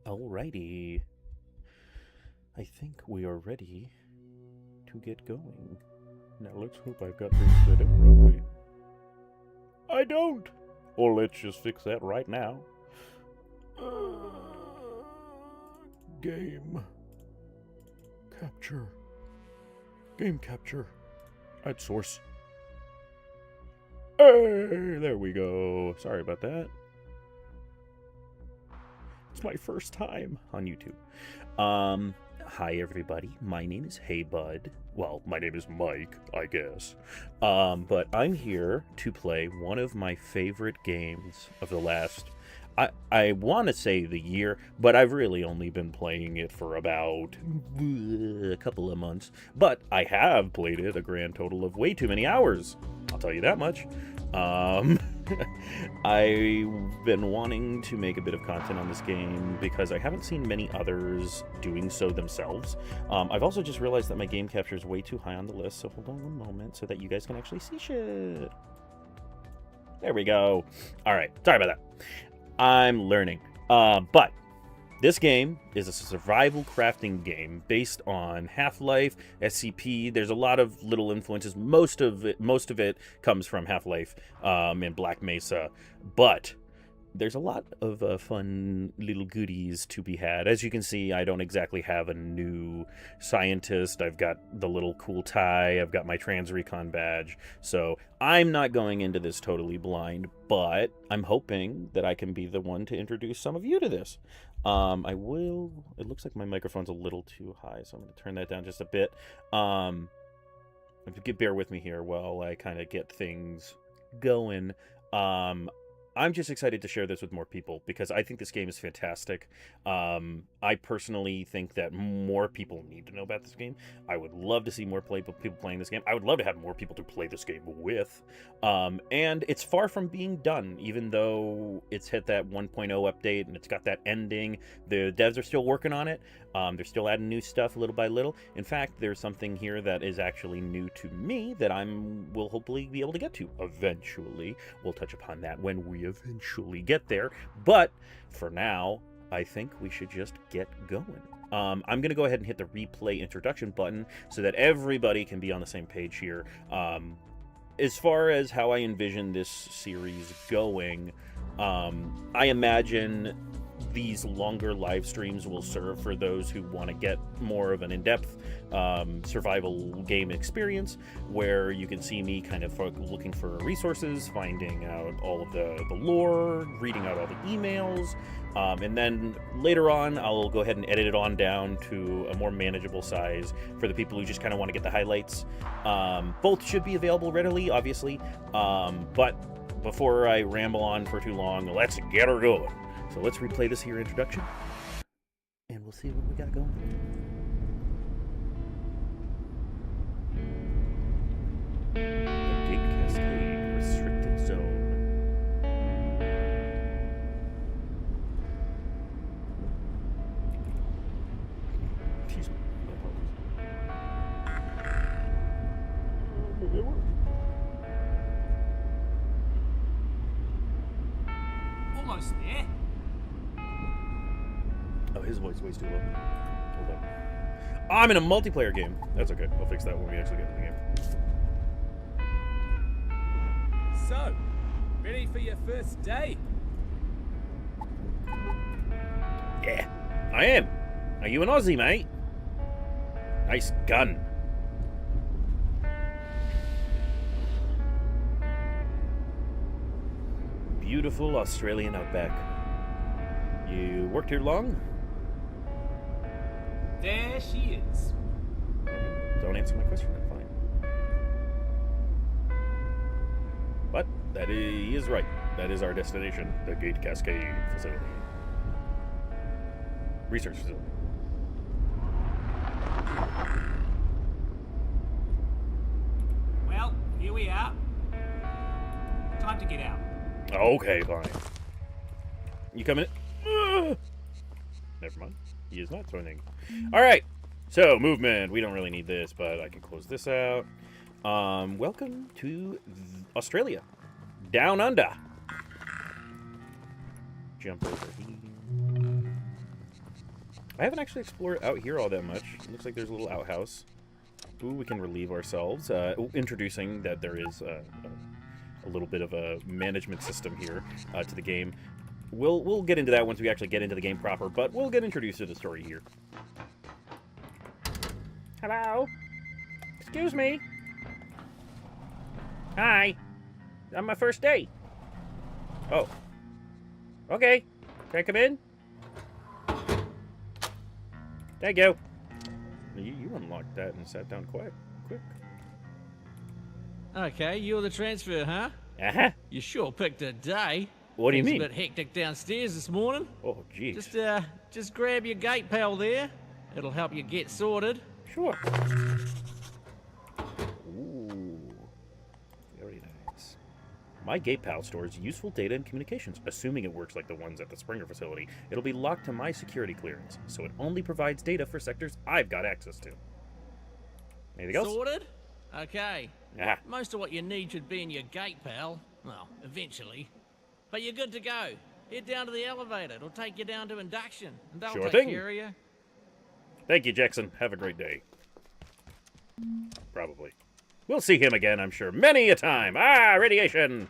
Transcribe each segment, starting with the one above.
Alrighty. I think we are ready to get going. Now let's hope I've got things set up properly. I don't! Or let's just fix that right now. Game. Capture. Game capture. Add source. Hey, there we go. Sorry about that. It's my first time on YouTube. Hi everybody. My name is Hey Bud. Well, my name is Mike, I guess. But I'm here to play one of my favorite games of the last, I want to say the year, but I've really only been playing it for about a couple of months. But I have played it a grand total of way too many hours. I'll tell you that much. I've been wanting to make a bit of content on this game because I haven't seen many others doing so themselves. I've also just realized that my game capture is way too high on the list, so hold on one moment so that you guys can actually see shit. There we go. Alright, sorry about that. I'm learning. But this game is a survival crafting game based on Half-Life, SCP. There's a lot of little influences. Most of it comes from Half-Life and Black Mesa, but there's a lot of fun little goodies to be had. As you can see, I don't exactly have a new scientist. I've got the little cool tie. I've got my trans recon badge. So I'm not going into this totally blind, but I'm hoping that I can be the one to introduce some of you to this. I will. It looks like my microphone's a little too high, so I'm going to turn that down just a bit. Bear with me here while I kind of get things going. I'm just excited to share this with more people because I think this game is fantastic. I personally think that more people need to know about this game. I would love to see more people playing this game. I would love to have more people to play this game with. And it's far from being done, even though it's hit that 1.0 update and it's got that ending. The devs are still working on it. They're still adding new stuff little by little. In fact, there's something here that is actually new to me that will hopefully be able to get to eventually. We'll touch upon that when we eventually get there. But for now, I think we should just get going. I'm going to go ahead and hit the replay introduction button so that everybody can be on the same page here. As far as how I envision this series going, I imagine these longer live streams will serve for those who want to get more of an in-depth survival game experience, where you can see me kind of looking for resources, finding out all of the lore, reading out all the emails, and then later on I'll go ahead and edit it on down to a more manageable size for the people who just kind of want to get the highlights. Both should be available readily, obviously, but before I ramble on for too long, let's get her going. So let's replay this here introduction, and we'll see what we got going. The GATE Cascade Restricted Zone. Excuse me. Maybe it worked. Almost there. Oh, his voice is way too low. Hold on. I'm in a multiplayer game. That's okay. I'll fix that when we actually get to the game. So, ready for your first day? Yeah, I am. Are you an Aussie, mate? Nice gun. Beautiful Australian outback. You worked here long? There she is. Don't answer my question, then fine. But that is right. That is our destination, the GATE Cascade Facility. Research facility. Well, here we are. Time to get out. Okay, fine. You coming in? Never mind. He is not turning. Alright. So, movement. We don't really need this, but I can close this out. Welcome to Australia. Down under. Jump over here. I haven't actually explored out here all that much. It looks like there's a little outhouse. Ooh, we can relieve ourselves. Introducing that there is a little bit of a management system here to the game. We'll get into that once we actually get into the game proper, but we'll get introduced to the story here. Hello? Excuse me? Hi. On my first day. Oh. Okay. Can I come in? Thank you. You unlocked that and sat down quick. Okay, you're the transfer, huh? Uh-huh. You sure picked a day. What do you Things mean? a bit hectic downstairs this morning. Oh, geez. Just grab your gate pal there. It'll help you get sorted. Sure. Ooh. Very nice. My gate pal stores useful data and communications. Assuming it works like the ones at the Springer facility, it'll be locked to my security clearance, so it only provides data for sectors I've got access to. Anything else? Sorted? Okay. Ah. Most of what you need should be in your gate pal. Well, eventually. But you're good to go. Head down to the elevator. It'll take you down to induction. And they'll Sure take thing. care of you. Thank you, Jackson. Have a great day. Probably. We'll see him again, I'm sure, many a time. Ah, radiation!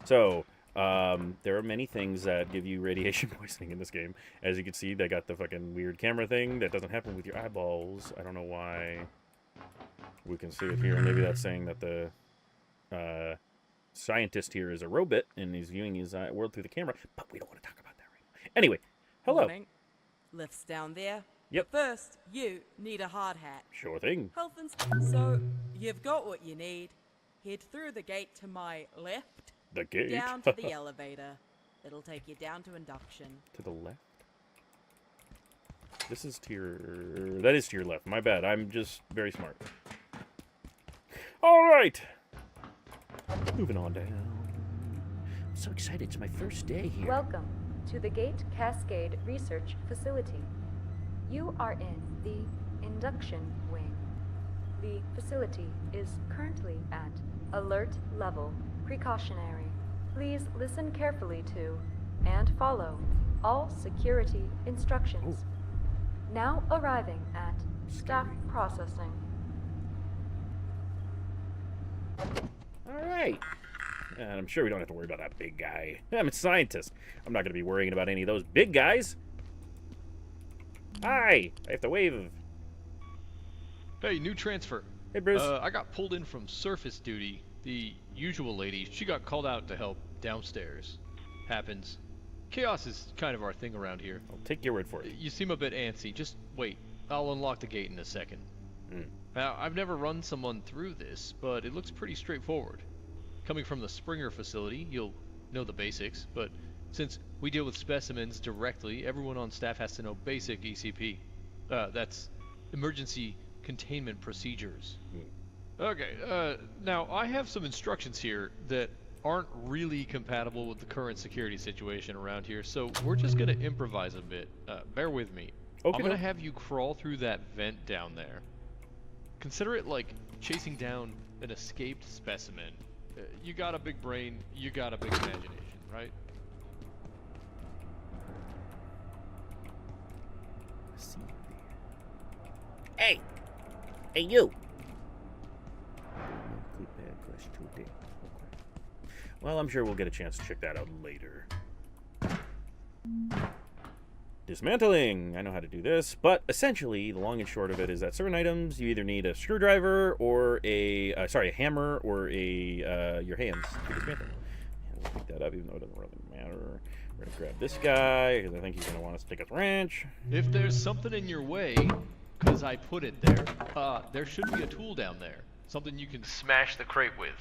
So, there are many things that give you radiation poisoning in this game. As you can see, they got the fucking weird camera thing. That doesn't happen with your eyeballs. I don't know why. We can see it here. Maybe that's saying that the scientist here is a robot and he's viewing his world through the camera. But we don't want to talk about that right now. Anyway, hello. Morning. Lifts down there. Yep. But first, you need a hard hat. Sure thing. Health and so you've got what you need. Head through the gate to my left. The gate. Down to the elevator. It'll take you down to induction. To the left? This is to your... That is to your left. My bad. I'm just very smart. All right. Moving on down. I'm so excited. It's my first day here. Welcome to the GATE Cascade Research Facility. You are in the induction wing. The facility is currently at alert level precautionary. Please listen carefully to and follow all security instructions. Ooh. Now arriving at staff processing. All right. And I'm sure we don't have to worry about that big guy. I'm a scientist. I'm not going to be worrying about any of those big guys. Hi. I have to wave. Hey, new transfer. Hey, Bruce. I got pulled in from surface duty. The usual lady, she got called out to help downstairs. Happens. Chaos is kind of our thing around here. I'll take your word for it. You seem a bit antsy. Just wait. I'll unlock the gate in a second. Now, I've never run someone through this, but it looks pretty straightforward. Coming from the Springer facility, you'll know the basics, but since we deal with specimens directly, everyone on staff has to know basic ECP. That's Emergency Containment Procedures. Okay, now I have some instructions here that aren't really compatible with the current security situation around here, so we're just gonna improvise a bit. Bear with me. Okay. I'm gonna have you crawl through that vent down there. Consider it like chasing down an escaped specimen. You got a big brain, you got a big imagination, right? Hey! Hey, you! Well, I'm sure we'll get a chance to check that out later. Dismantling! I know how to do this, but essentially, the long and short of it is that certain items, you either need a screwdriver or a hammer or your hands to dismantle. And we'll pick that up, even though it doesn't really matter. We're gonna grab this guy, because I think he's gonna want us to take his wrench. If there's something in your way, because I put it there, there should be a tool down there. Something you can smash the crate with.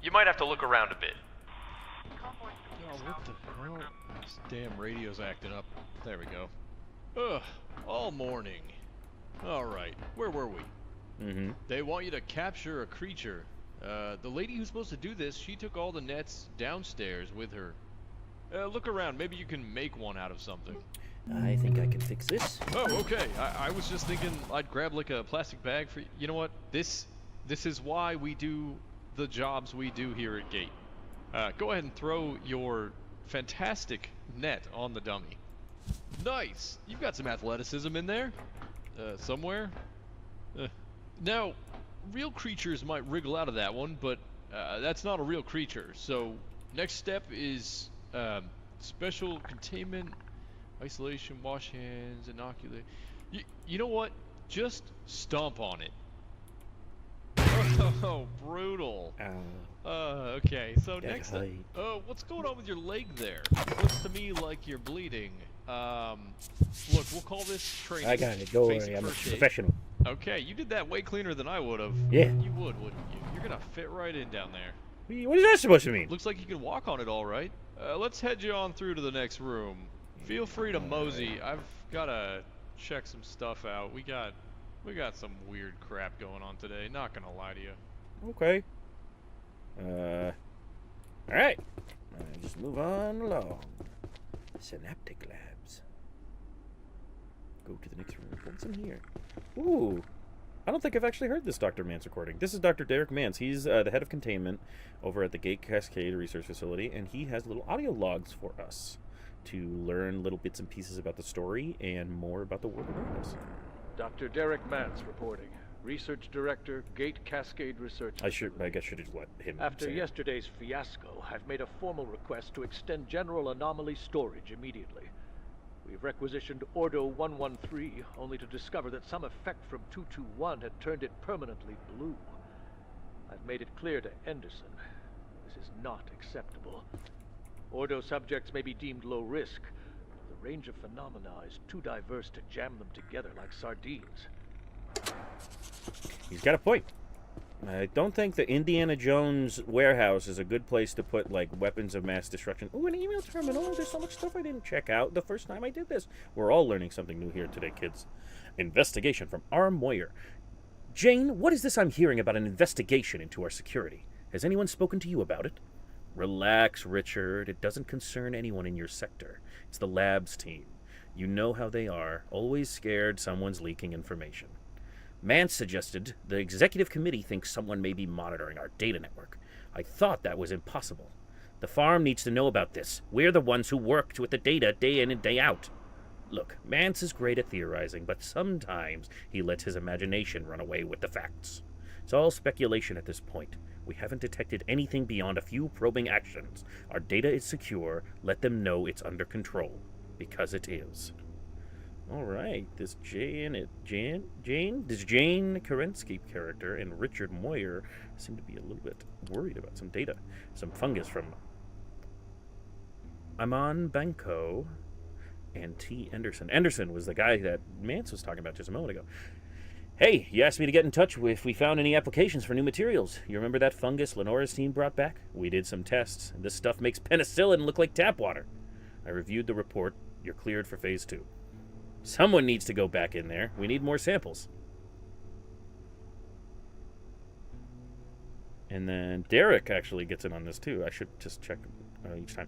You might have to look around a bit. Oh, what the hell? This damn radio's acting up. There we go. Ugh, all morning. Alright, where were we? They want you to capture a creature. The lady who's supposed to do this, she took all the nets downstairs with her. Look around, maybe you can make one out of something. I think I can fix this. Oh, okay. I was just thinking I'd grab like a plastic bag for... You know what? This is why we do the jobs we do here at GATE. Go ahead and throw your fantastic net on the dummy. Nice. You've got some athleticism in there. Somewhere. Now, real creatures might wriggle out of that one, but that's not a real creature. So, next step is special containment, isolation, wash hands, inoculate. You know what? Just stomp on it. Oh, brutal. Okay, so next up, what's going on with your leg there? Looks to me like you're bleeding. Look, we'll call this training. I got it. Don't Basic worry. I'm a first aid. professional. Okay, you did that way cleaner than I would have. Yeah. You would, wouldn't you? You're gonna fit right in down there. What is that supposed to mean? Looks like you can walk on it all right. Let's head you on through to the next room. Feel free to mosey. I've gotta check some stuff out. We got some weird crap going on today. Not gonna lie to you. Okay. Alright. Just move on along. Synaptic Labs. Go to the next room. What's in here? Ooh. I don't think I've actually heard this Dr. Mance recording. This is Dr. Derek Mance. He's the head of containment over at the GATE Cascade Research Facility, and he has little audio logs for us to learn little bits and pieces about the story and more about the world around us. Dr. Derek Mance reporting. Research Director, GATE Cascade Research. I guess should have let him After say it. yesterday's fiasco, I've made a formal request to extend general anomaly storage immediately. We've requisitioned Ordo 113, only to discover that some effect from 221 had turned it permanently blue. I've made it clear to Anderson. This is not acceptable. Ordo subjects may be deemed low risk. The range of phenomena is too diverse to jam them together like sardines. He's got a point. I don't think the Indiana Jones warehouse is a good place to put, like, weapons of mass destruction. Ooh, an email terminal. There's so much stuff I didn't check out the first time I did this. We're all learning something new here today, kids. Investigation from R. Moyer. Jane, what is this I'm hearing about an investigation into our security? Has anyone spoken to you about it? Relax, Richard. It doesn't concern anyone in your sector. It's the labs team. You know how they are. Always scared someone's leaking information. Mance suggested the executive committee thinks someone may be monitoring our data network. I thought that was impossible. The farm needs to know about this. We're the ones who worked with the data day in and day out. Look, Mance is great at theorizing, but sometimes he lets his imagination run away with the facts. It's all speculation at this point. We haven't detected anything beyond a few probing actions. Our data is secure. Let them know it's under control. Because it is. Alright, this Jane Kerensky character and Richard Moyer seem to be a little bit worried about some data. Some fungus from Amon Banco and T. Anderson. Anderson was the guy that Mance was talking about just a moment ago. Hey, you asked me to get in touch if we found any applications for new materials. You remember that fungus Lenora's team brought back? We did some tests. This stuff makes penicillin look like tap water. I reviewed the report. You're cleared for Phase 2. Someone needs to go back in there. We need more samples. And then Derek actually gets in on this too. I should just check each time.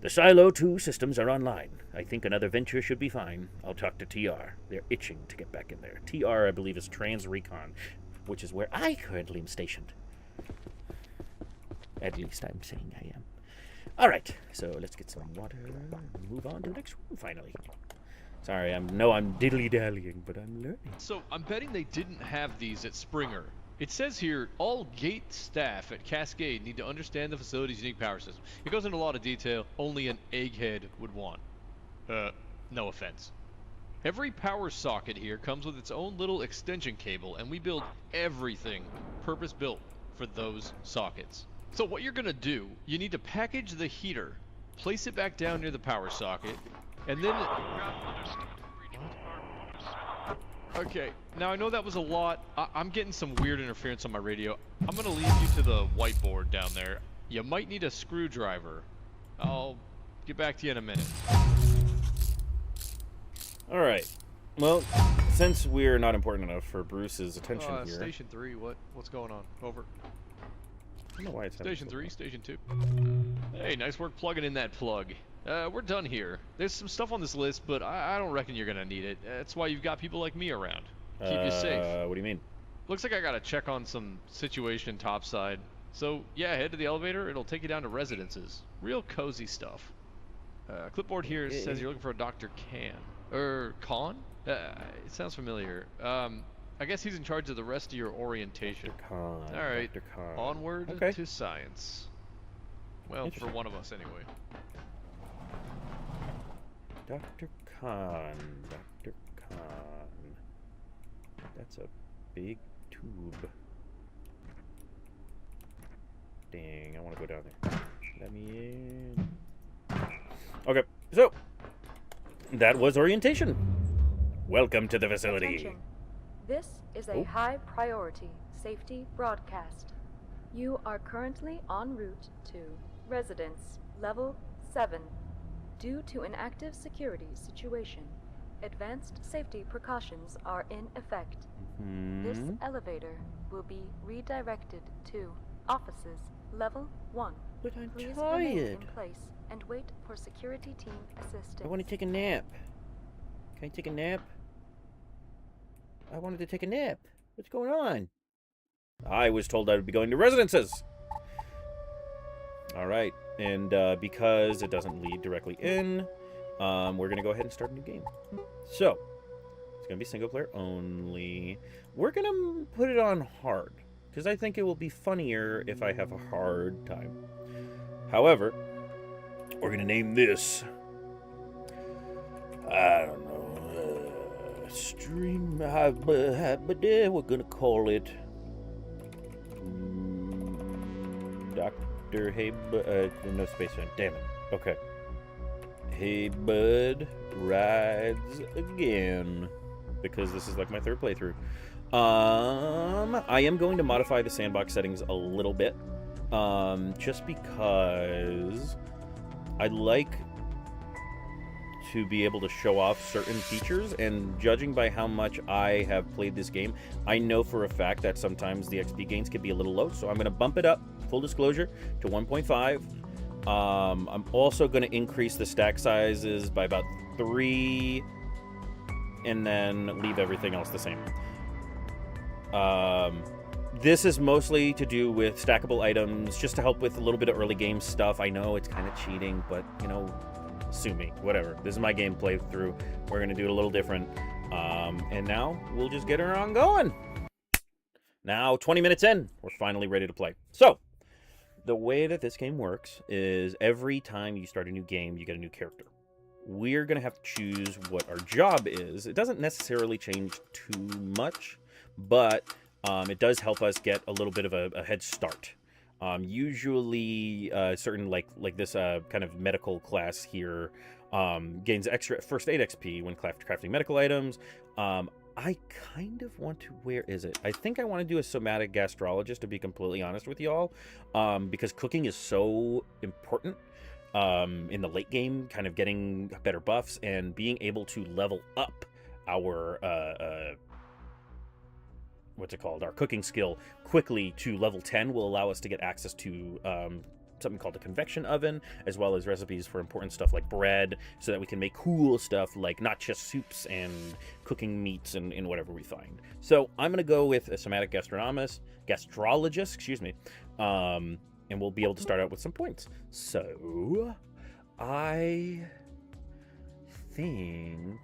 The Silo 2 systems are online. I think another venture should be fine. I'll talk to TR. They're itching to get back in there. TR, I believe, is Trans Recon, which is where I currently am stationed. At least I'm saying I am. All right, so let's get some water and move on to the next room finally. Sorry, I'm diddly-dallying, but I'm learning. So, I'm betting they didn't have these at Springer. It says here, all GATE staff at Cascade need to understand the facility's unique power system. It goes into a lot of detail only an egghead would want. No offense. Every power socket here comes with its own little extension cable, and we build everything purpose-built for those sockets. So what you're gonna do, you need to package the heater, place it back down near the power socket, and then... Okay, now I know that was a lot. I'm getting some weird interference on my radio. I'm gonna leave you to the whiteboard down there. You might need a screwdriver. I'll get back to you in a minute. Alright. Well, since we're not important enough for Bruce's attention here... Station 3, what's going on? Over. I don't know why it's Station 3, Station 2. Hey, nice work plugging in that plug. We're done here. There's some stuff on this list, but I don't reckon you're gonna need it. That's why you've got people like me around. Keep you safe. What do you mean? Looks like I gotta check on some situation topside. So, yeah, head to the elevator. It'll take you down to residences. Real cozy stuff. Clipboard here Okay. says you're looking for a Dr. Khan? It sounds familiar. I guess he's in charge of the rest of your orientation. Dr. Khan. All right. Dr. Khan. Onward Okay. to science. Well, for Interesting. one of us anyway. Dr. Khan. Dr. Khan. That's a big tube. Dang, I want to go down there. Let me in. Okay, so that was orientation. Welcome to the facility. Attention. This is a Oh. high priority safety broadcast. You are currently en route to Residence Level 7. Due to an active security situation, advanced safety precautions are in effect. This elevator will be redirected to Offices Level 1. But I'm Please remain in tired. place and wait for security team assistance. I want to take a nap. Can I take a nap? I wanted to take a nap. What's going on? I was told I would be going to residences. All right, and because it doesn't lead directly in, we're going to go ahead and start a new game. So, it's going to be single player only. We're going to put it on hard, because I think it will be funnier if I have a hard time. However, we're going to name this, I don't know, stream, but we're going to call it Dr. Hey, no space on. Damn it. Okay. Hey, Bud rides again, because this is like my third playthrough. I am going to modify the sandbox settings a little bit, just because I like to be able to show off certain features, and judging by how much I have played this game, I know for a fact that sometimes the XP gains can be a little low, so I'm going to bump it up, full disclosure, to 1.5. I'm also going to increase the stack sizes by about 3, and then leave everything else the same. This is mostly to do with stackable items, just to help with a little bit of early game stuff. I know it's kind of cheating, but, you know, sue me, whatever. This is my game playthrough. We're going to do it a little different. And now we'll just get her on going. Now, 20 minutes in, we're finally ready to play. So, the way that this game works is every time you start a new game, you get a new character. We're going to have to choose what our job is. It doesn't necessarily change too much, but it does help us get a little bit of a head start. Usually, certain like this kind of medical class here gains extra first aid XP when crafting medical items. I kind of want to, where is it? I think I want to do a somatic gastrologist, to be completely honest with y'all, because cooking is so important in the late game, kind of getting better buffs and being able to level up our what's it called? Our cooking skill quickly to level 10 will allow us to get access to something called a convection oven, as well as recipes for important stuff like bread, so that we can make cool stuff like not just soups and cooking meats and whatever we find. So I'm going to go with a somatic gastrologist, excuse me, and we'll be able to start out with some points. So I think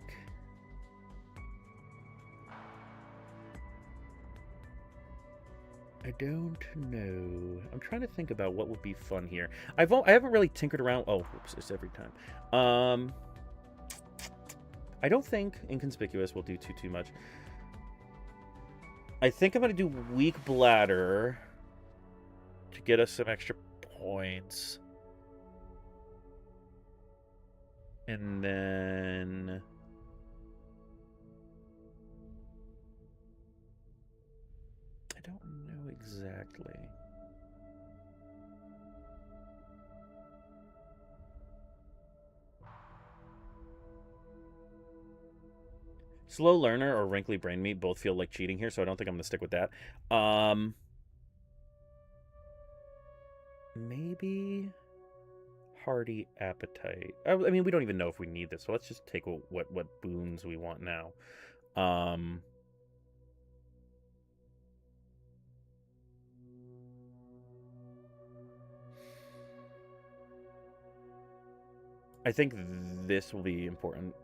I don't know. I'm trying to think about what would be fun here. I haven't really tinkered around. Oh, oops, it's every time. I don't think inconspicuous will do too much. I think I'm gonna do weak bladder to get us some extra points, and then I don't know exactly. Slow learner or wrinkly brain meat both feel like cheating here, so I don't think I'm gonna stick with that. Maybe hearty appetite. I mean, we don't even know if we need this, so let's just take what boons we want now. I think this will be important.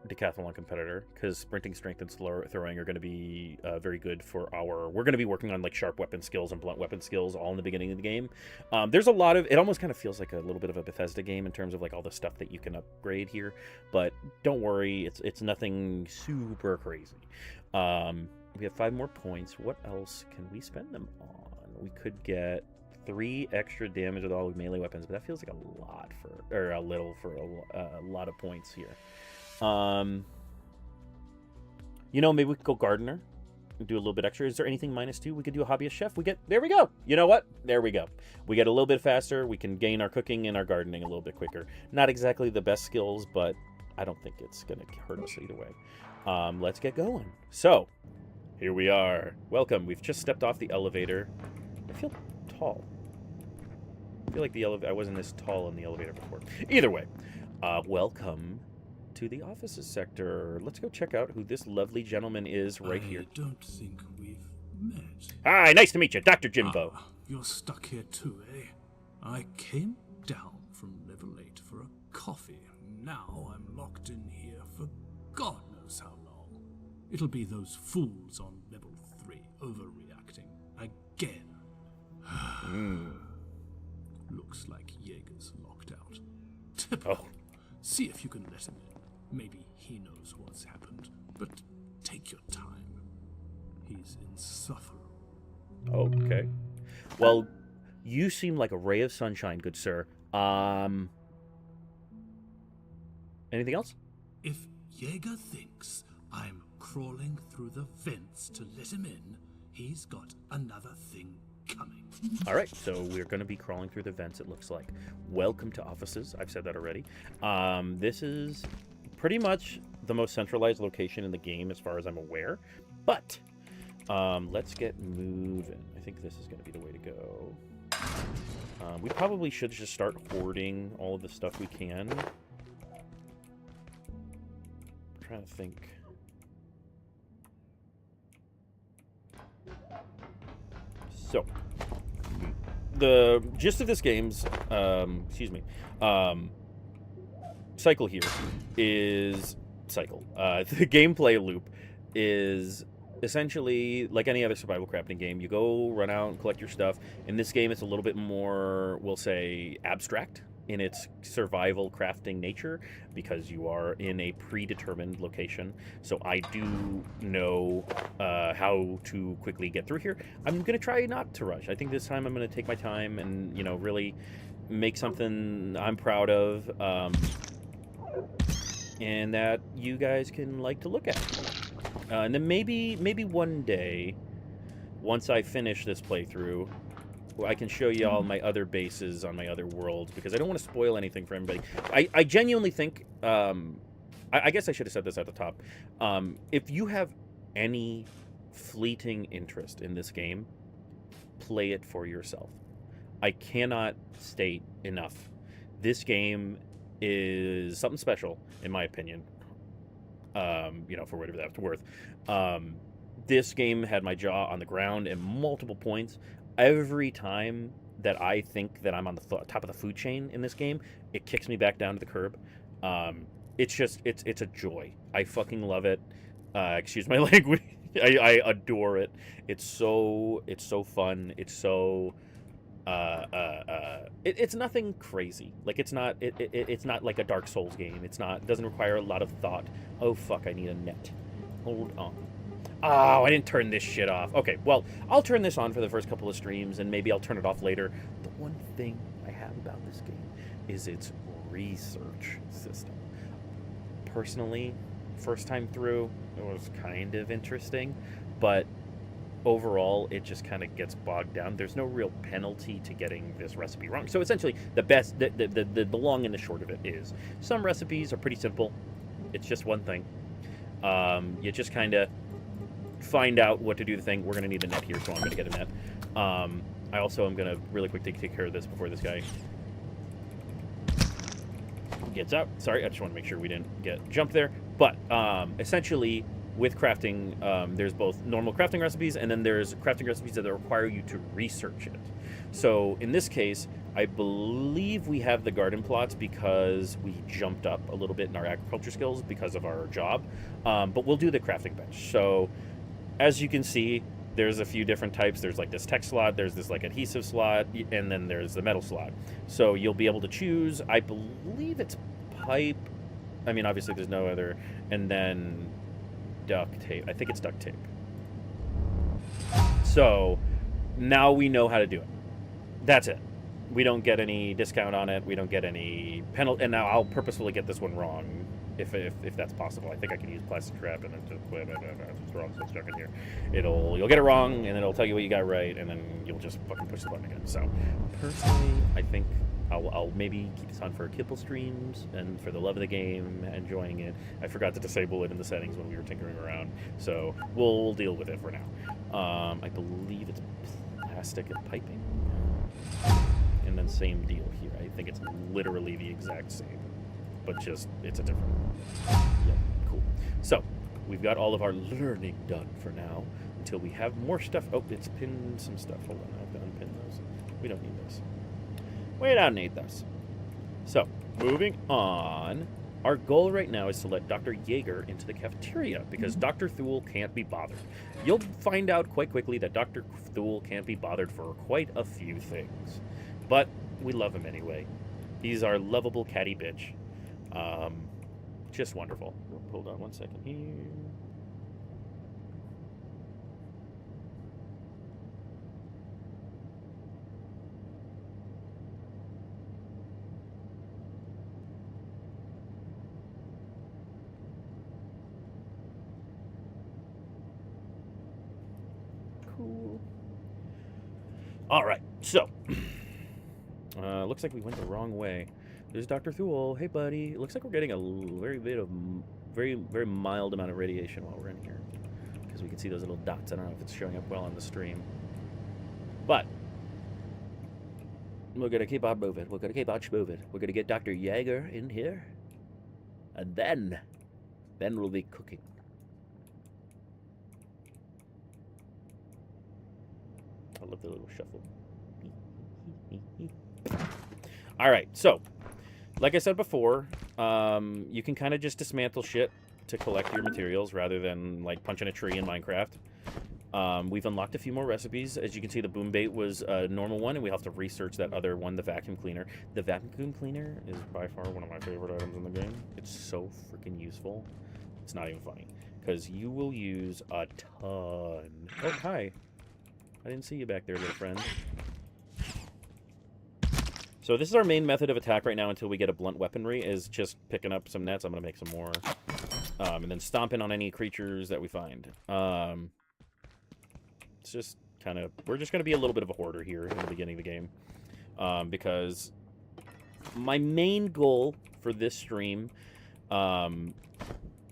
Decathlon competitor, because sprinting, strength, and slow throwing are going to be very good for our. We're going to be working on like sharp weapon skills and blunt weapon skills all in the beginning of the game. There's a lot of. It almost kind of feels like a little bit of a Bethesda game in terms of like all the stuff that you can upgrade here, but don't worry, it's nothing super crazy. We have 5 more points. What else can we spend them on? We could get 3 extra damage with all melee weapons, but that feels like a lot for, or a little for a lot of points here. You know, maybe we could go gardener and do a little bit extra. Is there anything -2? We could do a hobbyist chef. There we go. You know what? There we go. We get a little bit faster. We can gain our cooking and our gardening a little bit quicker. Not exactly the best skills, but I don't think it's going to hurt us either way. Let's get going. So, here we are. Welcome. We've just stepped off the elevator. I feel tall. I feel like I wasn't this tall in the elevator before. Either way, welcome to the offices sector. Let's go check out who this lovely gentleman is right here. I don't think we've met. Hi, nice to meet you, Dr. Jimbo. You're stuck here too, eh? I came down from level 8 for a coffee. Now I'm locked in here for God knows how long. It'll be those fools on level 3 overreacting again. Looks like Jaeger's locked out. Oh. See if you can let him in. Maybe he knows what's happened, but take your time. He's insufferable. Okay. Well, you seem like a ray of sunshine, good sir. Anything else? If Jaeger thinks I'm crawling through the vents to let him in, he's got another thing coming. All right, so we're going to be crawling through the vents, it looks like. Welcome to offices. I've said that already. This is pretty much the most centralized location in the game as far as I'm aware. But let's get moving. I think this is going to be the way to go. We probably should just start hoarding all of the stuff we can. I'm trying to think. So, the gist of this game's, cycle here is the gameplay loop is essentially like any other survival crafting game. You go run out and collect your stuff. In this game, it's a little bit more, we'll say, abstract in its survival crafting nature because you are in a predetermined location. So I do know how to quickly get through here. I'm going to try not to rush. I think this time I'm going to take my time and, you know, really make something I'm proud of and that you guys can like to look at. And then maybe one day, once I finish this playthrough, I can show you all my other bases on my other worlds, because I don't want to spoil anything for everybody. I genuinely think, I guess I should have said this at the top. If you have any fleeting interest in this game, play it for yourself. I cannot state enough. This game is something special, in my opinion. You know, for whatever that's worth. This game had my jaw on the ground at multiple points. Every time that I think that I'm on the top of the food chain in this game, it kicks me back down to the curb. It's just, it's a joy. I fucking love it. Excuse my language. I adore it. It's so fun. It's so, it's nothing crazy. Like it's not like a Dark Souls game. It doesn't require a lot of thought. Oh fuck, I need a net. Hold on. Oh, I didn't turn this shit off. Okay, well, I'll turn this on for the first couple of streams, and maybe I'll turn it off later. The one thing I have about this game is its research system. Personally, first time through, it was kind of interesting, but overall, it just kind of gets bogged down. There's no real penalty to getting this recipe wrong. So essentially, the long and the short of it is, some recipes are pretty simple. It's just one thing. You just kind of find out what to do the thing. We're going to need a net here, so I'm going to get a net. I also am going to really quickly take care of this before this guy gets out. Sorry, I just want to make sure we didn't get jumped there. But essentially, with crafting, there's both normal crafting recipes, and then there's crafting recipes that require you to research it. So in this case, I believe we have the garden plots because we jumped up a little bit in our agriculture skills because of our job, but we'll do the crafting bench. So as you can see, there's a few different types. There's like this text slot, there's this like adhesive slot, and then there's the metal slot. So you'll be able to choose, I believe it's pipe, I mean obviously there's no other, and then duct tape. I think it's duct tape. So now we know how to do it. That's it. We don't get any discount on it. We don't get any penalty. And now I'll purposefully get this one wrong if that's possible. I think I can use plastic trap and then just it's wrong, so let's check it here. You'll get it wrong, and then it'll tell you what you got right, and then you'll just fucking push the button again. So personally, I think I'll maybe keep this on for kibble streams and for the love of the game, enjoying it. I forgot to disable it in the settings when we were tinkering around, so we'll deal with it for now. I believe it's plastic and piping, and then same deal here. I think it's literally the exact same, but just it's a different. Yeah, cool. So we've got all of our learning done for now until we have more stuff. Oh, it's pinned some stuff. Hold on, I have to unpin those. We don't need those. We don't need those. So, moving on. Our goal right now is to let Dr. Yeager into the cafeteria because Dr. Thule can't be bothered. You'll find out quite quickly that Dr. Thule can't be bothered for quite a few things. But we love him anyway. He's our lovable catty bitch. Just wonderful. Hold on one second here. Cool. All right, so looks like we went the wrong way. There's Dr. Thule. Hey, buddy. It looks like we're getting a very mild amount of radiation while we're in here because we can see those little dots. I don't know if it's showing up well on the stream, but we're gonna keep on moving. We're gonna keep on moving. We're gonna get Dr. Yeager in here, and then we'll be cooking. I love the little shuffle. All right, so like I said before, you can kind of just dismantle shit to collect your materials rather than like punching a tree in Minecraft. We've unlocked a few more recipes. As you can see, the boom bait was a normal one, and we have to research that other one, the vacuum cleaner. The vacuum cleaner is by far one of my favorite items in the game. It's so freaking useful. It's not even funny because you will use a ton. Oh, hi. I didn't see you back there, little friend. So this is our main method of attack right now until we get a blunt weaponry, is just picking up some nets. I'm going to make some more. And then stomping on any creatures that we find. It's just kind of... We're just going to be a little bit of a hoarder here in the beginning of the game. Because my main goal for this stream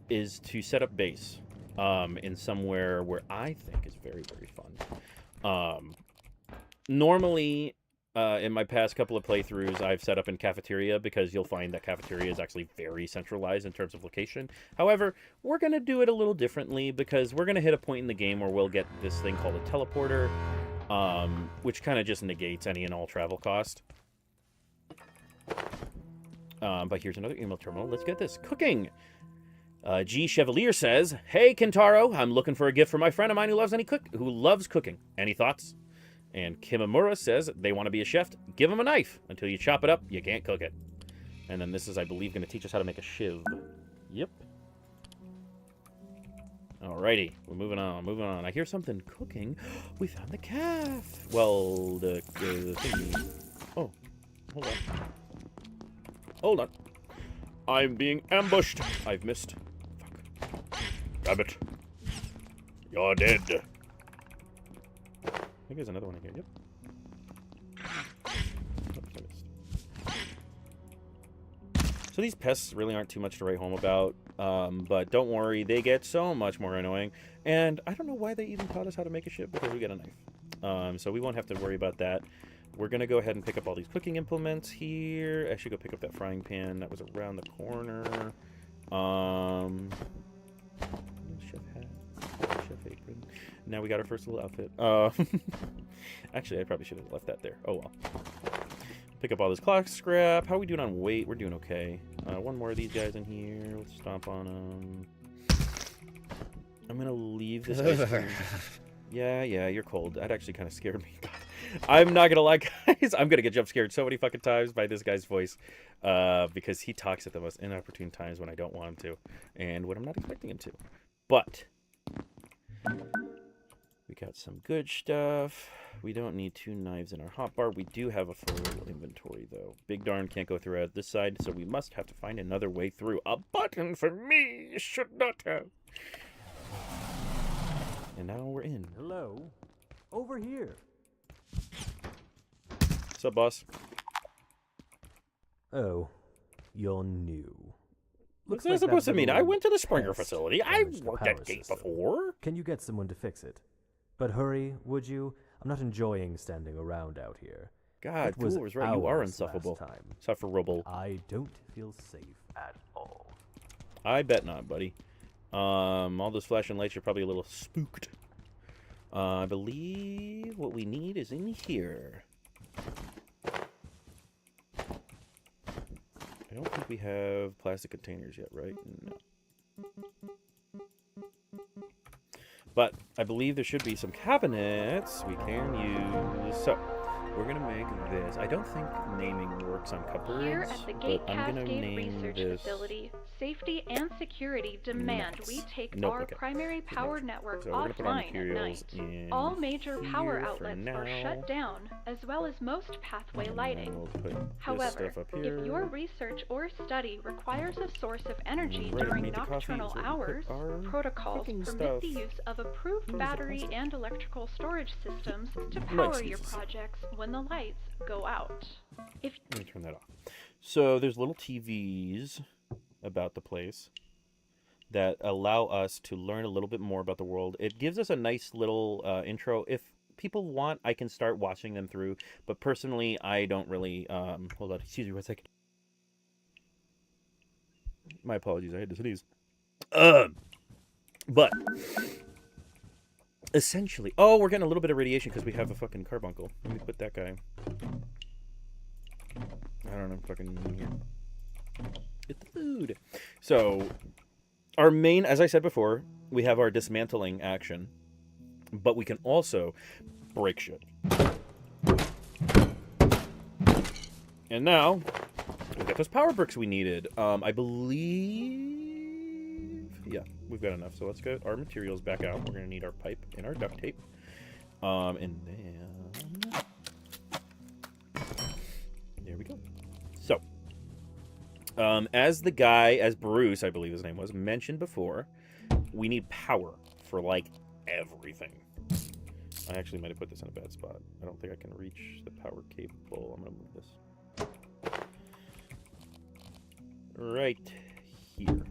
is to set up base in somewhere where I think is very, very fun. Normally, in my past couple of playthroughs, I've set up in cafeteria because you'll find that cafeteria is actually very centralized in terms of location. However, we're going to do it a little differently because we're going to hit a point in the game where we'll get this thing called a teleporter, which kind of just negates any and all travel cost. But here's another email terminal. Let's get this. Cooking! G. Chevalier says, "Hey, Kentaro, I'm looking for a gift for my friend of mine who loves cooking. Any thoughts?" And Kimamura says they want to be a chef. Give them a knife. Until you chop it up, you can't cook it. And then this is, I believe, going to teach us how to make a shiv. Yep. Alrighty, we're moving on. I hear something cooking. We found the calf. Well, the thingy. Oh, hold on. I'm being ambushed. I've missed. Fuck. Damn it. You're dead. I think there's another one in here. Yep. Oh, I missed. So these pests really aren't too much to write home about, but don't worry, they get so much more annoying. And I don't know why they even taught us how to make a ship, because we got a knife. So we won't have to worry about that. We're going to go ahead and pick up all these cooking implements here. I should go pick up that frying pan that was around the corner. chef hat, chef apron. Now we got our first little outfit. Actually, I probably should have left that there. Oh well. Pick up all this clock scrap. How are we doing on weight? We're doing okay. One more of these guys in here. Let's stomp on them. I'm gonna leave this ice cream. Yeah, you're cold. That actually kind of scared me. I'm not gonna lie, guys. I'm gonna get jump scared so many fucking times by this guy's voice, because he talks at the most inopportune times when I don't want him to, and when I'm not expecting him to. But we got some good stuff. We don't need 2 knives in our hotbar. We do have a full inventory, though. Big darn can't go through this side, so we must have to find another way through. A button for me you should not have. And now we're in. Hello. Over here. What's up, boss? Oh, you're new. What's that supposed to mean? I went to the Springer test facility. I've damaged the worked power at GATE system. before. Can you get someone to fix it? But hurry, would you? I'm not enjoying standing around out here. God, It was Cooler was right. You are hours insufferable. last time. Sufferable. I don't feel safe at all. I bet not, buddy. All those flashing lights are probably a little spooked. I believe what we need is in here. I don't think we have plastic containers yet, right? No. But I believe there should be some cabinets we can use. So, we're going to make this. I don't think naming works on cupboards. Here at the GATE but I'm gonna Cascade name Research this Facility, safety and security demand we take Nope, our okay. primary power network So we're gonna put our offline at materials night. in All major power here for outlets now. are shut down, as well as most pathway And then lighting. we'll put this However, stuff up here. if your research or study requires a source of energy right during underneath the coffee nocturnal is where we hours, put our protocols cooking permit stuff. the use of approved Where's the battery pencil? and electrical storage systems to Right, power your Jesus. projects when the lights go out. If Let me turn that off. So there's little TVs about the place that allow us to learn a little bit more about the world. It gives us a nice little intro. If people want, I can start watching them through. But personally, I don't really... hold on, excuse me one second. My apologies, I had to sneeze. But... essentially... Oh, we're getting a little bit of radiation because we have a fucking carbuncle. Let me put that guy... I don't know, fucking here. Get the food. So, our main, as I said before, we have our dismantling action, but we can also break shit. And now, we got those power bricks we needed. I believe, yeah, we've got enough. So let's get our materials back out. We're gonna need our pipe and our duct tape. And then, there we go. So, as the guy, as Bruce, I believe his name was, mentioned before, we need power for, like, everything. I actually might have put this in a bad spot. I don't think I can reach the power cable. I'm going to move this. Right here.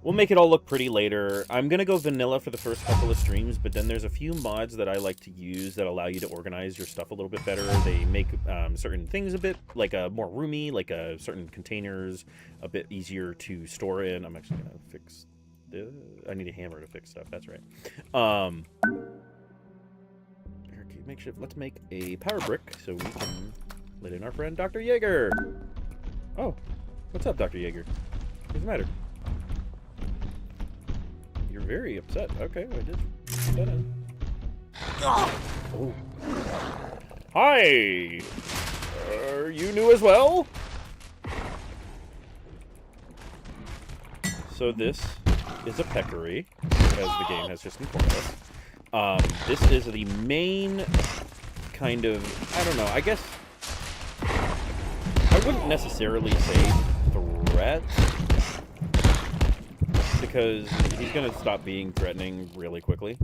We'll make it all look pretty later. I'm going to go vanilla for the first couple of streams, but then there's a few mods that I like to use that allow you to organize your stuff a little bit better. They make certain things a bit, like, more roomy, like certain containers a bit easier to store in. I'm actually going to fix this. I need a hammer to fix stuff, that's right. Okay, makeshift. Let's make a power brick so we can let in our friend Dr. Jaeger. Oh, what's up, Dr. Jaeger? What's the matter? You're very upset. Okay, I just put that in. Oh. Hi! Are you new as well? So this is a peccary, as the game has just informed us. This is the main kind of, I don't know, I guess I wouldn't necessarily say threat, because he's going to stop being threatening really quickly.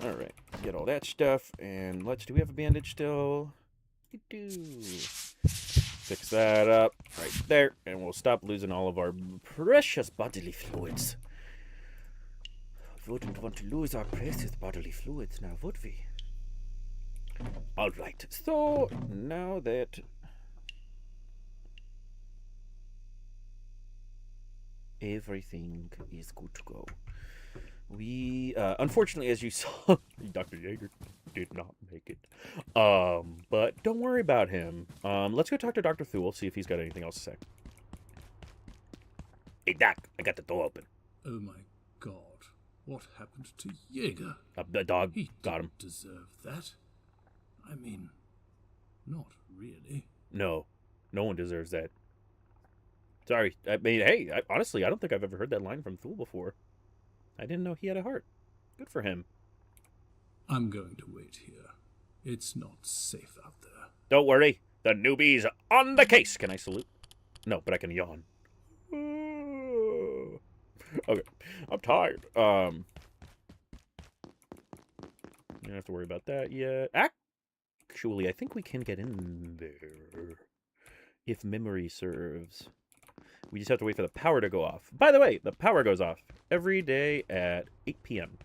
Alright, get all that stuff, and do we have a bandage still? We do. Fix that up right there, and we'll stop losing all of our precious bodily fluids. We wouldn't want to lose our precious bodily fluids now, would we? Alright, so now that Everything is good to go. We, unfortunately, as you saw, Dr. Jaeger did not make it. But don't worry about him. Let's go talk to Dr. Thule, see if he's got anything else to say. Hey, Doc, I got the door open. Oh my god. What happened to Jaeger? The dog He got him. didn't deserve that. I mean, not really. No, no one deserves that. Sorry. I mean, hey, honestly, I don't think I've ever heard that line from Thule before. I didn't know he had a heart. Good for him. I'm going to wait here. It's not safe out there. Don't worry. The newbie's on the case. Can I salute? No, but I can yawn. Okay. I'm tired. You don't have to worry about that yet. Actually, I think we can get in there. If memory serves. We just have to wait for the power to go off. By the way, the power goes off every day at 8 p.m.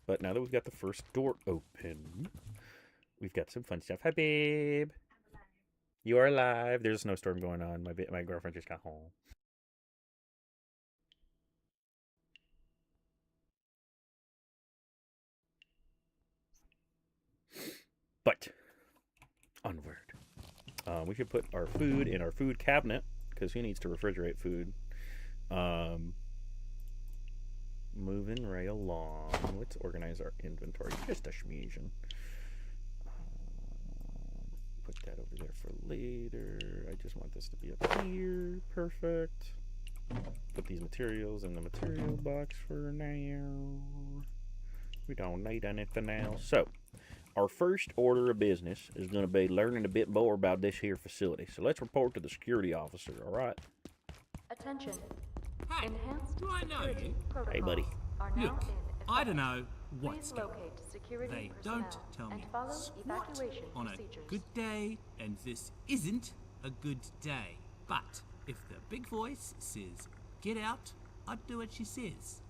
But now that we've got the first door open, we've got some fun stuff. Hi, babe. You are alive. There's a snowstorm going on. My girlfriend just got home. But onward. We should put our food in our food cabinet because who needs to refrigerate food? Moving right along. Let's organize our inventory just a schmeesion. Put that over there for later. I just want this to be up here. Perfect. Put these materials in the material box for now. We don't need anything else. So, our first order of business is going to be learning a bit more about this here facility. So let's report to the security officer, all right? Attention. Hey, Enhanced do I know security you? protocols Hey, buddy. are now Look, in I effect. don't know what's Please going on. locate security They personnel don't tell and me follow squat evacuation on a procedures. good day, and this isn't a good day. But if the big voice says, get out, I'd do what she says.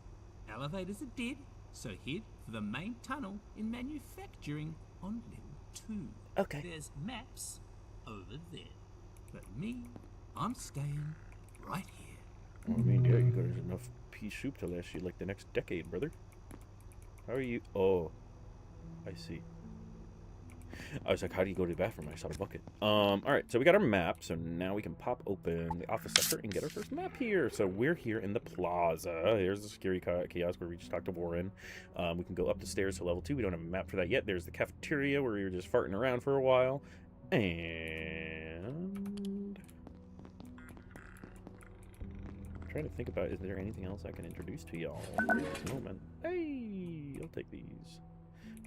Elevators are dead, so head for the main tunnel in manufacturing on level 2. Okay. There's maps over there. But me, I'm staying right here. Well, I mean, yeah, you got enough pea soup to last you like the next decade, brother. How are you? Oh, I see. I was like, how do you go to the bathroom? I saw the bucket. All right, so we got our map. So now we can pop open the office sector and get our first map here. So we're here in the plaza. Here's the security kiosk where we just talked to Warren. We can go up the stairs to level 2. We don't have a map for that yet. There's the cafeteria where we were just farting around for a while. And I'm trying to think about, is there anything else I can introduce to y'all at this moment? Hey, I'll take these.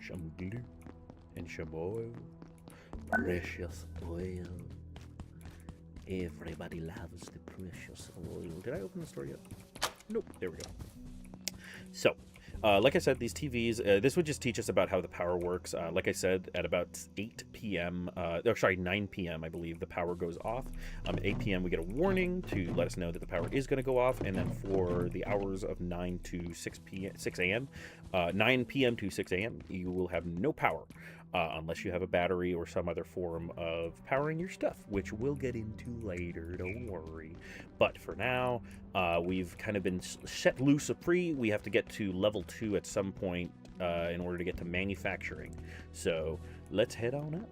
Some glue. And some oil. Precious oil. Everybody loves the precious oil. Did I open the store yet? Nope. There we go. So, like I said, these TVs, this would just teach us about how the power works. Like I said, at about 8 p.m., 9 p.m., I believe, the power goes off. At 8 p.m., we get a warning to let us know that the power is going to go off. And then for the hours of 9 to 6 a.m., 9 p.m. to 6 a.m., you will have no power. Unless you have a battery or some other form of powering your stuff, which we'll get into later, don't worry. But for now, we've kind of been set loose of free. We have to get to level 2 at some point in order to get to manufacturing. So let's head on up.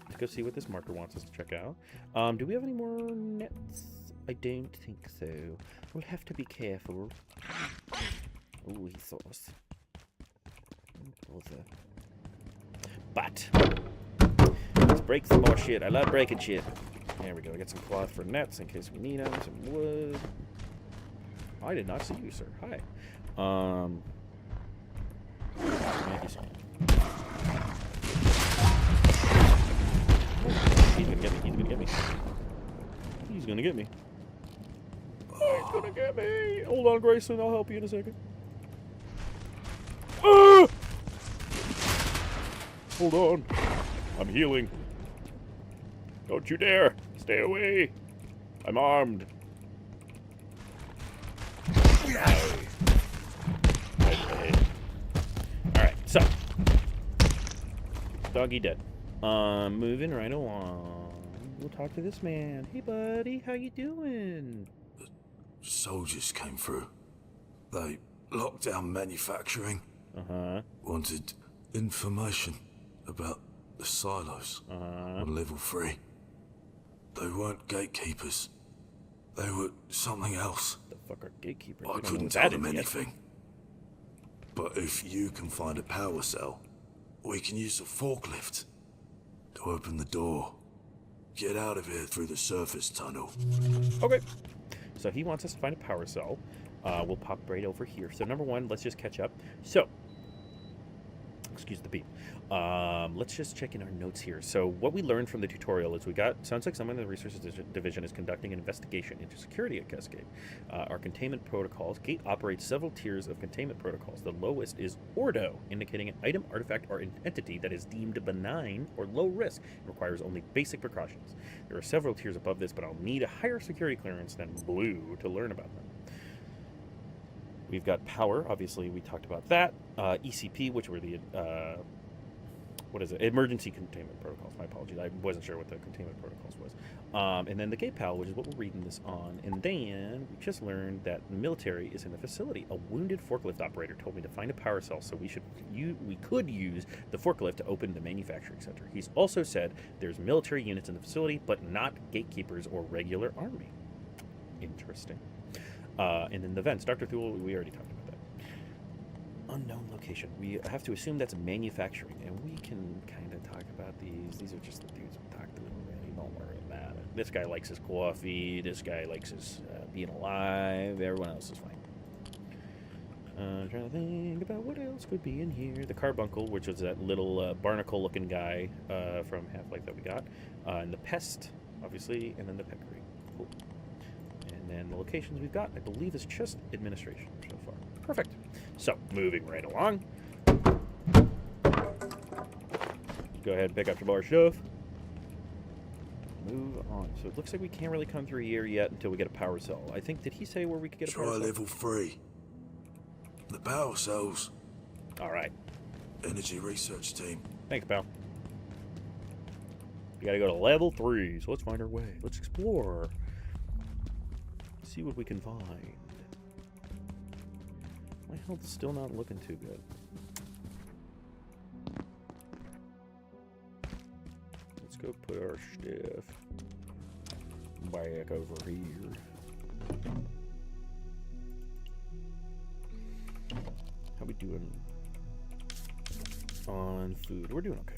Let's go see what this marker wants us to check out. Do we have any more nets? I don't think so. We'll have to be careful. Oh, he saw us. But let's break some more shit. I love breaking shit. There we go. Get some cloth for nets in case we need them. Some wood. I did not see you, sir. Hi. Thank you, sir. He's gonna get me. He's gonna get me. He's gonna get me. Oh, he's gonna get me. Hold on, Grayson. I'll help you in a second. Ah! Hold on. I'm healing. Don't you dare. Stay away. I'm armed. Alright, so. Doggy dead. Moving right along. We'll talk to this man. Hey, buddy, how you doing? Soldiers came through. They locked down manufacturing. Wanted information about the silos on level 3. They weren't gatekeepers. They were something else. The fuck are gatekeepers? I couldn't tell them anything. But if you can find a power cell, we can use the forklift to open the door. Get out of here through the surface tunnel. Okay. So he wants us to find a power cell. We'll pop right over here. So number one, let's just catch up. So, excuse the beep. Let's just check in our notes here. So what we learned from the tutorial is sounds like someone in the Resources Division is conducting an investigation into security at Cascade. Our containment protocols. GATE operates several tiers of containment protocols. The lowest is Ordo, indicating an item, artifact, or an entity that is deemed benign or low risk and requires only basic precautions. There are several tiers above this, but I'll need a higher security clearance than Blue to learn about them. We've got power, obviously we talked about that. ECP, which were the, emergency containment protocols. My apologies, I wasn't sure what the containment protocols was. And then the gate pal, which is what we're reading this on. And then we just learned that the military is in the facility. A wounded forklift operator told me to find a power cell so we could use the forklift to open the manufacturing center. He's also said there's military units in the facility, but not gatekeepers or regular army. Interesting. And then the vents. Dr. Thule, we already talked about that. Unknown location. We have to assume that's manufacturing, and we can kind of talk about these. These are just the dudes we talked to already. Don't worry about it. This guy likes his coffee. This guy likes his being alive. Everyone else is fine. I'm trying to think about what else could be in here. The carbuncle, which was that little barnacle-looking guy from Half-Life that we got. And the pest, obviously, and then the peccary. Cool. And then the locations we've got, I believe, is just administration so far. Perfect. So, moving right along. Go ahead and pick up some more stuff. Move on. So it looks like we can't really come through here yet until we get a power cell. I think, did he say where we could get a power cell? Try level 3. The power cells. Alright. Energy research team. Thanks, pal. We gotta go to level 3, so let's find our way. Let's explore. See what we can find. My health's still not looking too good. Let's go put our stuff back over here. How we doing on food? We're doing okay.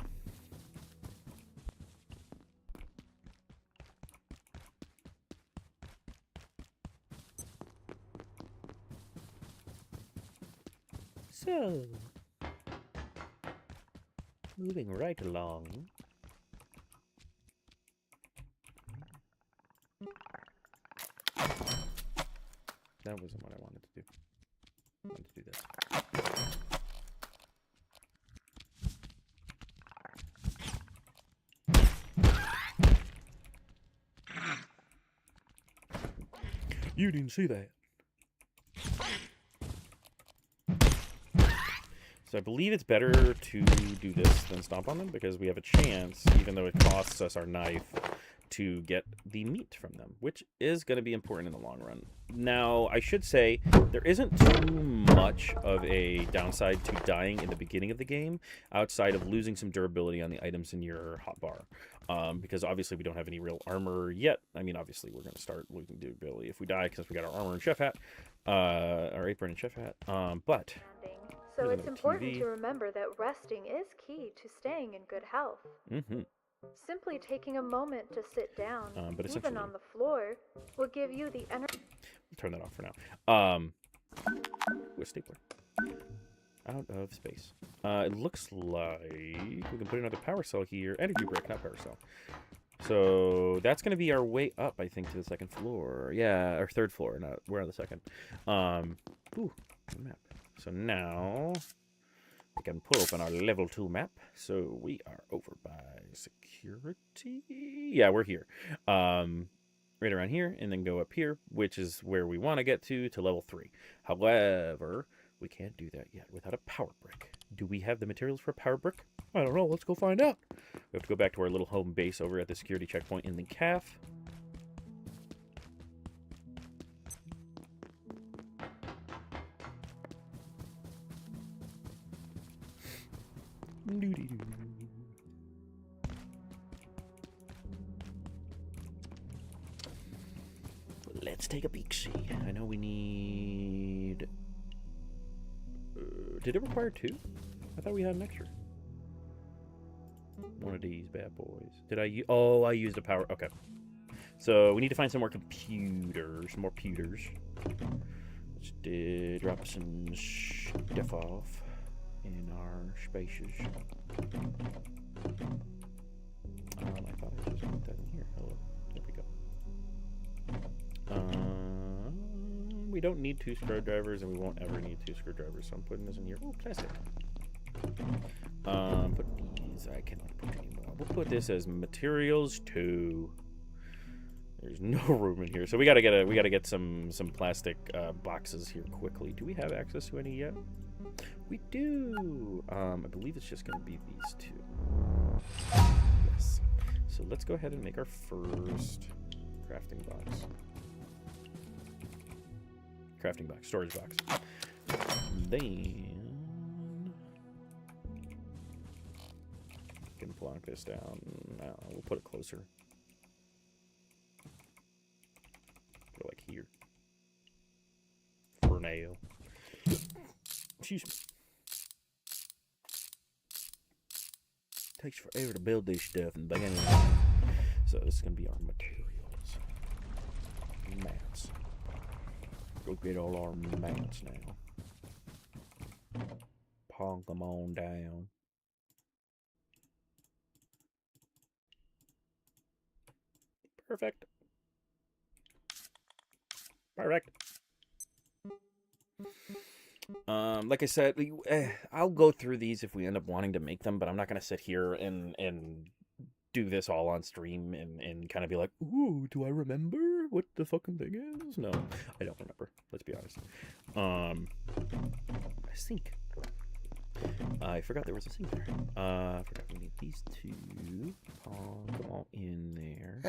So, moving right along. That wasn't what I wanted to do. I wanted to do this. You didn't see that. So I believe it's better to do this than stomp on them because we have a chance, even though it costs us our knife, to get the meat from them, which is going to be important in the long run. Now, I should say, there isn't too much of a downside to dying in the beginning of the game, outside of losing some durability on the items in your hotbar. Because obviously we don't have any real armor yet. I mean, obviously we're going to start losing durability if we die, because we got our armor and chef hat, our apron and chef hat, but... So it's important to remember that resting is key to staying in good health. Mm-hmm. Simply taking a moment to sit down, but even on the floor, will give you the energy. Turn that off for now. With stapler. Out of space. It looks like we can put another power cell here. Energy brick, not power cell. So that's going to be our way up, I think, to the second floor. Yeah, or third floor. No, we're on the second. Ooh, map. So now we can pull open our level 2 map. So we are over by security. Yeah, we're here. Right around here, and then go up here, which is where we want to get to level 3. However, We can't do that yet without a power brick. Do we have the materials for a power brick? I don't know. Let's go find out. We have to go back to our little home base over at the security checkpoint in the CAF. Let's take a peek. See, I know we need. Did it require 2? I thought we had an extra. One of these bad boys. Did I? Oh, I used a power. Okay. So we need to find some more computers. More pewters. Let's drop some stuff off in our spaces. I thought I just put that in here. Hello. There we go. We don't need 2 screwdrivers, and we won't ever need 2 screwdrivers, so I'm putting this in here. Oh, plastic. But these I cannot put anymore. We'll put this as materials 2. There's no room in here, so we gotta get some plastic boxes here quickly. Do we have access to any yet? We do. I believe it's just gonna be these 2. Yes. So let's go ahead and make our first crafting box. Crafting box, storage box. Then can plonk this down. No, we'll put it closer. Put it like here. For now. Excuse me. Takes forever to build this stuff and bang it. So this is gonna be our materials. Mats. Go get all our mats now. Punk them on down. Perfect. Perfect. Like I said, I'll go through these if we end up wanting to make them, but I'm not going to sit here and do this all on stream and kind of be like, ooh, do I remember what the fucking thing is? No, I don't remember. Let's be honest. A sink. I forgot there was a sink there. I forgot we need these 2. Come all in there.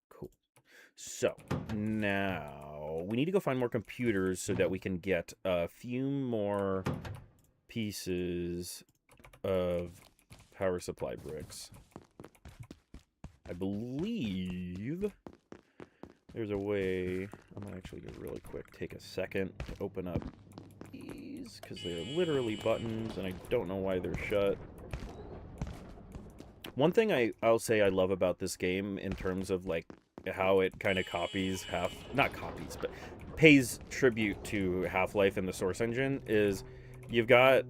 Cool. So now we need to go find more computers so that we can get a few more pieces of power supply bricks. I believe there's a way. I'm gonna actually get really quick. Take a second to open up these because they're literally buttons, and I don't know why they're shut. One thing I'll say I love about this game in terms of like how it kind of copies not copies, but pays tribute to Half-Life in the Source engine is you've got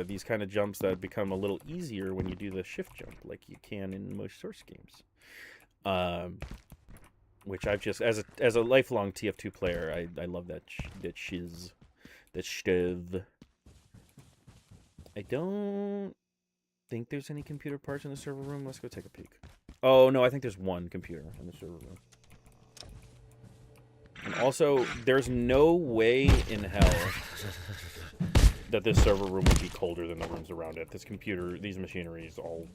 these kind of jumps that become a little easier when you do the shift jump, like you can in most Source games. Which I've just, as a lifelong TF2 player, I love that shiz, that stuff. I don't think there's any computer parts in the server room. Let's go take a peek. Oh no, I think there's one computer in the server room. And also, there's no way in hell that this server room would be colder than the rooms around it. This computer, these machineries all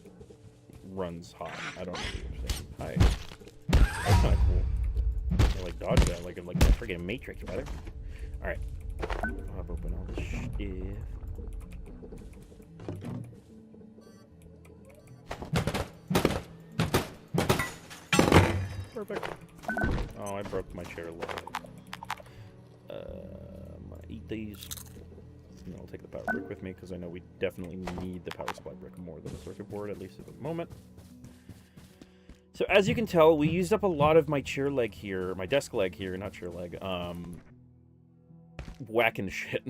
runs hot. I don't know what you're saying. Hi. That's kind of cool. I like dodge that like a freaking Matrix, brother. Alright. I'll open all this shit. Perfect. Oh, I broke my chair leg. I'm gonna eat these. And I'll take the power brick with me because I know we definitely need the power supply brick more than the circuit board, at least at the moment. So as you can tell, we used up a lot of my chair leg here, my desk leg here, not chair leg, whacking shit.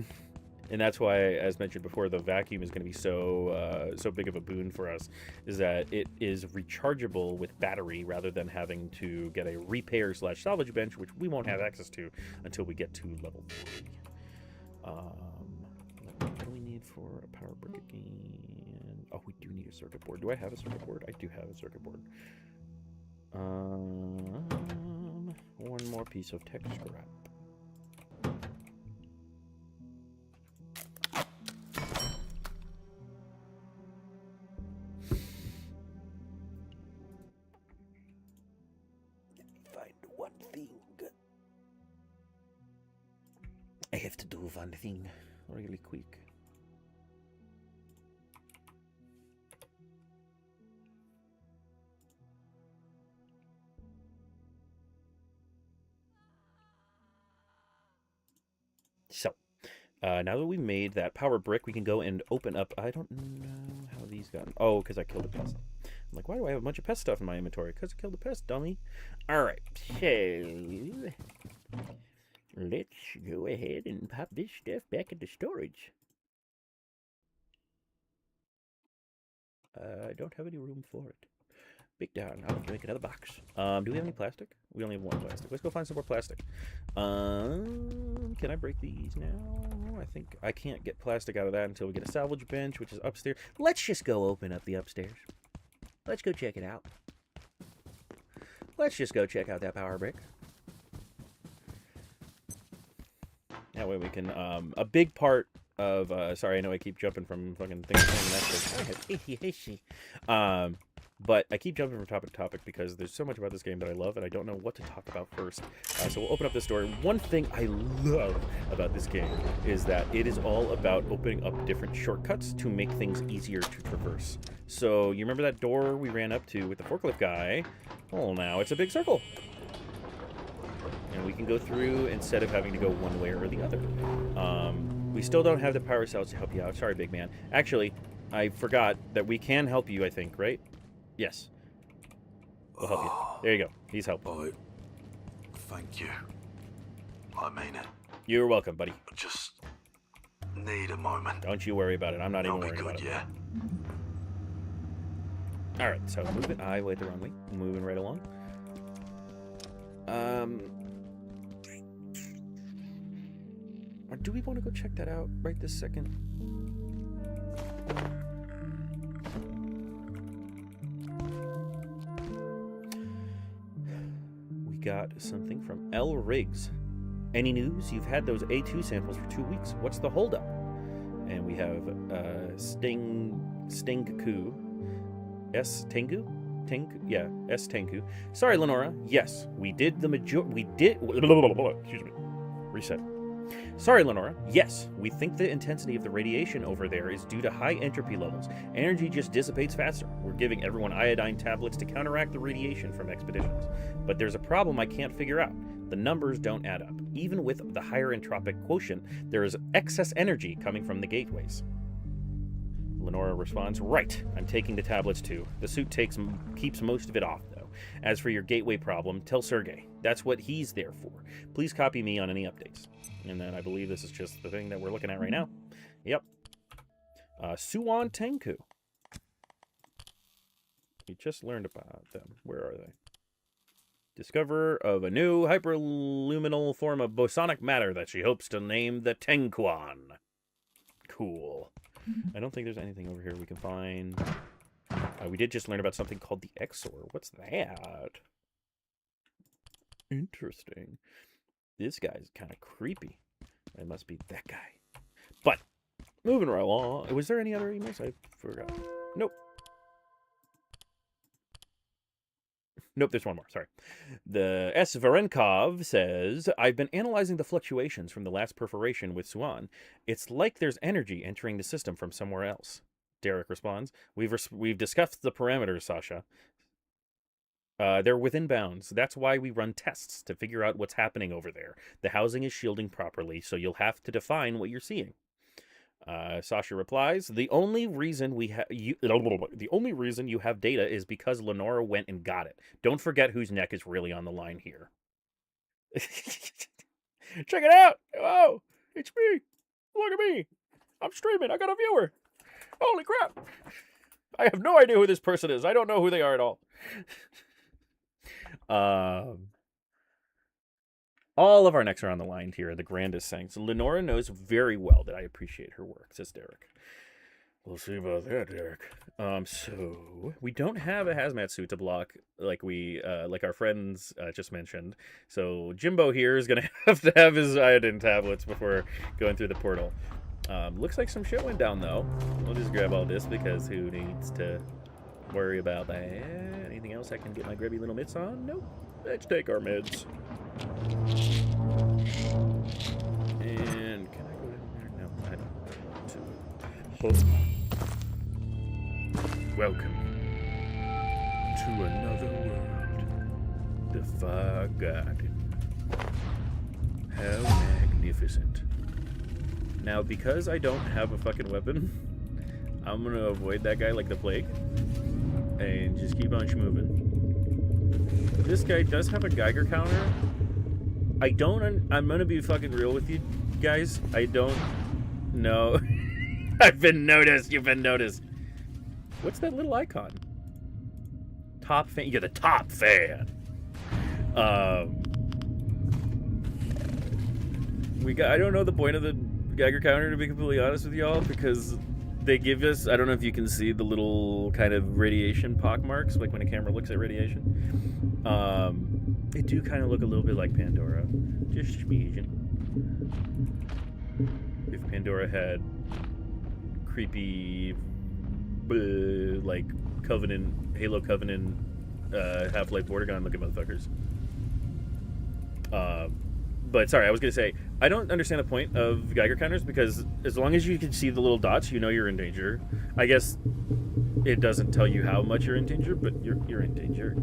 And that's why, as mentioned before, the vacuum is going to be so big of a boon for us, is that it is rechargeable with battery rather than having to get a repair/salvage bench, which we won't have access to until we get to level 3. What do we need for a power brick again? Oh, we do need a circuit board. Do I have a circuit board? I do have a circuit board. One more piece of tech scrap. Find one thing. I have to do one thing really quick. So, now that we made that power brick, we can go and open up. I don't know how these got. Oh, because I killed a pest. I'm like, why do I have a bunch of pest stuff in my inventory? Because I killed a pest, dummy. All right, so let's go ahead and pop this stuff back into storage. I don't have any room for it. Big down. I'll have to make another box. Do we have any plastic? We only have one plastic. Let's go find some more plastic. Can I break these now? I think I can't get plastic out of that until we get a salvage bench, which is upstairs. Let's just go open up the upstairs. Let's go check it out. Let's just go check out that power brick. That way we can, a big part of, sorry, I know I keep jumping from fucking thing to thing. But I keep jumping from topic to topic because there's so much about this game that I love, and I don't know what to talk about first. So we'll open up this door. One thing I love about this game is that it is all about opening up different shortcuts to make things easier to traverse. So you remember that door we ran up to with the forklift guy? Well, now it's a big circle. And we can go through instead of having to go one way or the other. We still don't have the power cells to help you out. Sorry, big man. Actually, I forgot that we can help you, I think, right? Yes. We'll help you. There you go. He's helping. Thank you. I mean it. You're welcome, buddy. I just need a moment. Don't you worry about it. I'm not even worried about it. Yeah. All right, so moving. I went the wrong way. Moving right along. Or do we want to go check that out right this second? We got something from L. Riggs. Any news? You've had those A2 samples for 2 weeks. What's the holdup? And we have Stingku. S. Tengu? Yeah, S. Tengu. Sorry, Lenora. Yes, we did the we did. Excuse me. Reset. Sorry, Lenora. Yes, we think the intensity of the radiation over there is due to high entropy levels. Energy just dissipates faster. We're giving everyone iodine tablets to counteract the radiation from expeditions. But there's a problem I can't figure out. The numbers don't add up. Even with the higher entropic quotient, there is excess energy coming from the gateways. Lenora responds, right, I'm taking the tablets too. The suit keeps most of it off, though. As for your gateway problem, tell Sergey. That's what he's there for. Please copy me on any updates. And then I believe this is just the thing that we're looking at right now. Yep. Suwon Tenku. We just learned about them. Where are they? Discoverer of a new hyperluminal form of bosonic matter that she hopes to name the Tenkuan. Cool. I don't think there's anything over here we can find. We did just learn about something called the Exor. What's that? Interesting. This guy's kind of creepy. It must be that guy. But, moving right along. Was there any other emails? I forgot. Nope. Nope, there's one more. Sorry. The S. Varenkov says, I've been analyzing the fluctuations from the last perforation with Suan. It's like there's energy entering the system from somewhere else. Derek responds, We've discussed the parameters, Sasha. They're within bounds. That's why we run tests to figure out what's happening over there. The housing is shielding properly, so you'll have to define what you're seeing. Sasha replies, the only reason you have data is because Lenora went and got it. Don't forget whose neck is really on the line here. Check it out! Oh, it's me! Look at me! I'm streaming. I got a viewer. Holy crap! I have no idea who this person is. I don't know who they are at all. All of our necks are on the line here, the grandest things. Lenora knows very well that I appreciate her work, says Derek. We'll see about that, Derek. So we don't have a hazmat suit to block like like our friends just mentioned. So Jimbo here is gonna have to have his iodine tablets before going through the portal. Looks like some shit went down though. We'll just grab all this because who needs to worry about that? Anything else I can get my grubby little mitts on? Nope. Let's take our meds. And can I go in there? No, I don't want to. Welcome to another world. The Far Garden. How magnificent. Now, because I don't have a fucking weapon, I'm gonna avoid that guy like the plague. And just keep on schmoving. This guy does have a Geiger counter. I'm gonna be fucking real with you guys. I don't know. I've been noticed. You've been noticed. What's that little icon? Top fan. You're the top fan. I don't know the point of the Geiger counter, to be completely honest with y'all, because they give us, I don't know if you can see the little kind of radiation pock marks, like when a camera looks at radiation. They do kind of look a little bit like Pandora. Just smidgen. If Pandora had creepy, like Covenant, Halo Covenant, Half-Life border gun looking motherfuckers. But sorry, I was gonna say, I don't understand the point of Geiger counters, because as long as you can see the little dots, you know you're in danger. I guess it doesn't tell you how much you're in danger, but you're in danger.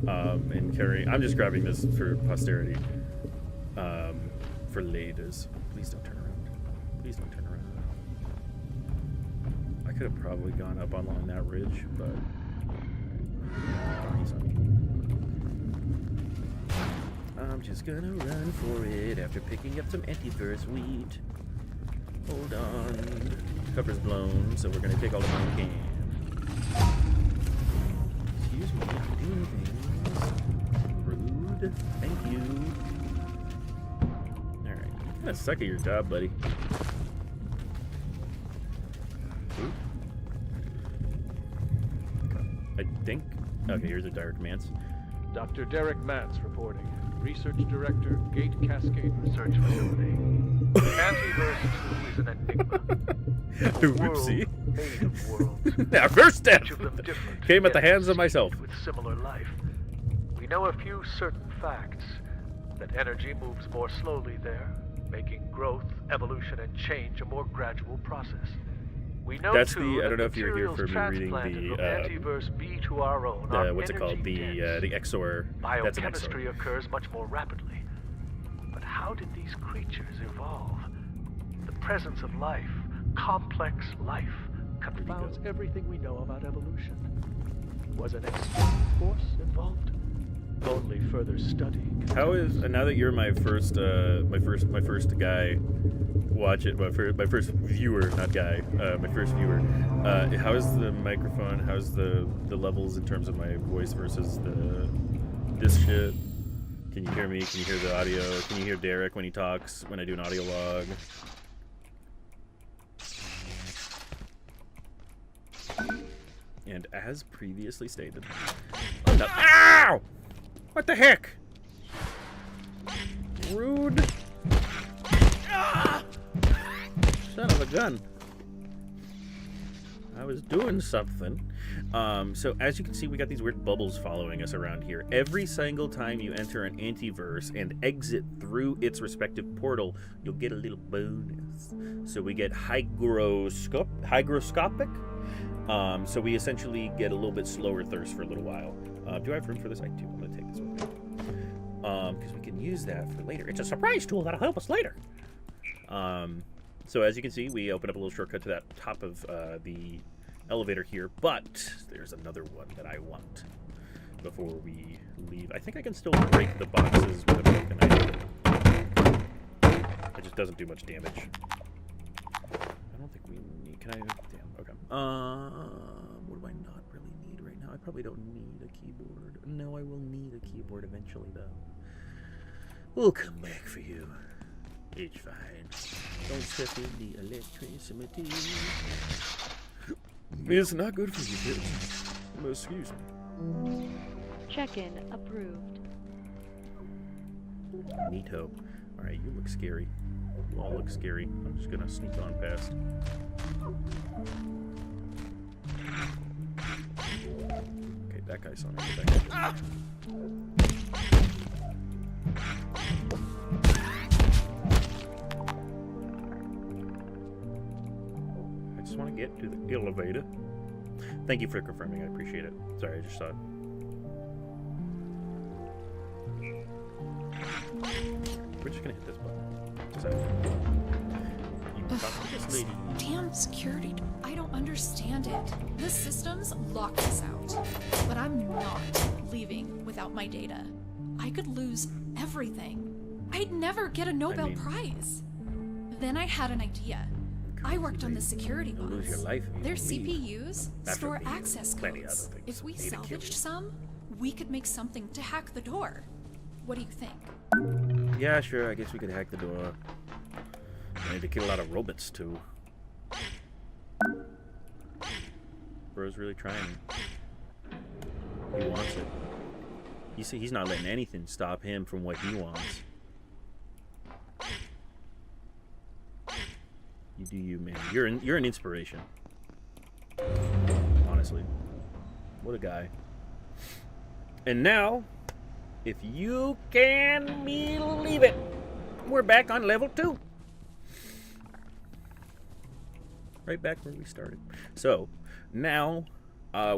And carry, I'm just grabbing this for posterity. For ladies. Please don't turn around. Please don't turn around. I could have probably gone up along that ridge, but I'm just gonna run for it after picking up some antivirus wheat. Hold on. Cover's blown, so we're gonna take all the money we can. Excuse me, I'm doing things. Rude. Thank you. Alright. You kinda suck at your job, buddy. Oop. I think. Okay, here's the dire commands. Dr. Derek Mance reporting. Research Director, GATE Cascade Research Facility. Antiverse 2 is an enigma. Oopsie. Made of worlds. Now, first step Each of them different, came at the yet hands of myself. with similar life. We know a few certain facts. That energy moves more slowly there, making growth, evolution, and change a more gradual process. We know That's too I don't know if you're here materials for me reading transplanted the, from Antiverse B to our own are what's it called? The energy-dense. XOR. That's an Biochemistry XOR. occurs much more rapidly. But how did these creatures evolve? The presence of life, complex life, confounds everything we know about evolution. Was an external force involved? Only further study can How is now that you're my first guy? Watch it. My first viewer, not guy. My first viewer. How is the microphone? How's the levels in terms of my voice versus this shit? Can you hear me? Can you hear the audio? Can you hear Derek when he talks? When I do an audio log? And as previously stated, ow! What the heck? Rude. Son of a gun. I was doing something. So as you can see, we got these weird bubbles following us around here. Every single time you enter an antiverse and exit through its respective portal, you'll get a little bonus. So we get hygroscopic. So we essentially get a little bit slower thirst for a little while. Do I have room for this? I do. I'm going to take this with me. Because we can use that for later. It's a surprise tool that'll help us later. So as you can see, we open up a little shortcut to that top of the elevator here, but there's another one that I want before we leave. I think I can still break the boxes with a broken item. It just doesn't do much damage. I don't think we need... Can I... Damn, okay. What do I not really need right now? I probably don't need a keyboard. No, I will need a keyboard eventually, though. We'll come back for you. It's fine. Don't step in the electricity. It's not good for you, kids. Excuse me. Check-in approved. Neato. Alright, you look scary. You all look scary. I'm just gonna sneak on past. Okay, that guy saw me. That guy didn't. I just want to get to the elevator. Thank you for confirming. I appreciate it. Sorry, I just saw it. We're just gonna hit this button. You can talk to this lady. Damn security. I don't understand it. The systems locked us out. But I'm not leaving without my data. I could lose everything. I'd never get a Nobel Prize. Then I had an idea. I worked on the security bots. Lose your life if you Their leave. CPUs store access codes. If we salvaged some, we could make something to hack the door. What do you think? Yeah, sure. I guess we could hack the door. I need to kill a lot of robots too. Bro's really trying. He wants it. He's not letting anything stop him from what he wants. You do you, man. You're an inspiration. Honestly. What a guy. And now, if you can believe it, we're back on level 2. Right back where we started. So, now,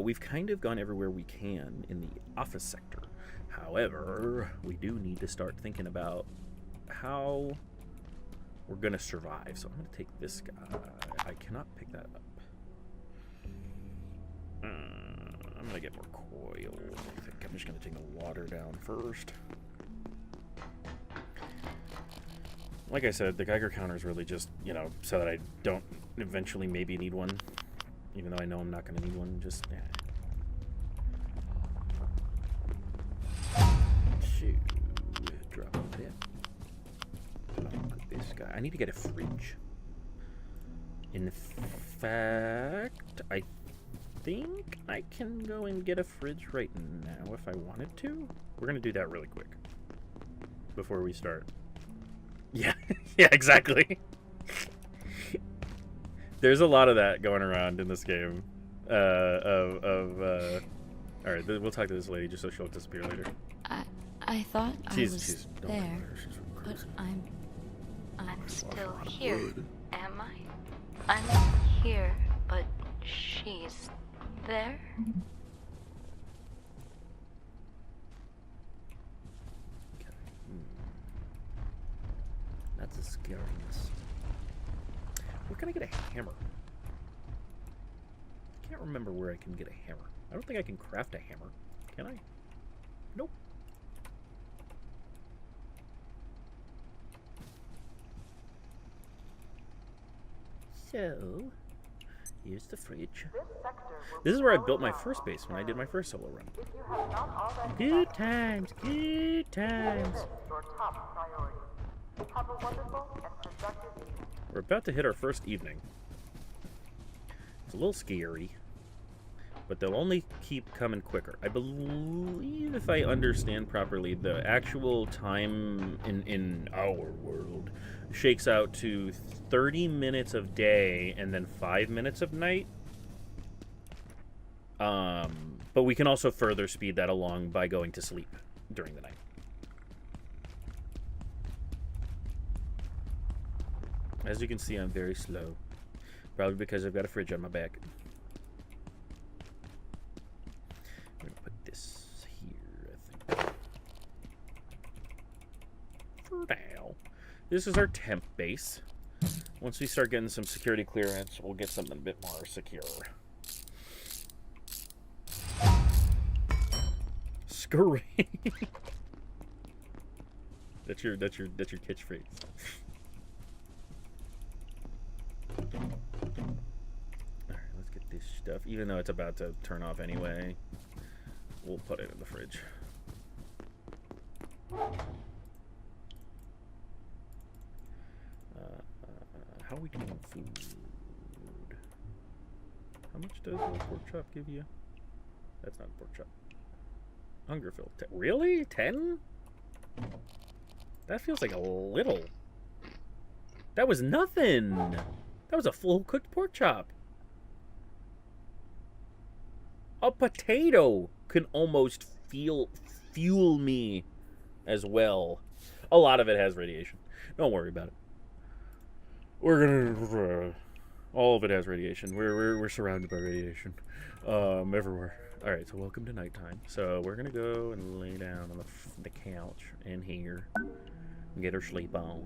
we've kind of gone everywhere we can in the office sector. However, we do need to start thinking about how we're going to survive. So I'm going to take this guy. I cannot pick that up. I'm going to get more coil. I think I'm just going to take the water down first. Like I said, the Geiger counter is really just, you know, so that I don't eventually maybe need one. Even though I know I'm not going to need one. Just, yeah. Shoot. Drop a bit. This guy. I need to get a fridge. In fact, I think I can go and get a fridge right now if I wanted to. We're going to do that really quick. Before we start. Yeah, yeah, exactly. There's a lot of that going around in this game. Alright, we'll talk to this lady just so she'll disappear later. I thought I was don't there, worry, she's really but crazy. I'm still here, am I? I'm here, but she's there? That's a scariness. Where can I get a hammer? I can't remember where I can get a hammer. I don't think I can craft a hammer. Can I? Nope. So, here's the fridge. This is where I built my first base when I did my first solo run. Good times, good times. We're about to hit our first evening. It's a little scary, but they'll only keep coming quicker. I believe, if I understand properly, the actual time in our world shakes out to 30 minutes of day and then 5 minutes of night. But we can also further speed that along by going to sleep during the night. As you can see, I'm very slow. Probably because I've got a fridge on my back. I'm going to put this here, I think. For now. This is our temp base. Once we start getting some security clearance, we'll get something a bit more secure. Scream. That's your catchphrase. Alright, let's get this stuff. Even though it's about to turn off anyway, we'll put it in the fridge. How are we doing food? How much does a pork chop give you? That's not a pork chop. Hunger fill. Really? 10? That feels like a little. That was nothing. That was a full cooked pork chop. A potato can almost fuel me as well. A lot of it has radiation. Don't worry about it. We're gonna. All of it has radiation. We're surrounded by radiation, everywhere. All right, so welcome to nighttime. So we're gonna go and lay down on the couch in here and get our sleep on.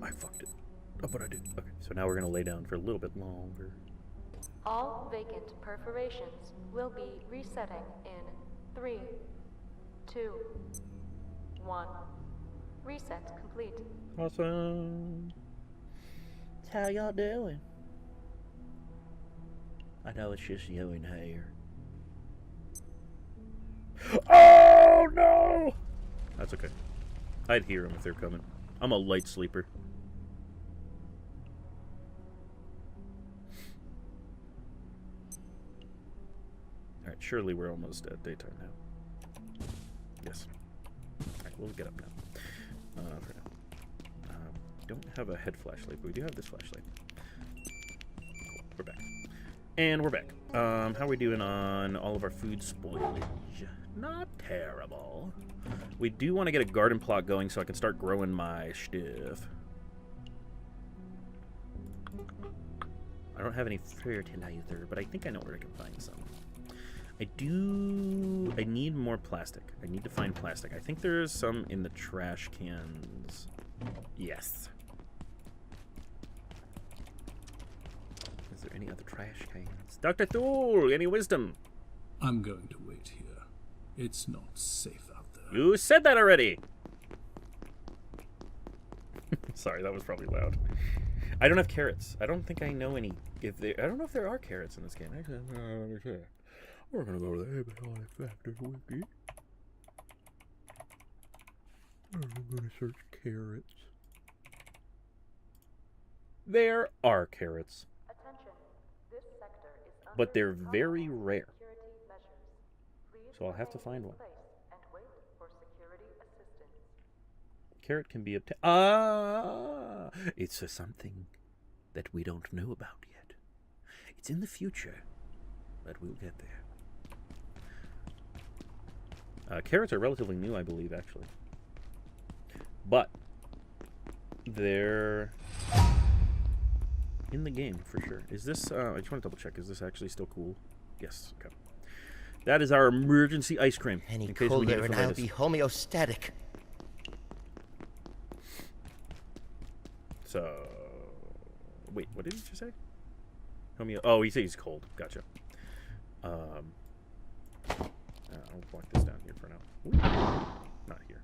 I fucked it. Oh, but I did. Okay, so now we're gonna lay down for a little bit longer. All vacant perforations will be resetting in 3, 2, 1. Reset complete. Awesome. How y'all doing? I know it's just you in here. Oh no! That's okay. I'd hear them if they're coming. I'm a light sleeper. Alright, surely we're almost at daytime now. Yes. Alright, we'll get up now. For now. Don't have a head flashlight, but we do have this flashlight. Cool, we're back. And we're back. How are we doing on all of our food spoilage? Not terrible. We do want to get a garden plot going so I can start growing my stuff. I don't have any fertilizer, but I think I know where I can find some. I need more plastic. I need to find plastic. I think there's some in the trash cans. Yes. Is there any other trash cans? Dr. Thule, any wisdom? I'm going to wait here. It's not safe out there. You said that already! Sorry, that was probably loud. I don't have carrots. I don't think I know any. I don't know if there are carrots in this game. Actually, we're gonna go to the Abiotic Factor Wiki. I'm gonna search carrots. There are carrots. Attention. This sector is under But they're very rare. security measures. Please So I'll have to remain find in one. place and wait for security assistance. Carrot can be obtained. Ah! It's a something that we don't know about yet. It's in the future, but we'll get there. Carrots are relatively new, I believe, actually. But they're in the game for sure. Is this? I just want to double check. Is this actually still cool? Yes. Okay. That is our emergency ice cream. Any in case we need colder it and for I'll latest. be homeostatic. So, wait, what did he just say? Oh, he said he's cold. Gotcha. I'll block this down here for now. Ooh, not here.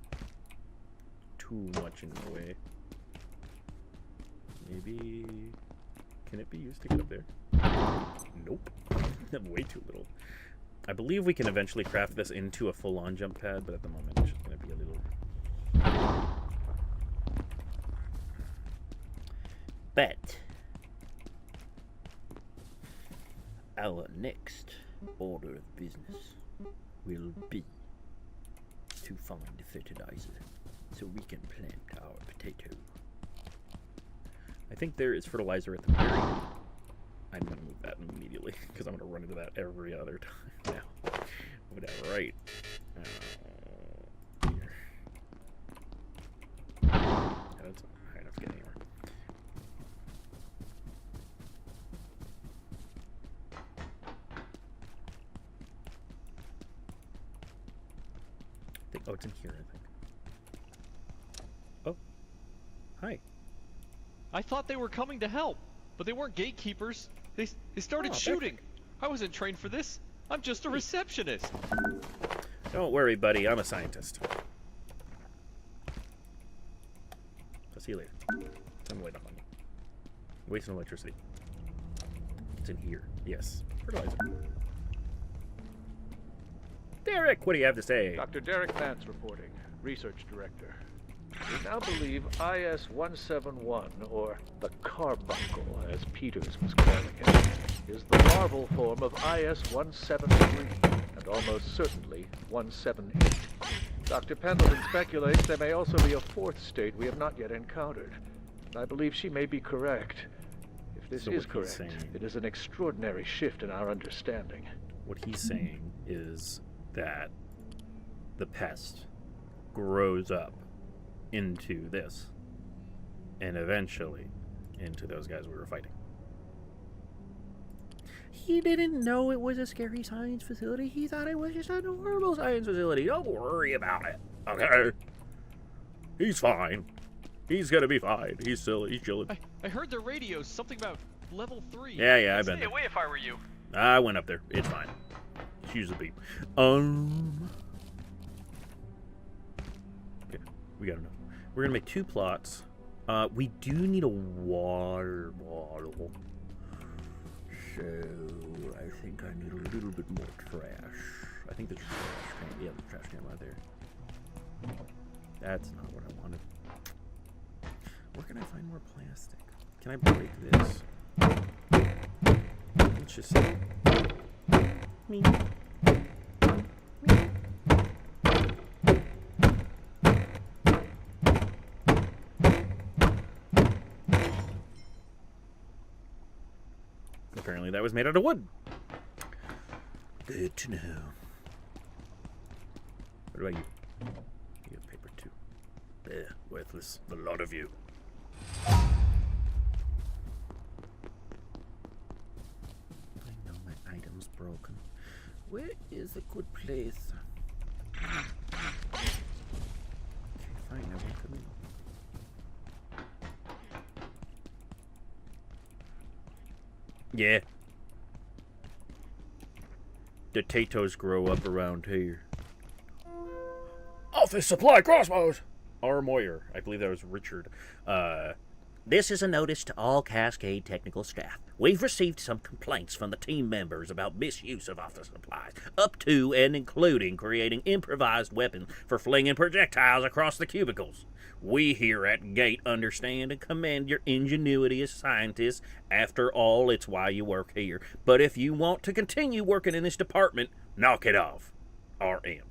Too much in the way. Maybe... Can it be used to get up there? Nope. Way too little. I believe we can eventually craft this into a full-on jump pad, but at the moment it's just going to be a little... But our next order of business will be to find the fertilizer so we can plant our potato. I think there is fertilizer at the very... I'm going to move that immediately because I'm going to run into that every other time now. Move that right. Here. That's not high enough to get anywhere. Oh, it's in here, I think. Oh. Hi. I thought they were coming to help, but they weren't gatekeepers. They started Oh, shooting. I wasn't trained for this. I'm just a receptionist. Don't worry, buddy. I'm a scientist. I'll see you later. Time to light up on you. Wasting electricity. It's in here. Yes. Fertilizer. Derek, what do you have to say? Dr. Derek Vance reporting, Research Director. We now believe IS-171, or the carbuncle, as Peters was calling it, is the larval form of IS-173, and almost certainly 178. Dr. Pendleton speculates there may also be a fourth state we have not yet encountered. I believe she may be correct. If this is correct, it is an extraordinary shift in our understanding. What he's saying is that the pest grows up into this, and eventually into those guys we were fighting. He didn't know it was a scary science facility. He thought it was just a normal science facility. Don't worry about it, okay? He's fine. He's gonna be fine. He's chilling. I heard the radio, something about level 3. Yeah, I've been Stay there. away if I were you. I went up there. It's fine. Choose the beep. Okay, we got enough. We're gonna make 2 plots. We do need a water bottle. So I think I need a little bit more trash. I think the trash can, yeah, the trash can right there. That's not what I wanted. Where can I find more plastic? Can I break this? Let's just see. Me. Apparently that was made out of wood. Good to know. What about you? You have paper too. Worthless. A lot of you. I know my item's broken. Where is a good place? Okay, fine, I won't come in. Yeah. The potatoes grow up around here. Office supply crossbows! R. Moyer. I believe that was Richard. This is a notice to all Cascade technical staff. We've received some complaints from the team members about misuse of office supplies, up to and including creating improvised weapons for flinging projectiles across the cubicles. We here at GATE understand and commend your ingenuity as scientists. After all, it's why you work here. But if you want to continue working in this department, knock it off. R.M.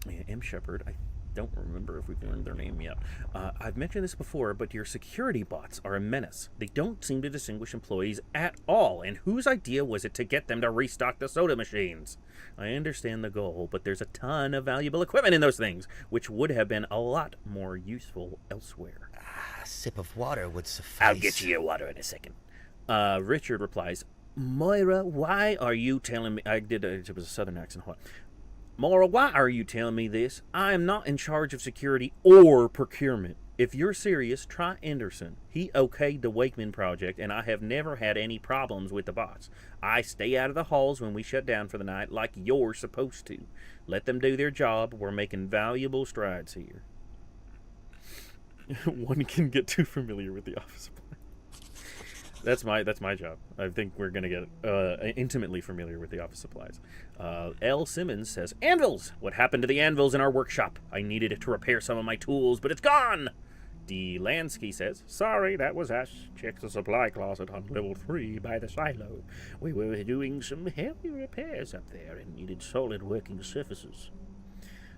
Yeah, M. Shepard, I don't remember if we've learned their name yet. I've mentioned this before, but your security bots are a menace. They don't seem to distinguish employees at all, and whose idea was it to get them to restock the soda machines? I understand the goal, but there's a ton of valuable equipment in those things, which would have been a lot more useful elsewhere. A sip of water would suffice. I'll get you your water in a second. Richard replies, Moira, why are you telling me... it was a southern accent. What? Moira, why are you telling me this? I am not in charge of security or procurement. If you're serious, try Anderson. He okayed the Wakeman project, and I have never had any problems with the bots. I stay out of the halls when we shut down for the night like you're supposed to. Let them do their job. We're making valuable strides here. One can get too familiar with the office supply. That's my job. I think we're gonna get intimately familiar with the office supplies. L. Simmons says, Anvils! What happened to the anvils in our workshop? I needed it to repair some of my tools, but it's gone! D. Lansky says, sorry, that was us. Check the supply closet on level 3 by the silo. We were doing some heavy repairs up there and needed solid working surfaces.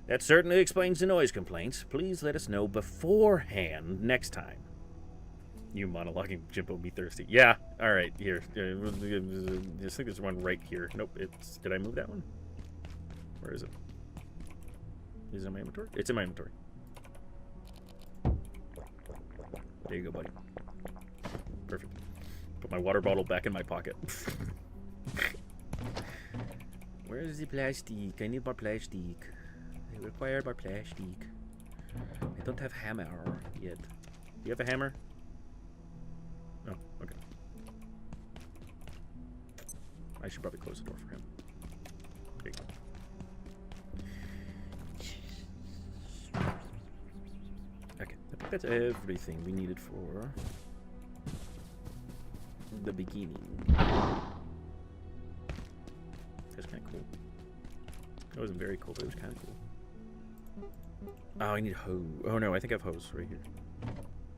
That certainly explains the noise complaints. Please let us know beforehand next time. You monologuing Jimbo me thirsty. Yeah, alright, here. I think there's one right here. Nope, did I move that one? Where is it? Is it in my inventory? It's in my inventory. There you go, buddy. Perfect. Put my water bottle back in my pocket. Where's the plastic? I need more plastic. I require more plastic. I don't have hammer yet. Do you have a hammer? Oh, okay. I should probably close the door for him. There you go. Okay, I think that's everything we needed for the beginning. That's kind of cool. It wasn't very cool, but it was kind of cool. Oh, I need hose. Oh no, I think I have hose right here.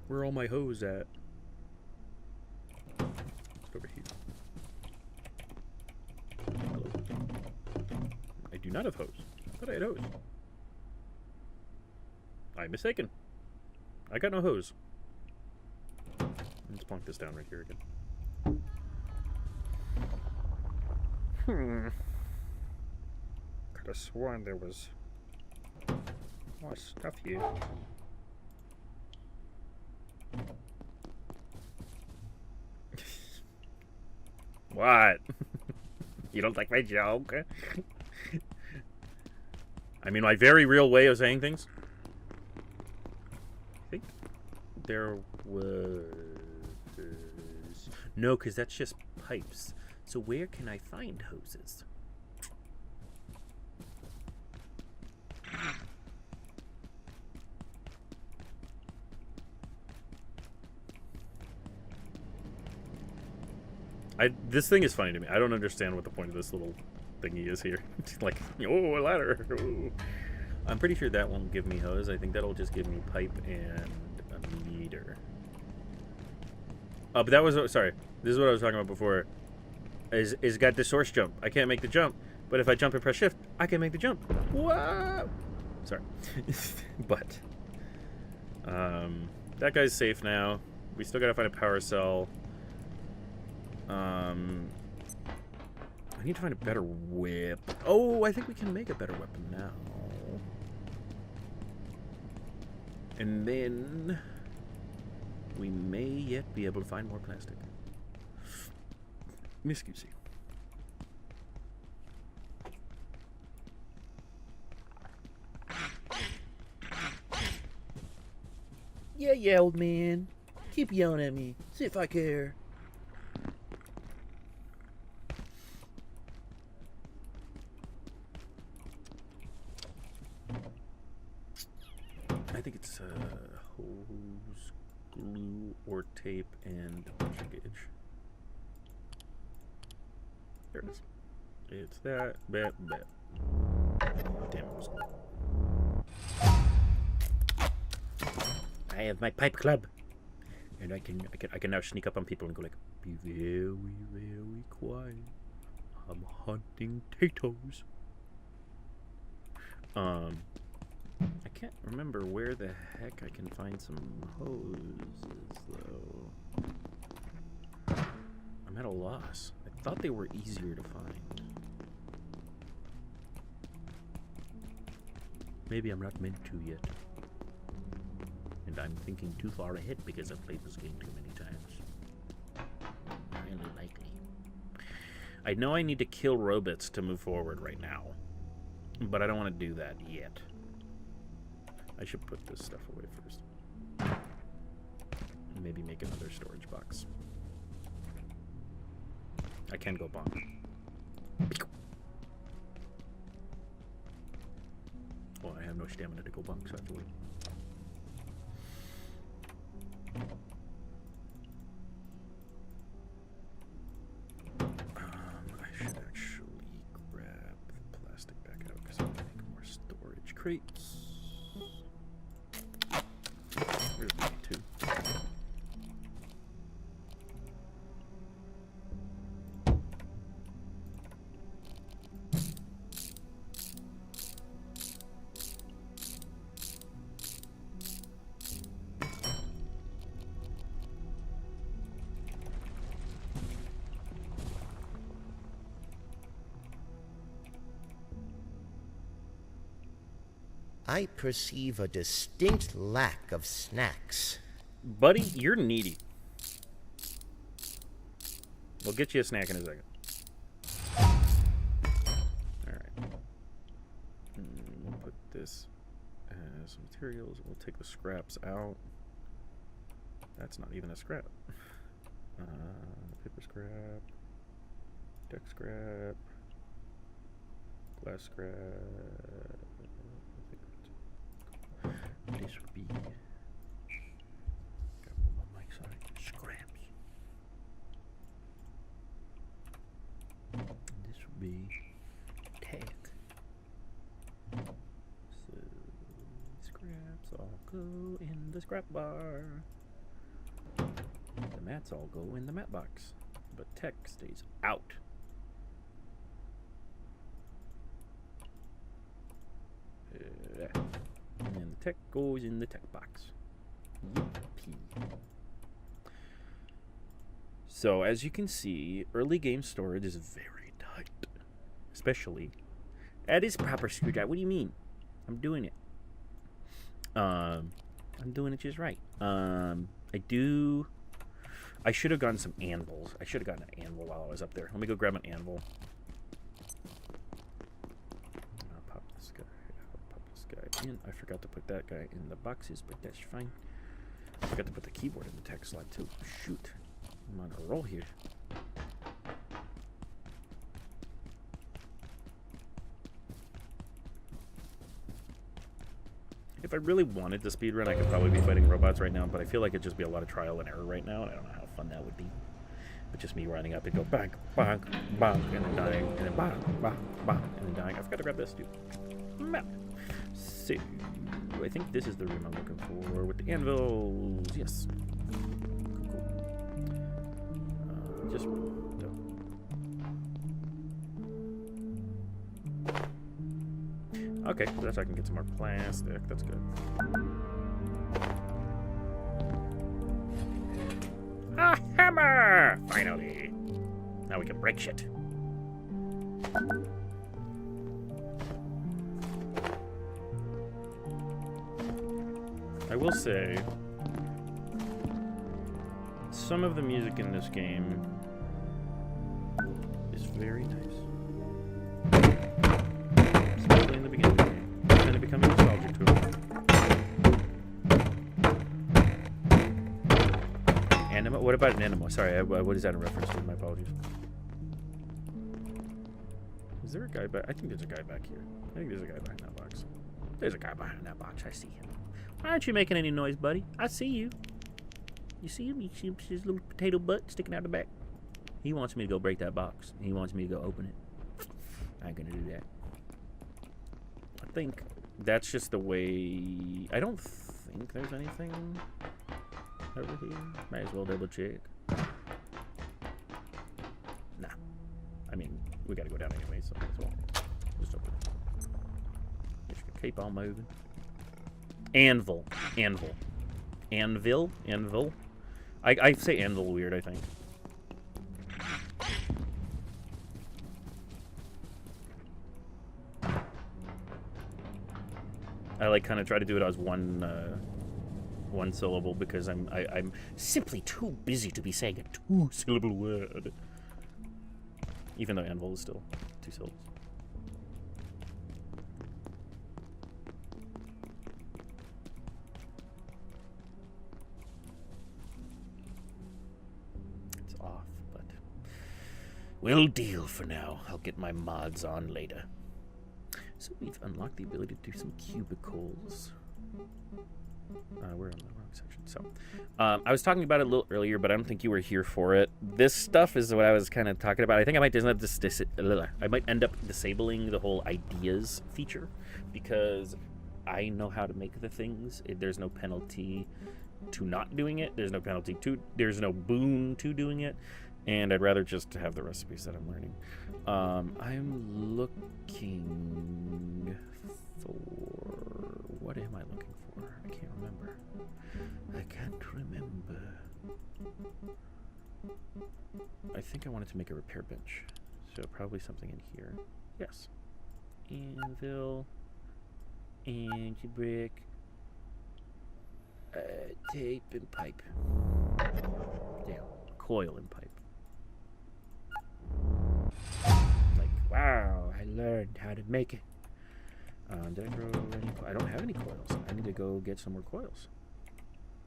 Where are all my hose at? It's over here. Hello. I do not have hose. I thought I had hose. I'm mistaken. I got no hose. Let's plunk this down right here again. Could have sworn there was more stuff here. What? You don't like my joke? I mean, my very real way of saying things. I think there was... No, because that's just pipes. So where can I find hoses? This thing is funny to me. I don't understand what the point of this little thingy is here. Like, oh, a ladder. Ooh. I'm pretty sure that won't give me hose. I think that'll just give me pipe and a meter. Oh, but that was... Sorry. This is what I was talking about before. Is got the source jump. I can't make the jump. But if I jump and press shift, I can make the jump. Whoa! Sorry. But... that guy's safe now. We still gotta find a power cell. I need to find a better whip. Oh, I think we can make a better weapon now. And then we may yet be able to find more plastic. Excuse me. Yeah, old man. Keep yelling at me. See if I care. I think it's hose, glue, or tape, and a bunch of gauge. There it is. It's that. Bet. Damn it. I have my pipe club, and I can now sneak up on people and go like, be very, very quiet. I'm hunting potatoes. I can't remember where the heck I can find some hoses, though. I'm at a loss. I thought they were easier to find. Maybe I'm not meant to yet. And I'm thinking too far ahead because I've played this game too many times. Really likely. I know I need to kill robots to move forward right now. But I don't want to do that yet. I should put this stuff away first. And maybe make another storage box. I can go bonk. Well, I have no stamina to go bonk, so I have to wait. I should actually grab the plastic back out because I want to make more storage crates. Here's my two. I perceive a distinct lack of snacks. Buddy, you're needy. We'll get you a snack in a second. Alright. We'll put this as materials. We'll take the scraps out. That's not even a scrap. Paper scrap. Deck scrap. Glass scrap. This would be scraps. This would be go in the scrap bar. The mats all go in the mat box, but tech stays out. And the tech goes in the tech box. Yippee. So as you can see, early game storage is very tight. Especially. That is proper screwdriver. What do you mean? I'm doing it. I'm doing it just right. I should have gotten some anvils. I should have gotten an anvil while I was up there. Let me go grab an anvil. I'll pop this guy. I'll pop this guy in. I forgot to put that guy in the boxes, but that's fine. I forgot to put the keyboard in the tech slot too. Shoot. I'm on a roll here. If I really wanted to speedrun, I could probably be fighting robots right now, but I feel like it'd just be a lot of trial and error right now, and I don't know how fun that would be. But just me running up and go bang, bang, bang, and then dying, and then bang, bang, bang, and then dying. I forgot to grab this, too. Map. So, I think this is the room I'm looking for with the anvils. Yes. Cool. Just done. Okay, so that's how I can get some more plastic. That's good. A hammer! Finally! Now we can break shit. I will say, some of the music in this game is very nice. Especially in the beginning of the game. And then it becomes nostalgic to it. Anima? What about an anima? Sorry, what is that in reference to? My apologies. Is there a guy back? I think there's a guy back here. I think there's a guy behind that box. There's a guy behind that box. I see him. Why aren't you making any noise, buddy? I see you. You see him? You see his little potato butt sticking out the back? He wants me to go break that box. He wants me to go open it. I ain't gonna do that. I think that's just the way... I don't think there's anything over here. Might as well double check. Nah. I mean, we gotta go down anyway, so might as well just open it. Just gonna keep on moving. Anvil. Anvil. Anvil? Anvil? I say anvil weird, I think. I like kind of try to do it as one syllable because I'm simply too busy to be saying a two-syllable word. Even though anvil is still 2 syllables. It's off, but we'll deal for now. I'll get my mods on later. So we've unlocked the ability to do some cubicles. We're in the wrong section. So, I was talking about it a little earlier, but I don't think you were here for it. This stuff is what I was kind of talking about. I think I might end up disabling the whole ideas feature because I know how to make the things. There's no penalty to not doing it. There's no penalty to. There's no boon to doing it. And I'd rather just have the recipes that I'm learning. I'm looking for... What am I looking for? I can't remember. I think I wanted to make a repair bench. So probably something in here. Yes. Anvil. Anti-brick. Tape and pipe. Yeah. Coil and pipe. Like, wow, I learned how to make it. Did I grow any I don't have any coils. I need to go get some more coils.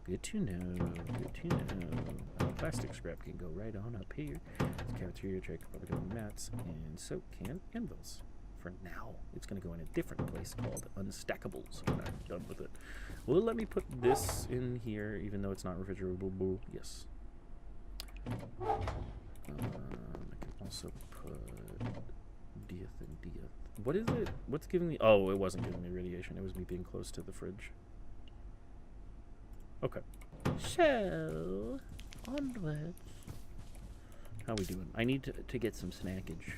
Good to know. Good to know. Plastic scrap can go right on up here. This cafeteria tray can probably go in mats, and so can anvils. For now, it's going to go in a different place called Unstackables when I'm done with it. Will it let me put this in here, even though it's not refrigerable? Yes. I can also put Dieth and Dieth. What is it? What's giving me... Oh, it wasn't giving me radiation. It was me being close to the fridge. Okay. So, onwards. How we doing? I need to get some snackage.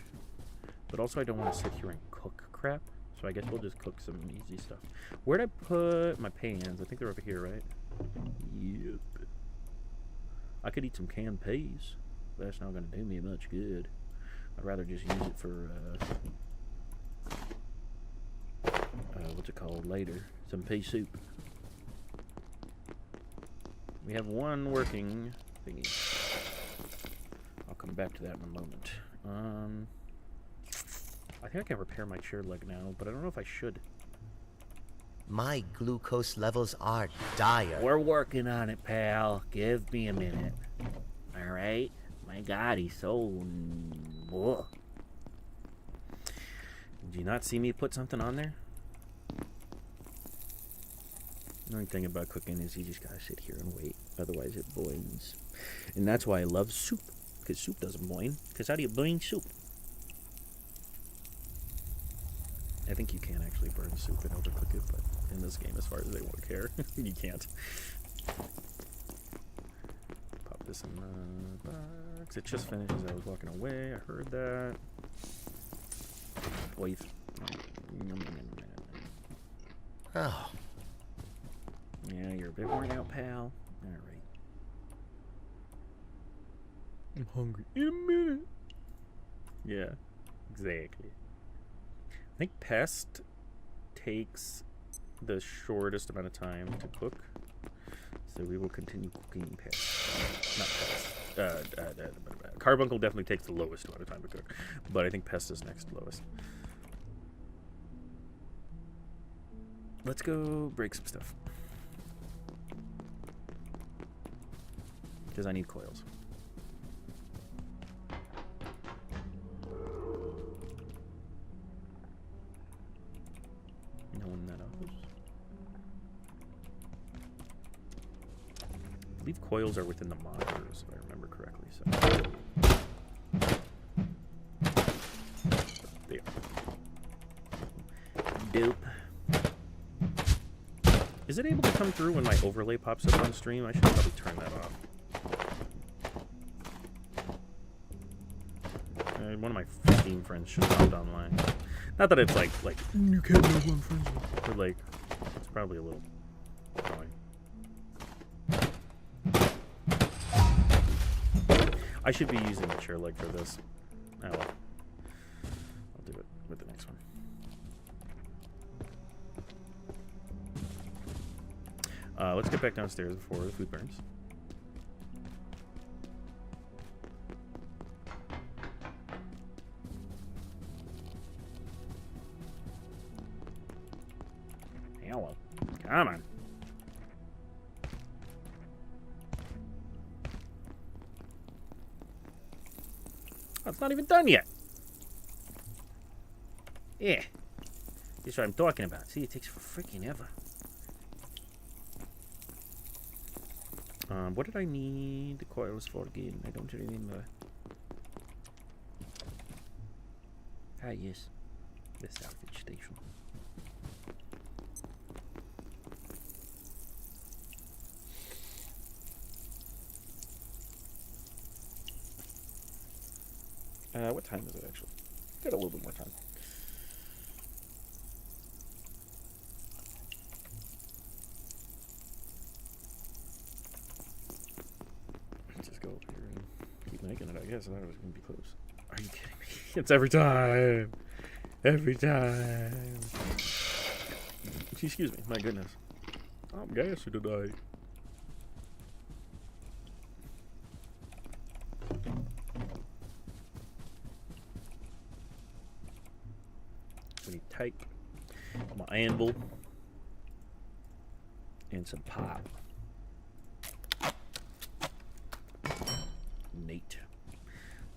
But also I don't want to sit here and cook crap. So I guess we'll just cook some easy stuff. Where'd I put my pans? I think they're over here, right? Yep. I could eat some canned peas. That's not going to do me much good. I'd rather just use it for, what's it called later? Some pea soup. We have one working thingy. I'll come back to that in a moment. I think I can repair my chair leg now, but I don't know if I should. My glucose levels are dire. We're working on it, pal. Give me a minute. Alright? My god, he's so... Ugh. Did you not see me put something on there? The only thing about cooking is you just gotta sit here and wait. Otherwise it boils. And that's why I love soup. Because soup doesn't boil. Because how do you boil soup? I think you can actually burn soup and overcook it, but in this game, as far as they won't care, you can't. Pop this in the box. It just finished as I was walking away. I heard that. Wait. Oh. Yeah, you're a bit worn out, pal. Alright. I'm hungry in a minute. Yeah, exactly. I think Pest takes the shortest amount of time to cook, so we will continue cooking Pest. Not Pest. Carbuncle definitely takes the lowest amount of time to cook, but I think Pest is next lowest. Let's go break some stuff. Because I need coils. No one that else. I believe coils are within the modules, if I remember correctly. So there. Dope. Is it able to come through when my overlay pops up on stream? I should probably turn that off. One of my Steam friends should have hopped online. Not that it's like you can't have one friend, but like it's probably a little annoying. I should be using the chair leg for this. Oh well. I'll do it with the next one. Let's get back downstairs before the food burns. Hello. Come on. Oh, it's not even done yet. Yeah. That's what I'm talking about. See, it takes freaking ever. What did I need the coils for again? I don't remember. Ah, yes. The salvage station. What time is it actually? Got a little bit more time. Let's just go over here and keep making it, I guess. I thought it was going to be close. Are you kidding me? It's every time. Every time. Excuse me. My goodness. I'm gassy today. We need tape, my anvil, and some pipe. Neat.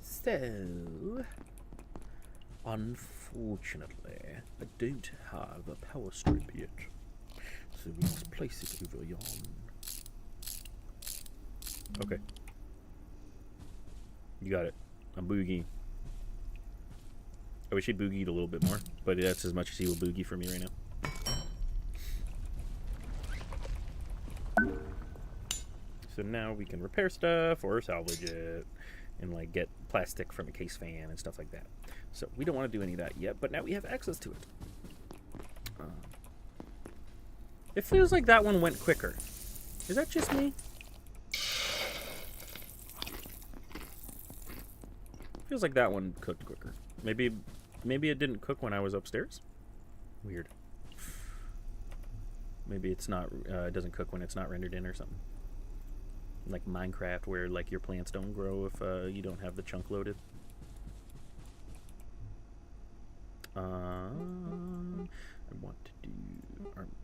So, unfortunately, I don't have a power strip yet, so we must place it over yon. Okay. You got it. I'm boogieing. I wish he'd boogied a little bit more, but that's as much as he will boogie for me right now. So now we can repair stuff or salvage it and like get plastic from a case fan and stuff like that. So we don't want to do any of that yet, but now we have access to it. It feels like that one went quicker. Is that just me? Feels like that one cooked quicker. Maybe it didn't cook when I was upstairs. Weird. Maybe it's not. It doesn't cook when it's not rendered in or something. Like Minecraft, where like your plants don't grow if you don't have the chunk loaded. I want to do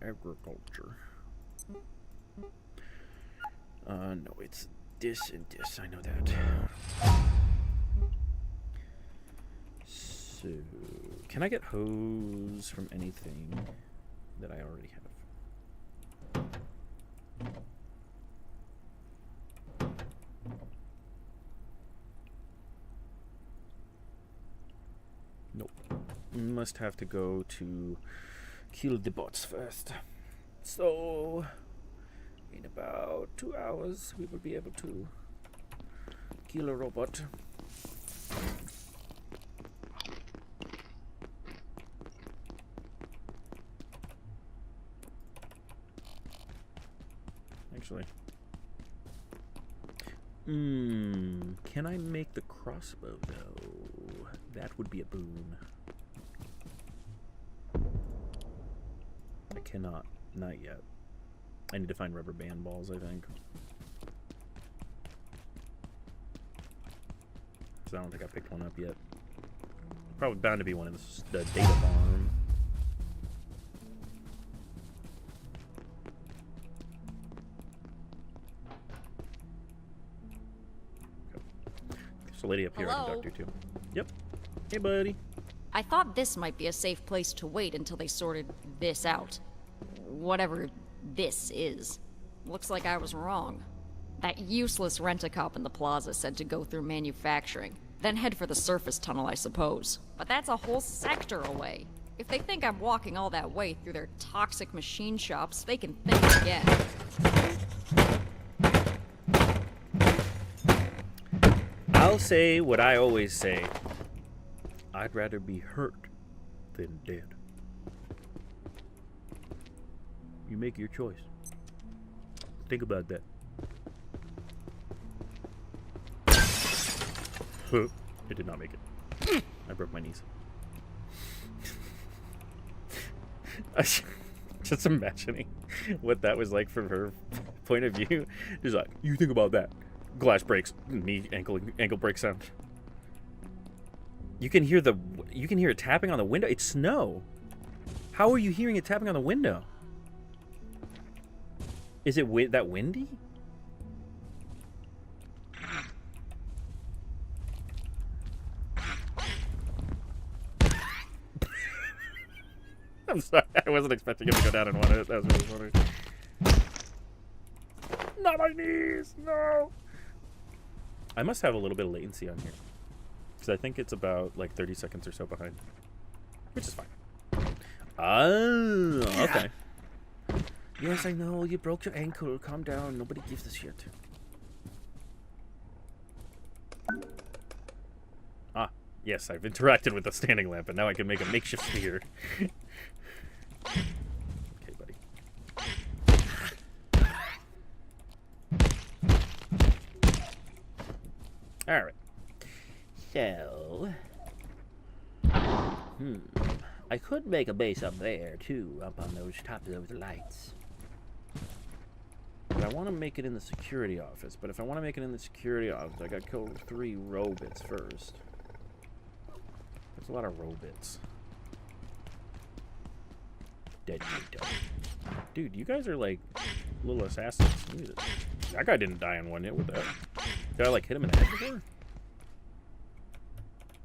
agriculture. No, it's this and this. I know that. So, can I get hose from anything that I already have? Nope. Must have to go to kill the bots first. So, in about 2 hours, we will be able to kill a robot. Actually, can I make the crossbow though? That would be a boon. I cannot, not yet. I need to find rubber band balls, I think. So I don't think I picked one up yet. Probably bound to be one in the data farm. There's a lady up here I can talk to too. Yep. Hey, buddy. I thought this might be a safe place to wait until they sorted this out. Whatever this is. Looks like I was wrong. That useless rent-a-cop in the plaza said to go through manufacturing, then head for the surface tunnel, I suppose. But that's a whole sector away. If they think I'm walking all that way through their toxic machine shops, they can think again. I'll say what I always say. I'd rather be hurt than dead. You make your choice. Think about that. It did not make it. I broke my knees. Just imagining what that was like from her point of view. Just like, you think about that. Glass breaks, knee, ankle break sound. You can hear it tapping on the window. It's snow. How are you hearing it tapping on the window? Is it that windy? I'm sorry, I wasn't expecting him to go down in one. That was really funny. Not my knees, no! I must have a little bit of latency on here. Because I think it's about like 30 seconds or so behind. Which is fine. Oh, okay. Yes, I know, you broke your ankle. Calm down, nobody gives a shit. Ah, yes, I've interacted with the standing lamp, and now I can make a makeshift spear. Okay, buddy. Alright. So... I could make a base up there, too, up on those top of those lights. But I want to make it in the security office. But if I want to make it in the security office, I got to kill 3 robots first. There's a lot of robots. Dead. Dude, you guys are like little assassins. That guy didn't die in one hit with that. Did I like hit him in the head before?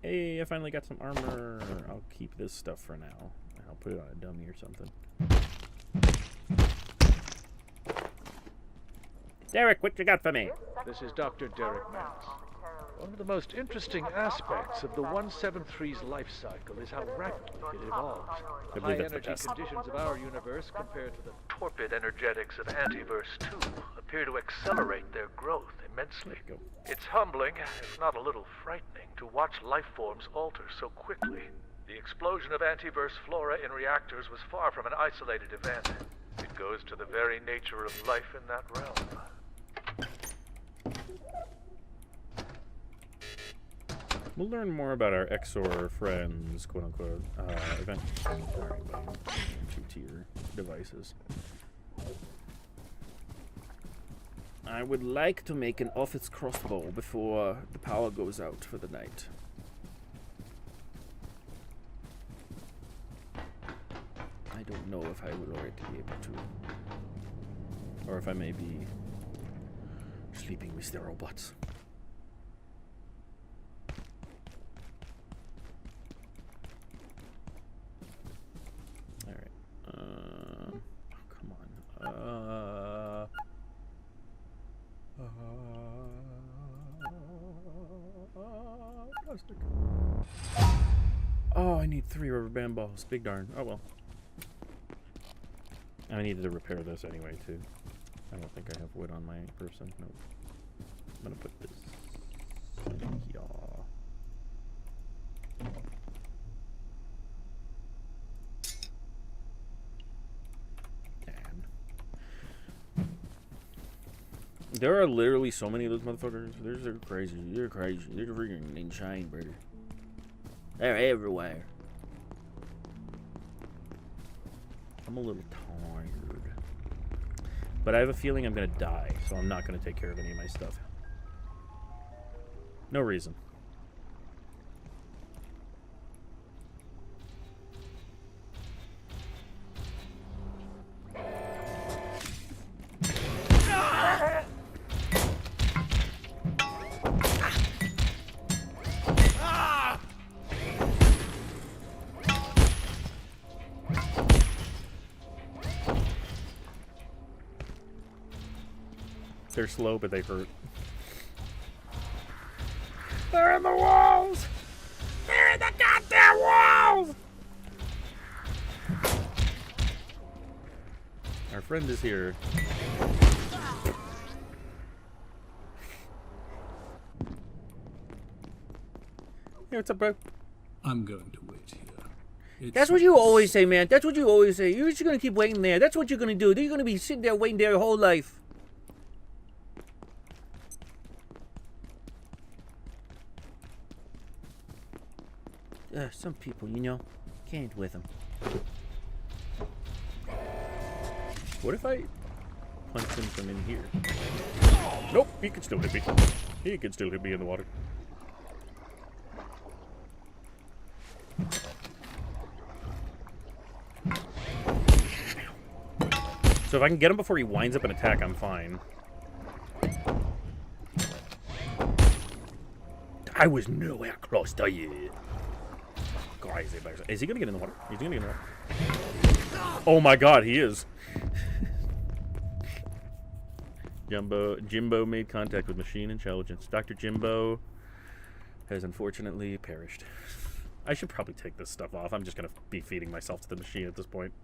Hey, I finally got some armor. I'll keep this stuff for now. I'll put it on a dummy or something. Derek, what you got for me? This is Dr. Derek Mance. One of the most interesting aspects of the 173's life cycle is how rapidly it evolves. The high-energy conditions of our universe compared to the torpid energetics of Antiverse 2 appear to accelerate their growth immensely. It's humbling, if not a little frightening, to watch life forms alter so quickly. The explosion of Antiverse flora in reactors was far from an isolated event. It goes to the very nature of life in that realm. We'll learn more about our XOR friends, quote-unquote, event. Alright, buddy. Two-tier devices. I would like to make an office crossbow before the power goes out for the night. I don't know if I will already be able to. Or if I may be sleeping with the robots. Come on. Plastic. Oh, I need 3 rubber band balls. Big darn. Oh well. I needed to repair this anyway, too. I don't think I have wood on my person. Nope. I'm gonna put this in here. There are literally so many of those motherfuckers. They're crazy. They're crazy. They're freaking insane, brother. They're everywhere. I'm a little tired. But I have a feeling I'm gonna die, so I'm not gonna take care of any of my stuff. No reason. They're slow, but they hurt. They're in the walls! They're in the goddamn walls! Our friend is here. Hey, what's up, bro? I'm going to wait here. That's what you always say, man. That's what you always say. You're just gonna keep waiting there. That's what you're gonna do. You're gonna be sitting there waiting there your whole life. Some people, you know, can't with them. What if I punch him from in here? Nope, he can still hit me. He can still hit me in the water. So if I can get him before he winds up an attack, I'm fine. I was nowhere close to you. Is he gonna get in the water? He's gonna get in the water. Oh my god, he is. Jimbo made contact with machine intelligence. Dr. Jimbo has unfortunately perished. I should probably take this stuff off. I'm just gonna be feeding myself to the machine at this point.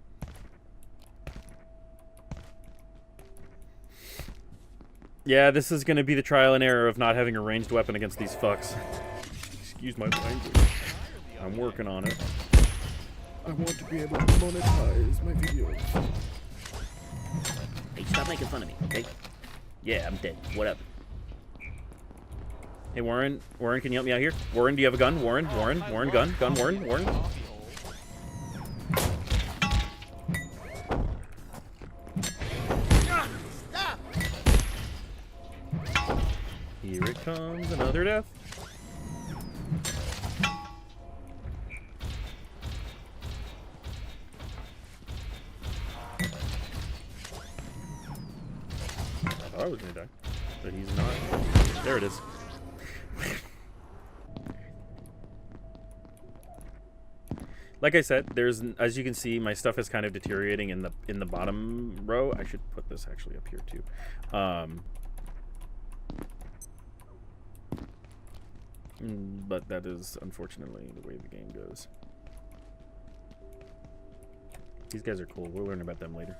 Yeah, this is gonna be the trial and error of not having a ranged weapon against these fucks. Excuse my language. I'm working on it. I want to be able to monetize my videos. Hey, stop making fun of me, okay? Yeah, I'm dead. Whatever. Hey, Warren. Warren, can you help me out here? Warren, do you have a gun? Warren, gun. Gun, Warren. Stop! Here it comes, another death. I was gonna die, but he's not. There it is. Like I said, there's, as you can see, my stuff is kind of deteriorating in the bottom row. I should put this actually up here too. But that is unfortunately the way the game goes. These guys are cool. We'll learn about them later.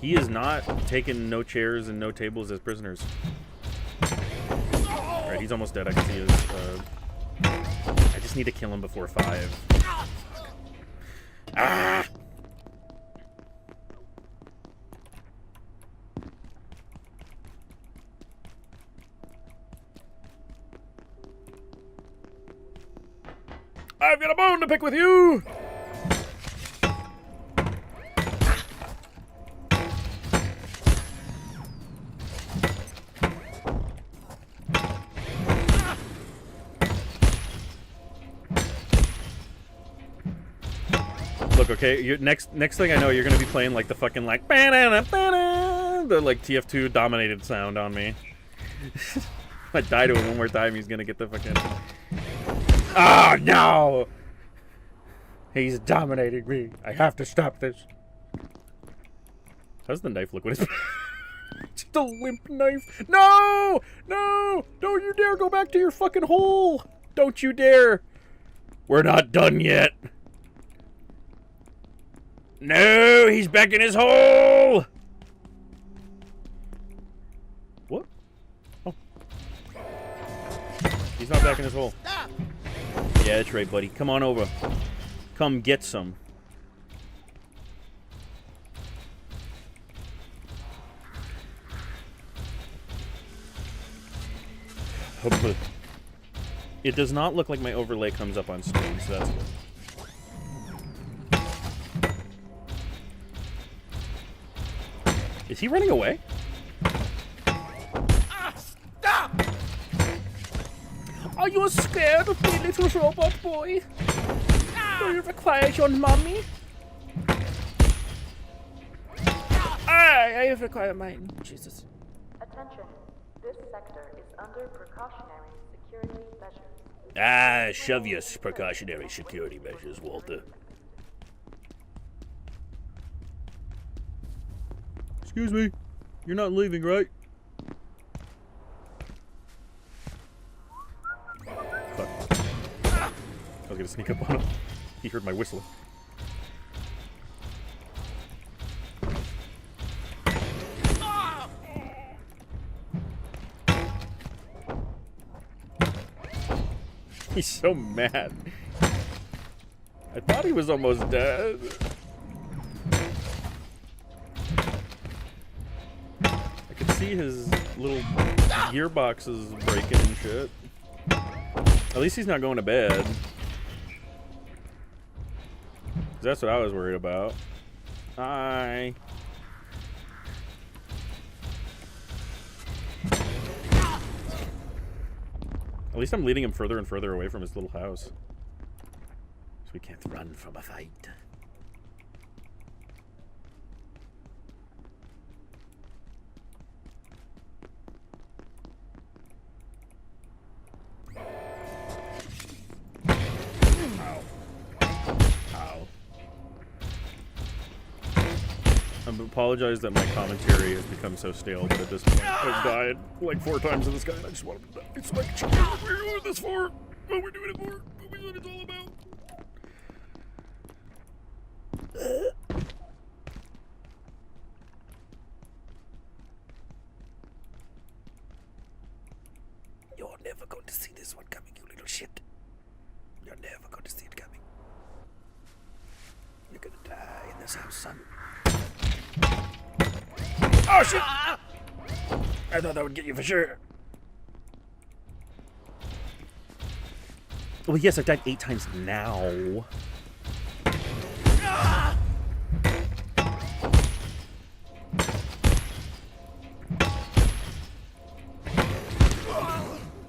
He is not taking no chairs and no tables as prisoners. Alright, he's almost dead. I can see his... I just need to kill him before 5. Ah! I've got a bone to pick with you! Look, okay, next thing I know, you're gonna be playing like the fucking like the like TF2 dominated sound on me. If I die to him one more time, he's gonna get the fucking... Oh no! He's dominating me. I have to stop this. How's the knife look? What is just a limp knife? No! No! Don't you dare go back to your fucking hole! Don't you dare! We're not done yet. No, he's back in his hole! What? Oh. He's not back in his hole. Yeah, that's right, buddy. Come on over. Come get some. It does not look like my overlay comes up on screen, so that's good. Is he running away? Stop! Are you scared of me, little robot boy? Do you require your mommy? I require mine. Jesus. Attention. This sector is under precautionary security measures. Ah, shove your precautionary security measures, Walter. Excuse me. You're not leaving, right? Fuck. I was gonna sneak up on him. He heard my whistling. He's so mad. I thought he was almost dead. I could see his little gearboxes breaking and shit. At least he's not going to bed. 'Cause that's what I was worried about. Hi. At least I'm leading him further and further away from his little house. So we can't run from a fight. I apologize that my commentary has become so stale, but at this point, I've died like 4 times in this guy, and I just want him to die. It's like, what are we doing this for? What are we doing it for? What it's all about? You're never going to see this one coming, you little shit. You're never going to see it coming. You're gonna die in this house, son. Oh shit! I thought that would get you for sure. Well, yes, I've died 8 times now.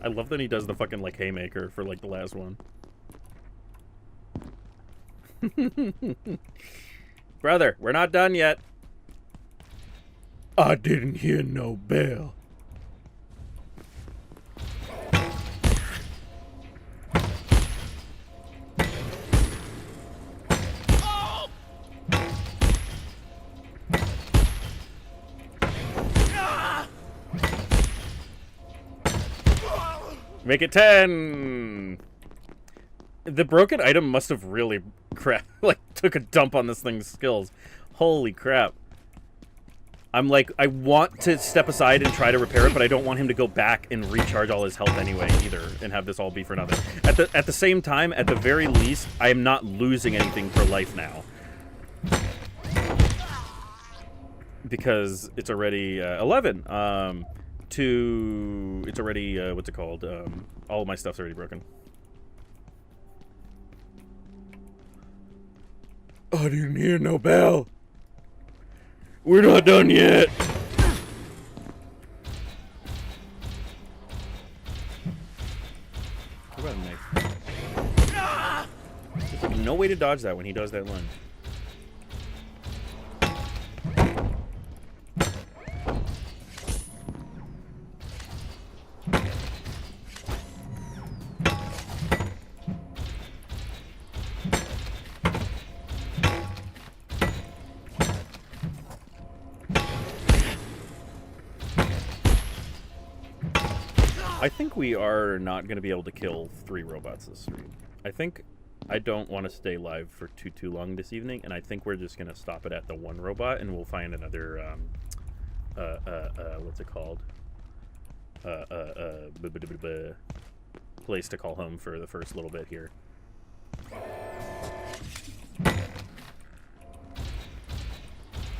I love that he does the fucking like haymaker for like the last one. Brother, we're not done yet. I didn't hear no bell. Make it 10! The broken item must have really took a dump on this thing's skills. Holy crap. I'm like, I want to step aside and try to repair it, but I don't want him to go back and recharge all his health anyway either, and have this all be for nothing. At the same time, at the very least, I am not losing anything for life now. Because it's already 11. It's already, what's it called? All of my stuff's already broken. I didn't hear no bell. We're not done yet. What about a knife? There's like no way to dodge that when he does that lunge. I think we are not going to be able to kill 3 robots this stream. I don't want to stay live for too long this evening, and I think we're just going to stop it at the 1 robot, and we'll find another, what's it called? Place to call home for the first little bit here.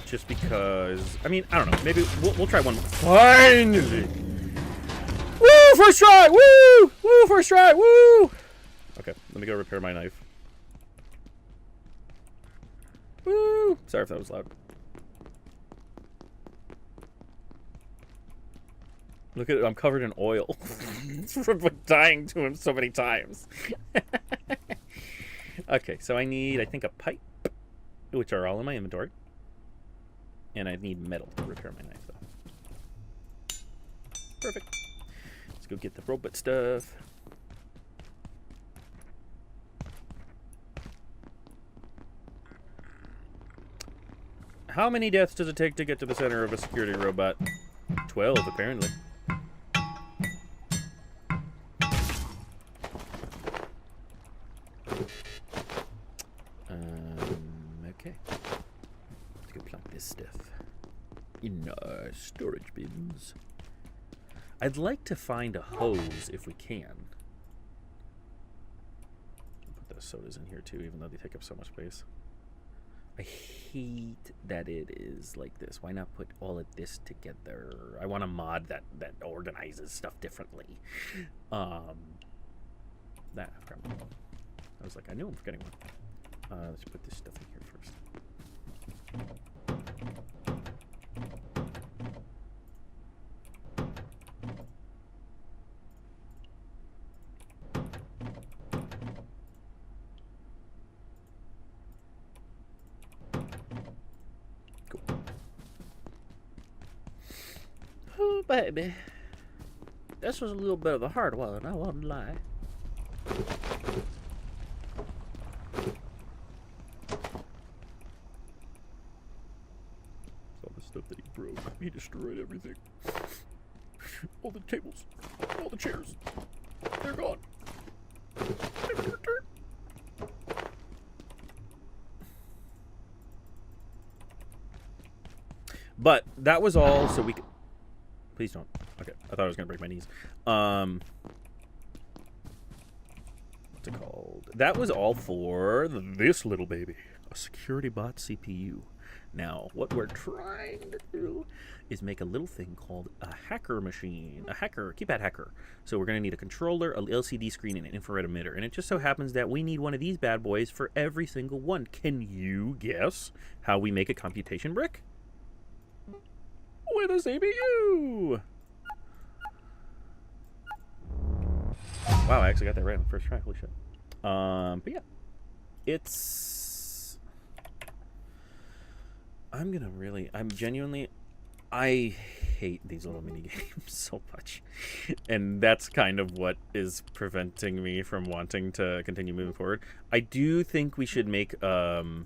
Just because, I mean, I don't know, maybe we'll try one. Finally! Woo! First try! Woo! Woo! First try! Woo! Okay, let me go repair my knife. Woo! Sorry if that was loud. Look at it, I'm covered in oil. From dying to him so many times. Okay, so I need, I think, a pipe, which are all in my inventory. And I need metal to repair my knife, though. Perfect. Let's go get the robot stuff. How many deaths does it take to get to the center of a security robot? 12, apparently. Okay. Let's go plunk this stuff in our storage bins. I'd like to find a hose if we can. Put those sodas in here too, even though they take up so much space. I hate that it is like this. Why not put all of this together? I want a mod that organizes stuff differently. I was like, I knew I'm forgetting one. Let's put this stuff in here first. Oh, baby. This was a little bit of a hard one, I won't lie. All the stuff that he broke. He destroyed everything. All the tables. All the chairs. They're gone. Never to return. But that was all so we could... Please don't. Okay, I thought I was going to break my knees. What's it called? That was all for this little baby. A security bot CPU. Now, what we're trying to do is make a little thing called a hacker machine. A hacker, keypad hacker. So we're going to need a controller, an LCD screen, and an infrared emitter. And it just so happens that we need one of these bad boys for every single one. Can you guess how we make a computation brick? With a CPU! Wow, I actually got that right on the first try. Holy shit. But yeah. It's... I hate these little mini games so much. And that's kind of what is preventing me from wanting to continue moving forward. I do think we should make, go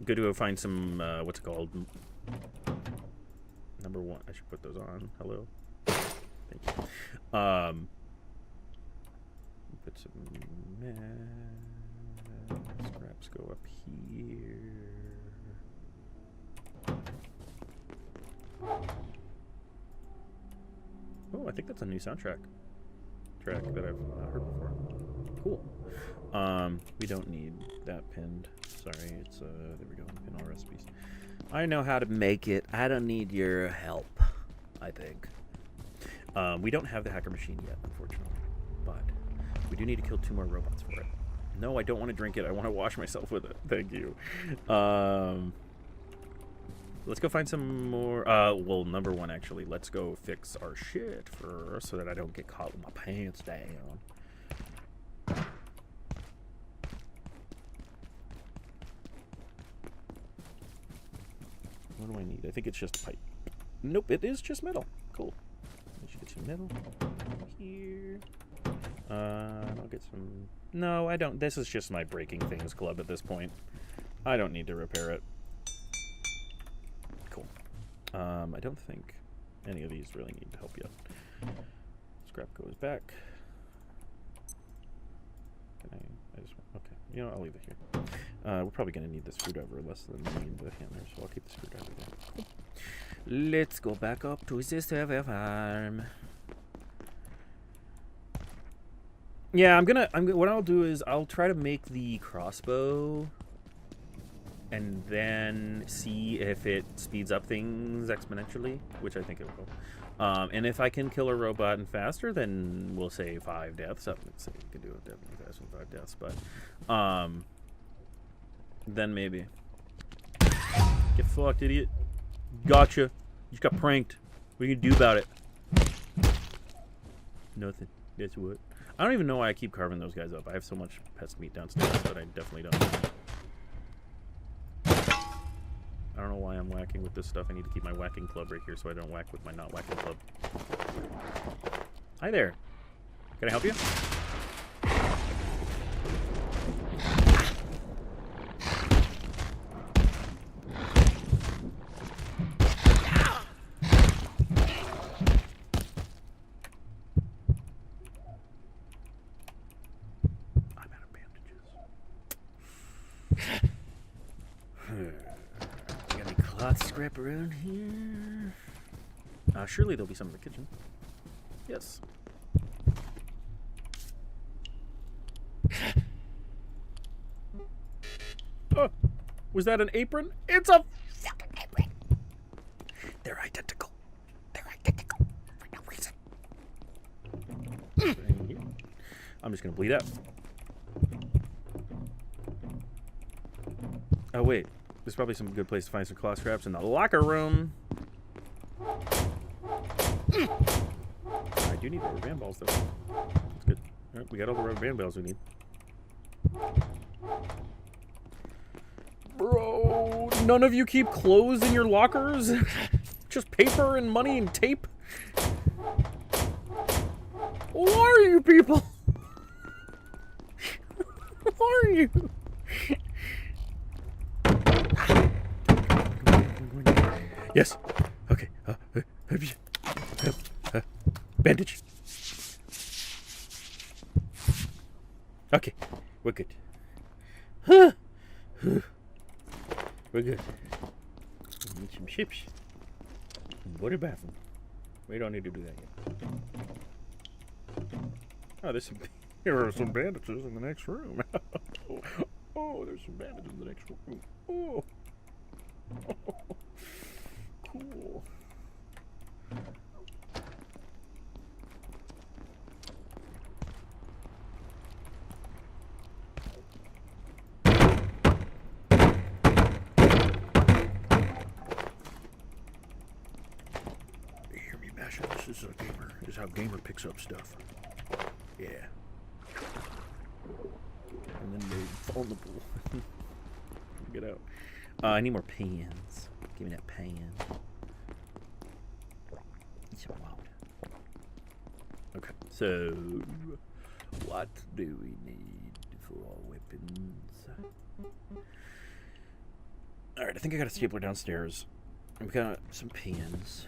to go find some, what's it called? Number 1. I should put those on. Hello. Thank you. bits of scraps go up here. Oh, I think that's a new soundtrack track that I've not heard before. Cool. We don't need that pinned. Sorry, it's there we go. Pin all recipes. I know how to make it. I don't need your help, I think. We don't have the hacker machine yet, unfortunately, but we do need to kill 2 more robots for it. No, I don't want to drink it. I want to wash myself with it. Thank you. Let's go find some more. Well, number 1, actually. Let's go fix our shit first so that I don't get caught with my pants down. What do I need? I think it's just pipe. Nope, it is just metal. Cool. I should get some metal here. I'll get some... No, I don't. This is just my breaking things club at this point. I don't need to repair it. Cool. I don't think any of these really need help yet. Scrap goes back. Can I just... Okay. You know, I'll leave it here. We're probably going to need the screwdriver less than we need the hammer, so I'll keep the screwdriver there. Cool. Let's go back up to the server farm. Yeah, what I'll do is I'll try to make the crossbow and then see if it speeds up things exponentially, which I think it will. And if I can kill a robot and faster, then we'll say 5 deaths. Let's say we can do it definitely faster than 5 deaths, but then maybe. Get fucked, idiot. Gotcha. You just got pranked. What are you gonna do about it? Nothing. That's what. I don't even know why I keep carving those guys up. I have so much pest meat downstairs that I definitely don't. I don't know why I'm whacking with this stuff. I need to keep my whacking club right here so I don't whack with my not whacking club. Hi there. Can I help you? Scrap around here. Surely there'll be some in the kitchen. Yes. Oh, was that an apron? It's a fucking apron. They're identical. They're identical for no reason. I'm just gonna bleed out. Oh wait. There's probably some good place to find some claw scraps in the locker room. I do need rubber band balls, though. That's good. All right, we got all the rubber band balls we need. Bro, none of you keep clothes in your lockers? Just paper and money and tape? Who are you people? Who are you? Yes. Okay. Bandage. Okay. We're good. We're good. We need some chips. Water bathroom. We don't need to do that yet. Oh, here are some bandages in the next room. Oh, there's some bandages in the next room. Oh. Cool. You hear me bashing? This is a gamer. This is how gamer picks up stuff. Yeah. And then they fall in the pool. Get out. I need more pans. Give me that pan. Okay, so what do we need for our weapons? Alright, I think I got a stapler downstairs. We've got some pins.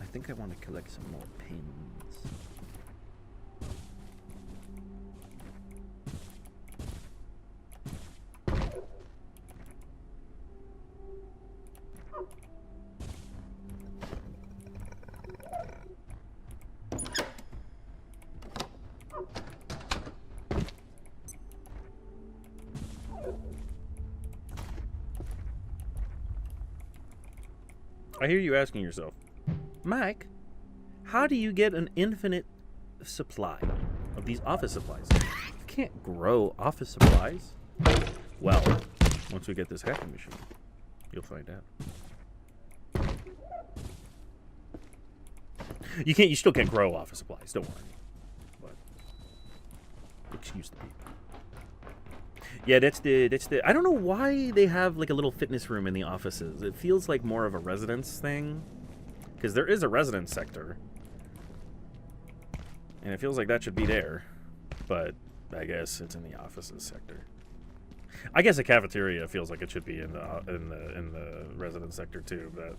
I think I want to collect some more pins. I hear you asking yourself, Mike, how do you get an infinite supply of these office supplies? You can't grow office supplies. Well, once we get this hacking machine, you'll find out. You still can't grow office supplies, don't worry. But excuse the people. Yeah, that's the I don't know why they have like a little fitness room in the offices. It feels like more of a residence thing. Because there is a residence sector. And it feels like that should be there. But I guess it's in the offices sector. I guess a cafeteria feels like it should be in the residence sector too, but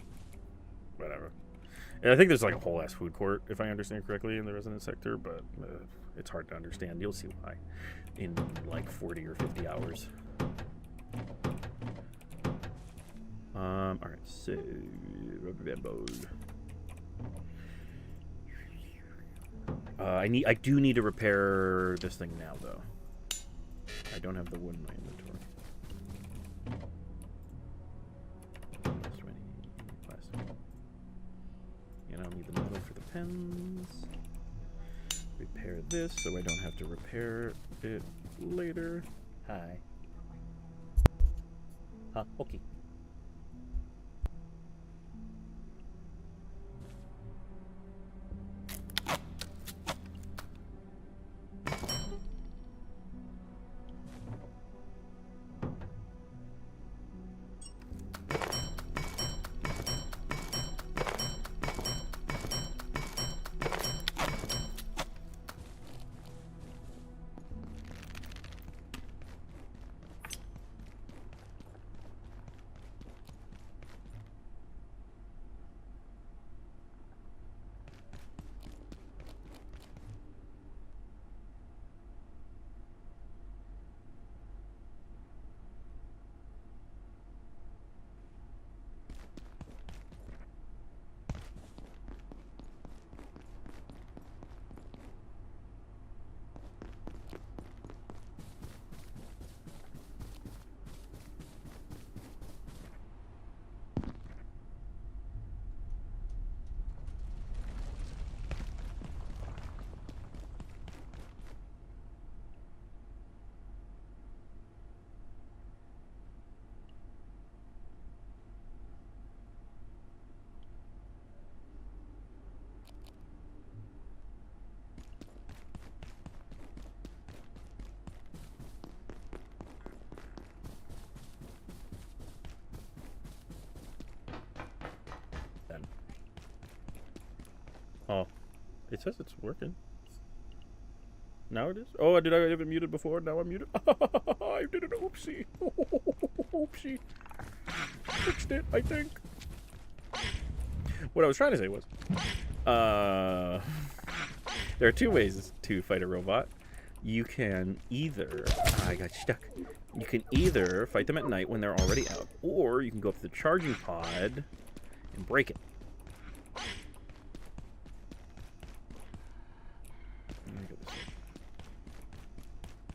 whatever. And I think there's like a whole ass food court, if I understand correctly, in the residence sector, but it's hard to understand. You'll see why in like 40 or 50 hours. All right, so rubber band mode. I do need to repair this thing now, though. I don't have the wood in my inventory. Plastic. And I'll need the metal for the pens. Repair this so I don't have to repair it later. Hi. Huh? Okay. Oh, it says it's working. Now it is? Oh, did I have it muted before? Now I'm muted? I did an oopsie. Oopsie. Fixed it, I think. What I was trying to say was, there are two ways to fight a robot. You can either, I got stuck. You can either fight them at night when they're already out, or you can go up to the charging pod and break it.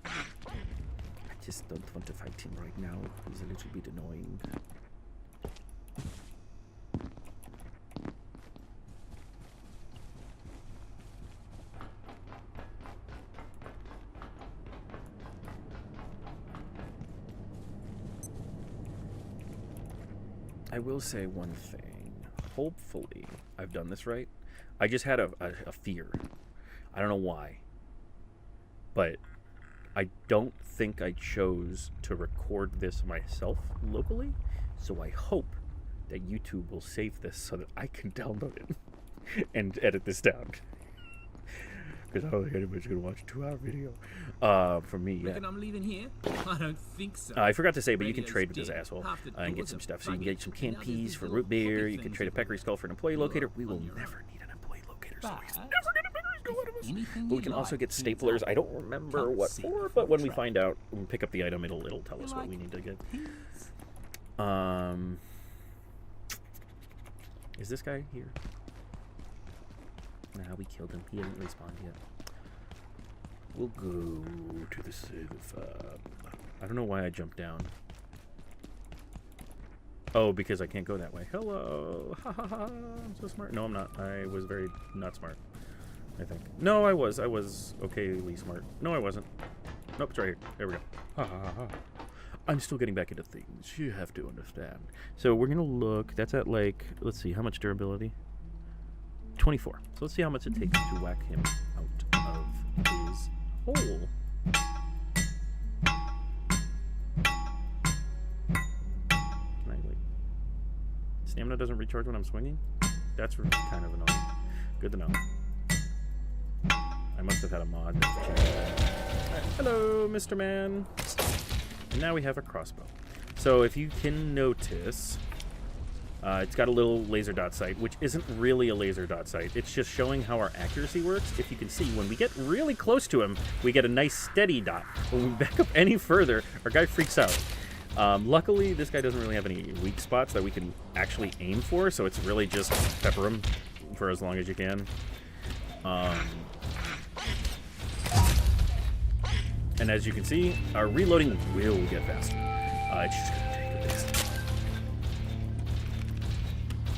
I just don't want to fight him right now. He's a little bit annoying. I will say one thing. Hopefully, I've done this right. I just had a fear. I don't know why. But I don't think I chose to record this myself locally. So I hope that YouTube will save this so that I can download it and edit this down. Because I don't think anybody's going to watch a 2-hour video from me yet. Reckon I'm leaving here? I don't think so. I forgot to say, but you can trade with this asshole and get some stuff. So you can get some canned peas for root beer. You can trade a peccary skull for an employee locator. We will never need an employee locator, so he's never going to go out of us. But we can also get staplers. I don't remember what for, but when we find out, when we pick up the item, it'll tell us what we need to get. Is this guy here? Nah, we killed him. He hasn't respawned yet. We'll go to the save. I don't know why I jumped down. Oh, because I can't go that way. Hello. Ha ha ha. I'm so smart. No, I'm not. I was very not smart, I think. No, I was. I was okayly smart. No, I wasn't. Nope, it's right here. There we go. Ha ha ha ha. I'm still getting back into things. You have to understand. So we're going to look. That's at like, let's see, how much durability? 24. So let's see how much it takes to whack him out of his hole. Stamina doesn't recharge when I'm swinging? That's kind of annoying. Good to know. I must have had a mod that changed that. Right. Hello, Mr. Man. And now we have a crossbow. So if you can notice, it's got a little laser dot sight, which isn't really a laser dot sight. It's just showing how our accuracy works. If you can see, when we get really close to him, we get a nice steady dot. When we back up any further, our guy freaks out. Luckily, this guy doesn't really have any weak spots that we can actually aim for, so it's really just pepper him for as long as you can. And as you can see, our reloading will get faster. It's just going to take a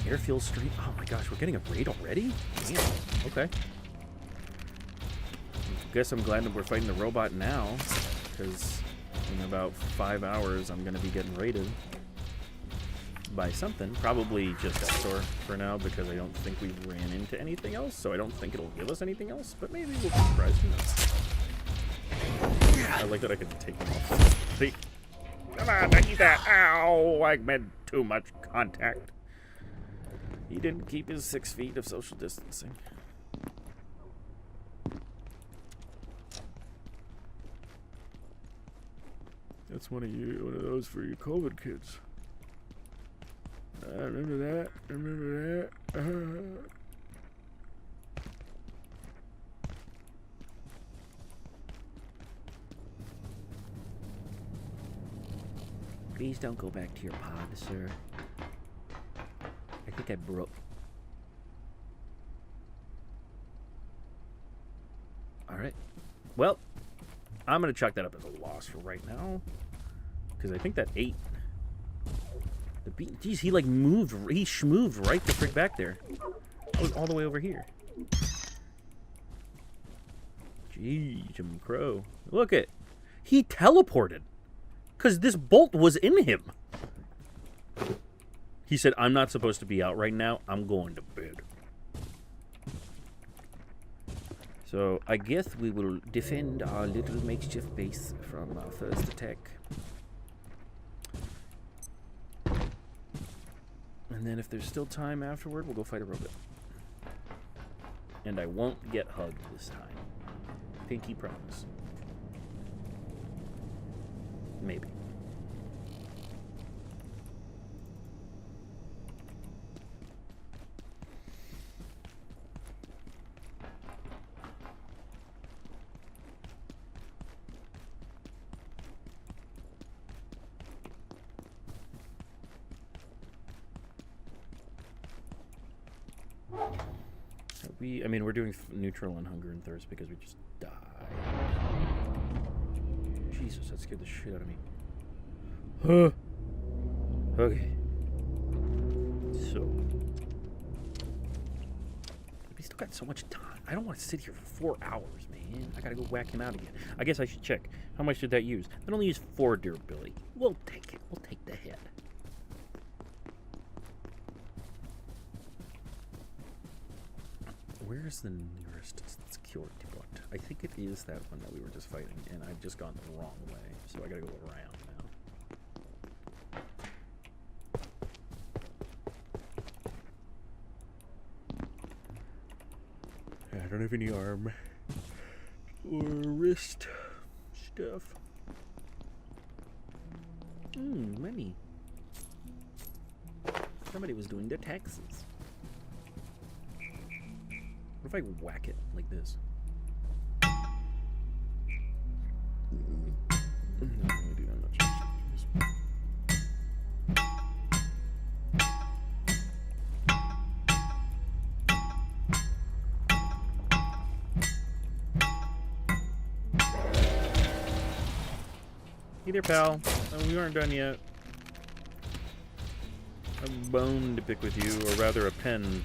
bit. Airfield Street. Oh my gosh, we're getting a raid already? Damn. Okay. Guess I'm glad that we're fighting the robot now, because in about 5 hours, I'm going to be getting raided by something. Probably just X-Store for now, because I don't think we ran into anything else, so I don't think it'll give us anything else, but maybe we'll be surprised. Who knows? I like that I can take them off. See? Come on, I need that. Ow! I made too much contact. He didn't keep his 6 feet of social distancing. That's one of those for you COVID kids. Remember that? Remember that? Please don't go back to your pod, sir. I think I broke. Alright. Well, I'm going to chalk that up as a loss for right now. Because I think that 8. The beat. Jeez, he like moved. He schmooved right the frick back there. I was all the way over here. Jeez, Jim Crow. Look it. He teleported. Because this bolt was in him. He said, I'm not supposed to be out right now. I'm going to bed. So, I guess we will defend our little makeshift base from our first attack. And then if there's still time afterward, we'll go fight a robot. And I won't get hugged this time. Pinky promise. Maybe. I mean, we're doing neutral on hunger and thirst because we just died. Jesus, that scared the shit out of me. Huh. Okay. So. We still got so much time. I don't want to sit here for 4 hours, man. I gotta go whack him out again. I guess I should check. How much did that use? That only used 4 durability. We'll take it. We'll take the hit. Where's the nearest security point? I think it is that one that we were just fighting, and I've just gone the wrong way, so I gotta go around now. I don't have any arm or wrist stuff. Money. Somebody was doing their taxes. What if I whack it like this? Hey there, pal. Oh, we aren't done yet. a bone to pick with you, or rather a pen.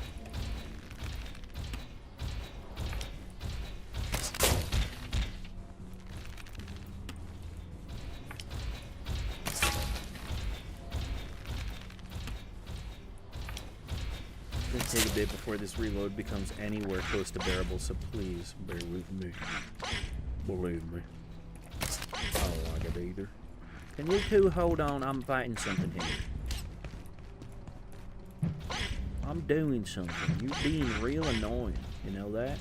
It's gonna take a bit before this reload becomes anywhere close to bearable, so please bear with me. Believe me. I don't like it either. Can you two hold on? I'm fighting something here. I'm doing something. You're being real annoying. You know that?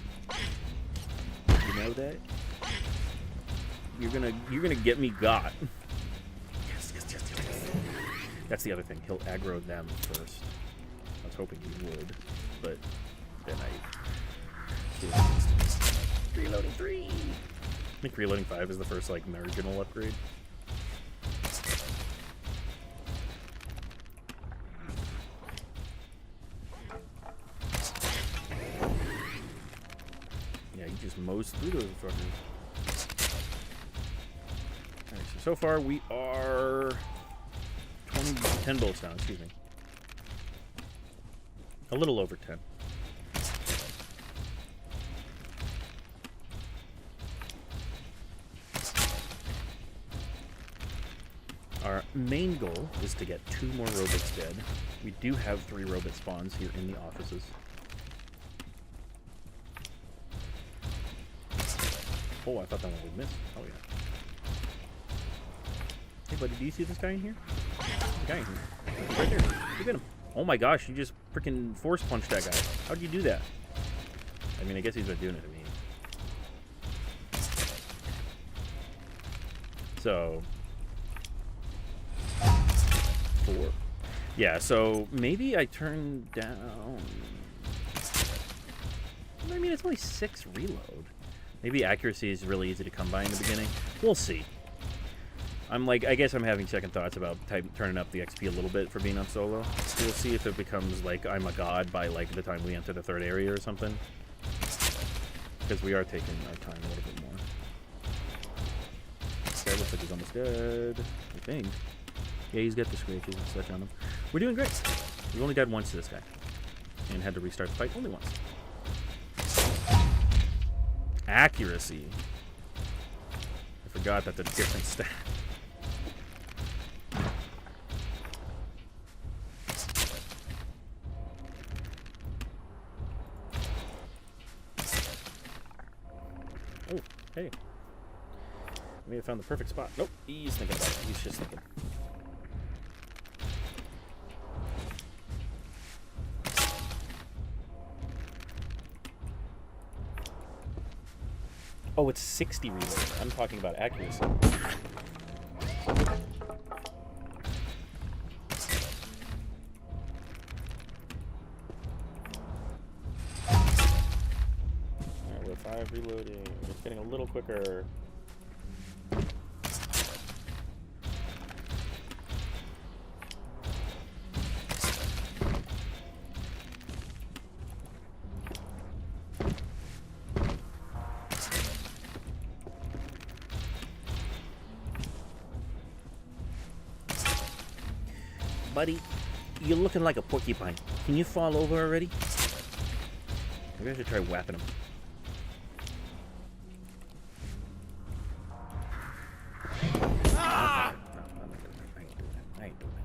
You know that? You're gonna get me got. Yes, yes, yes, yes. That's the other thing. He'll aggro them first. I was hoping he would, but then I reloading 3. I think reloading 5 is the first like marginal upgrade. Yeah, he just mows through those fuckers. Alright, so far we are 10 bullets down, excuse me. A little over 10. Our main goal is to get 2 more robots dead. We do have 3 robot spawns here in the offices. Oh, I thought that one would miss. Oh, yeah. Hey, buddy, do you see this guy in here? The guy in here. He's right there. Look at him. Oh my gosh, you just freaking force punched that guy. How'd you do that? I mean, I guess he's been doing it to me. So... 4. Yeah, so maybe I turn down... I mean, it's only 6 reload. Maybe accuracy is really easy to come by in the beginning. We'll see. I'm like, I guess I'm having second thoughts about turning up the XP a little bit for being on solo. So we'll see if it becomes like I'm a god by like the time we enter the 3rd area or something. Because we are taking our time a little bit more. This guy looks like he's almost dead, I think. Yeah, he's got the scratches and such on him. We're doing great. We've only died once to this guy. And had to restart the fight only once. Accuracy. I forgot that's a different stat. Oh, hey. May have found the perfect spot. Nope, he's thinking about it. He's just thinking. Oh, it's 60 reload. I'm talking about accuracy. Alright, we're 5 reloading. It's getting a little quicker. Buddy, you're looking like a porcupine. Can you fall over already? Maybe I should try whapping him. Ah! No, I ain't doing it.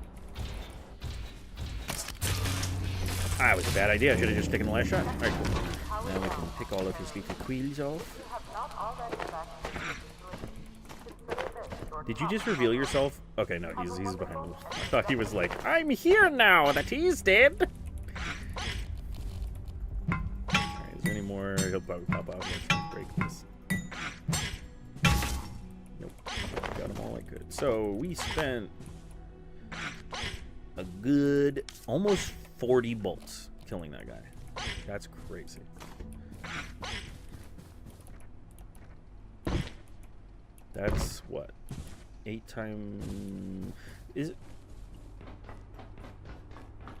That was a bad idea. I should have just taken the last shot. Alright, cool. Now we can pick all of his little quills off. Did you just reveal yourself? Okay, no, he's behind me. I thought he was like, I'm here now that he's dead. Alright, is there any more? He'll probably pop out. Let's break this. Nope. Got them all I could. So we spent a good almost 40 bolts killing that guy. That's crazy. That's what? 8 times... Is it?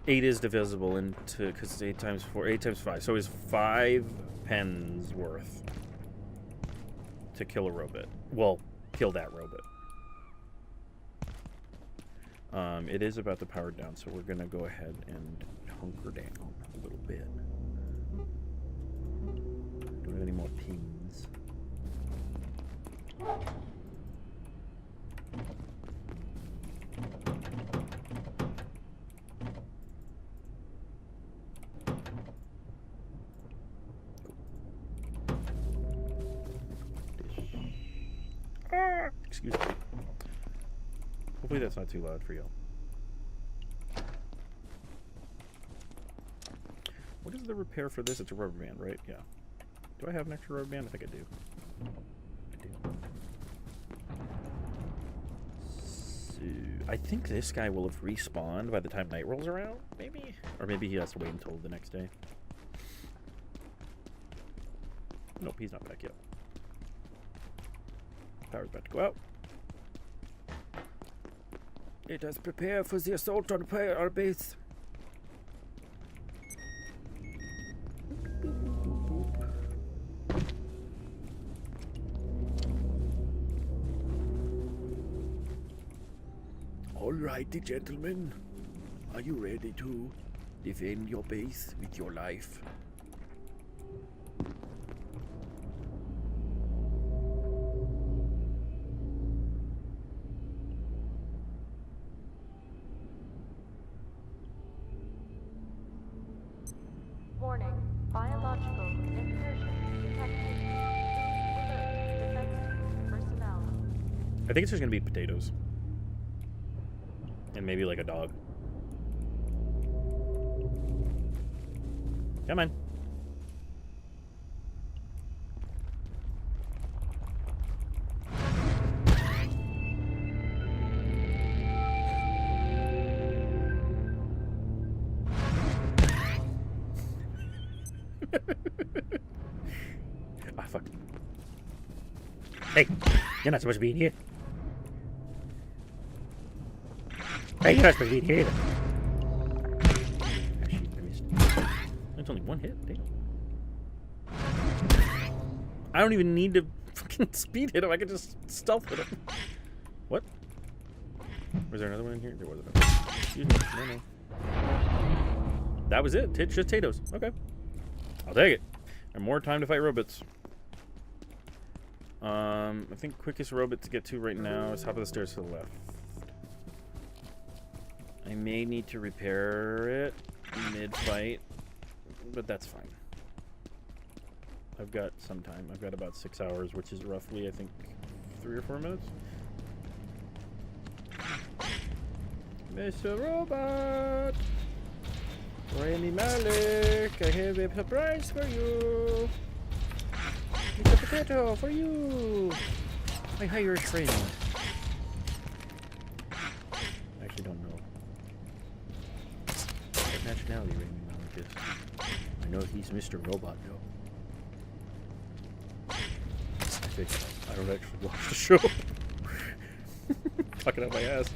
8 is divisible into... Because it's 8 times 4... 8 times 5. So it's 5 pens worth to kill a robot. Well, kill that robot. It is about to power down, so we're gonna go ahead and hunker down a little bit. Don't have any more pins. Excuse me. Hopefully that's not too loud for y'all. What is the repair for this? It's a rubber band, right? Yeah. Do I have an extra rubber band? I think I do. So, I think this guy will have respawned by the time night rolls around, maybe? Or maybe he has to wait until the next day. Nope, he's not back yet. Power's about to go out. Let us prepare for the assault on our base. Alrighty, gentlemen. Are you ready to defend your base with your life? Warning. Biological incursion detected. Alert. Defense team personnel. I think it's just gonna be potatoes. And maybe like a dog. Come on. Ah, fuck. Hey, you're not supposed to be in here. Hey, you're not supposed to be in here either. Ah, shit, I missed. That's only one hit, damn. I don't even need to fucking speed hit him, I can just stealth hit him. What? Was there another one in here? There wasn't. Excuse me, no. That was it, just potatoes. Okay. I'll take it. And more time to fight robots. I think quickest robot to get to right now is top of the stairs to the left. I may need to repair it mid-fight, but that's fine. I've got some time. I've got about 6 hours, which is roughly, I think, 3 or 4 minutes. Mr. Robot! Rami Malek, I have a surprise for you! It's a potato for you! My Irish friend. I actually don't know what nationality Rami Malek is. I know he's Mr. Robot, though. I don't actually watch the show. Talking out my ass.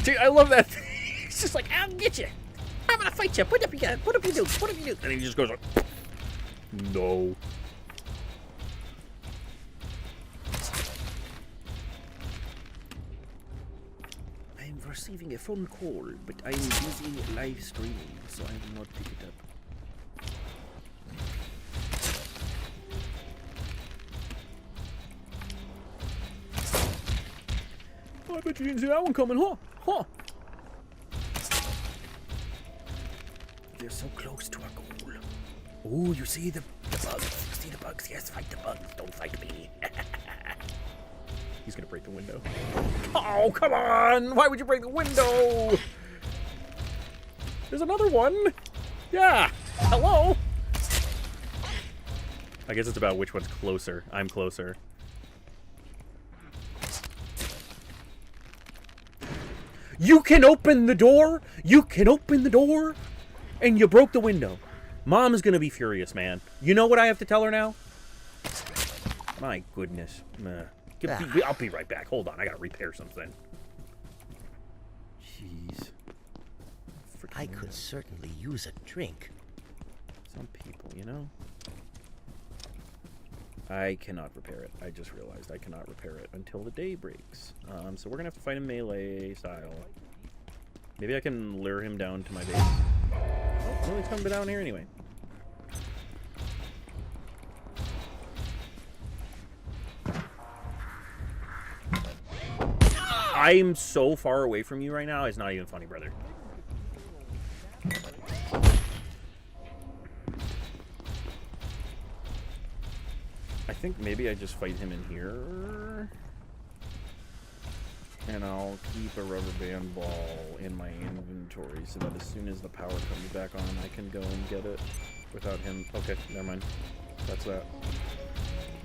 Dude, I love that thing. It's just like, I'll get you. I'm gonna fight you. Put up your gun. Put up your nukes. Put up your nukes. And he just goes like, no. I'm receiving a phone call, but I'm busy live streaming, so I will not pick it up. Oh, I bet you didn't see that one coming, huh? Huh? They're so close to our goal. Oh, you see the bugs? You see the bugs? Yes, fight the bugs. Don't fight me. He's gonna break the window. Oh, come on! Why would you break the window? There's another one. Yeah. Hello. I guess it's about which one's closer. I'm closer. You can open the door. You can open the door. And you broke the window. Mom is going to be furious, man. You know what I have to tell her now? My goodness. I'll be right back. Hold on. I got to repair something. Jeez. I could certainly use a drink. Some people, you know? I cannot repair it. I just realized I cannot repair it until the day breaks. So we're gonna have to fight him melee style. Maybe I can lure him down to my base. Oh, no, he's coming down here anyway. I'm so far away from you right now, it's not even funny, brother. I think maybe I just fight him in here. And I'll keep a rubber band ball in my inventory so that as soon as the power comes back on, I can go and get it without him. Okay, never mind. That's that.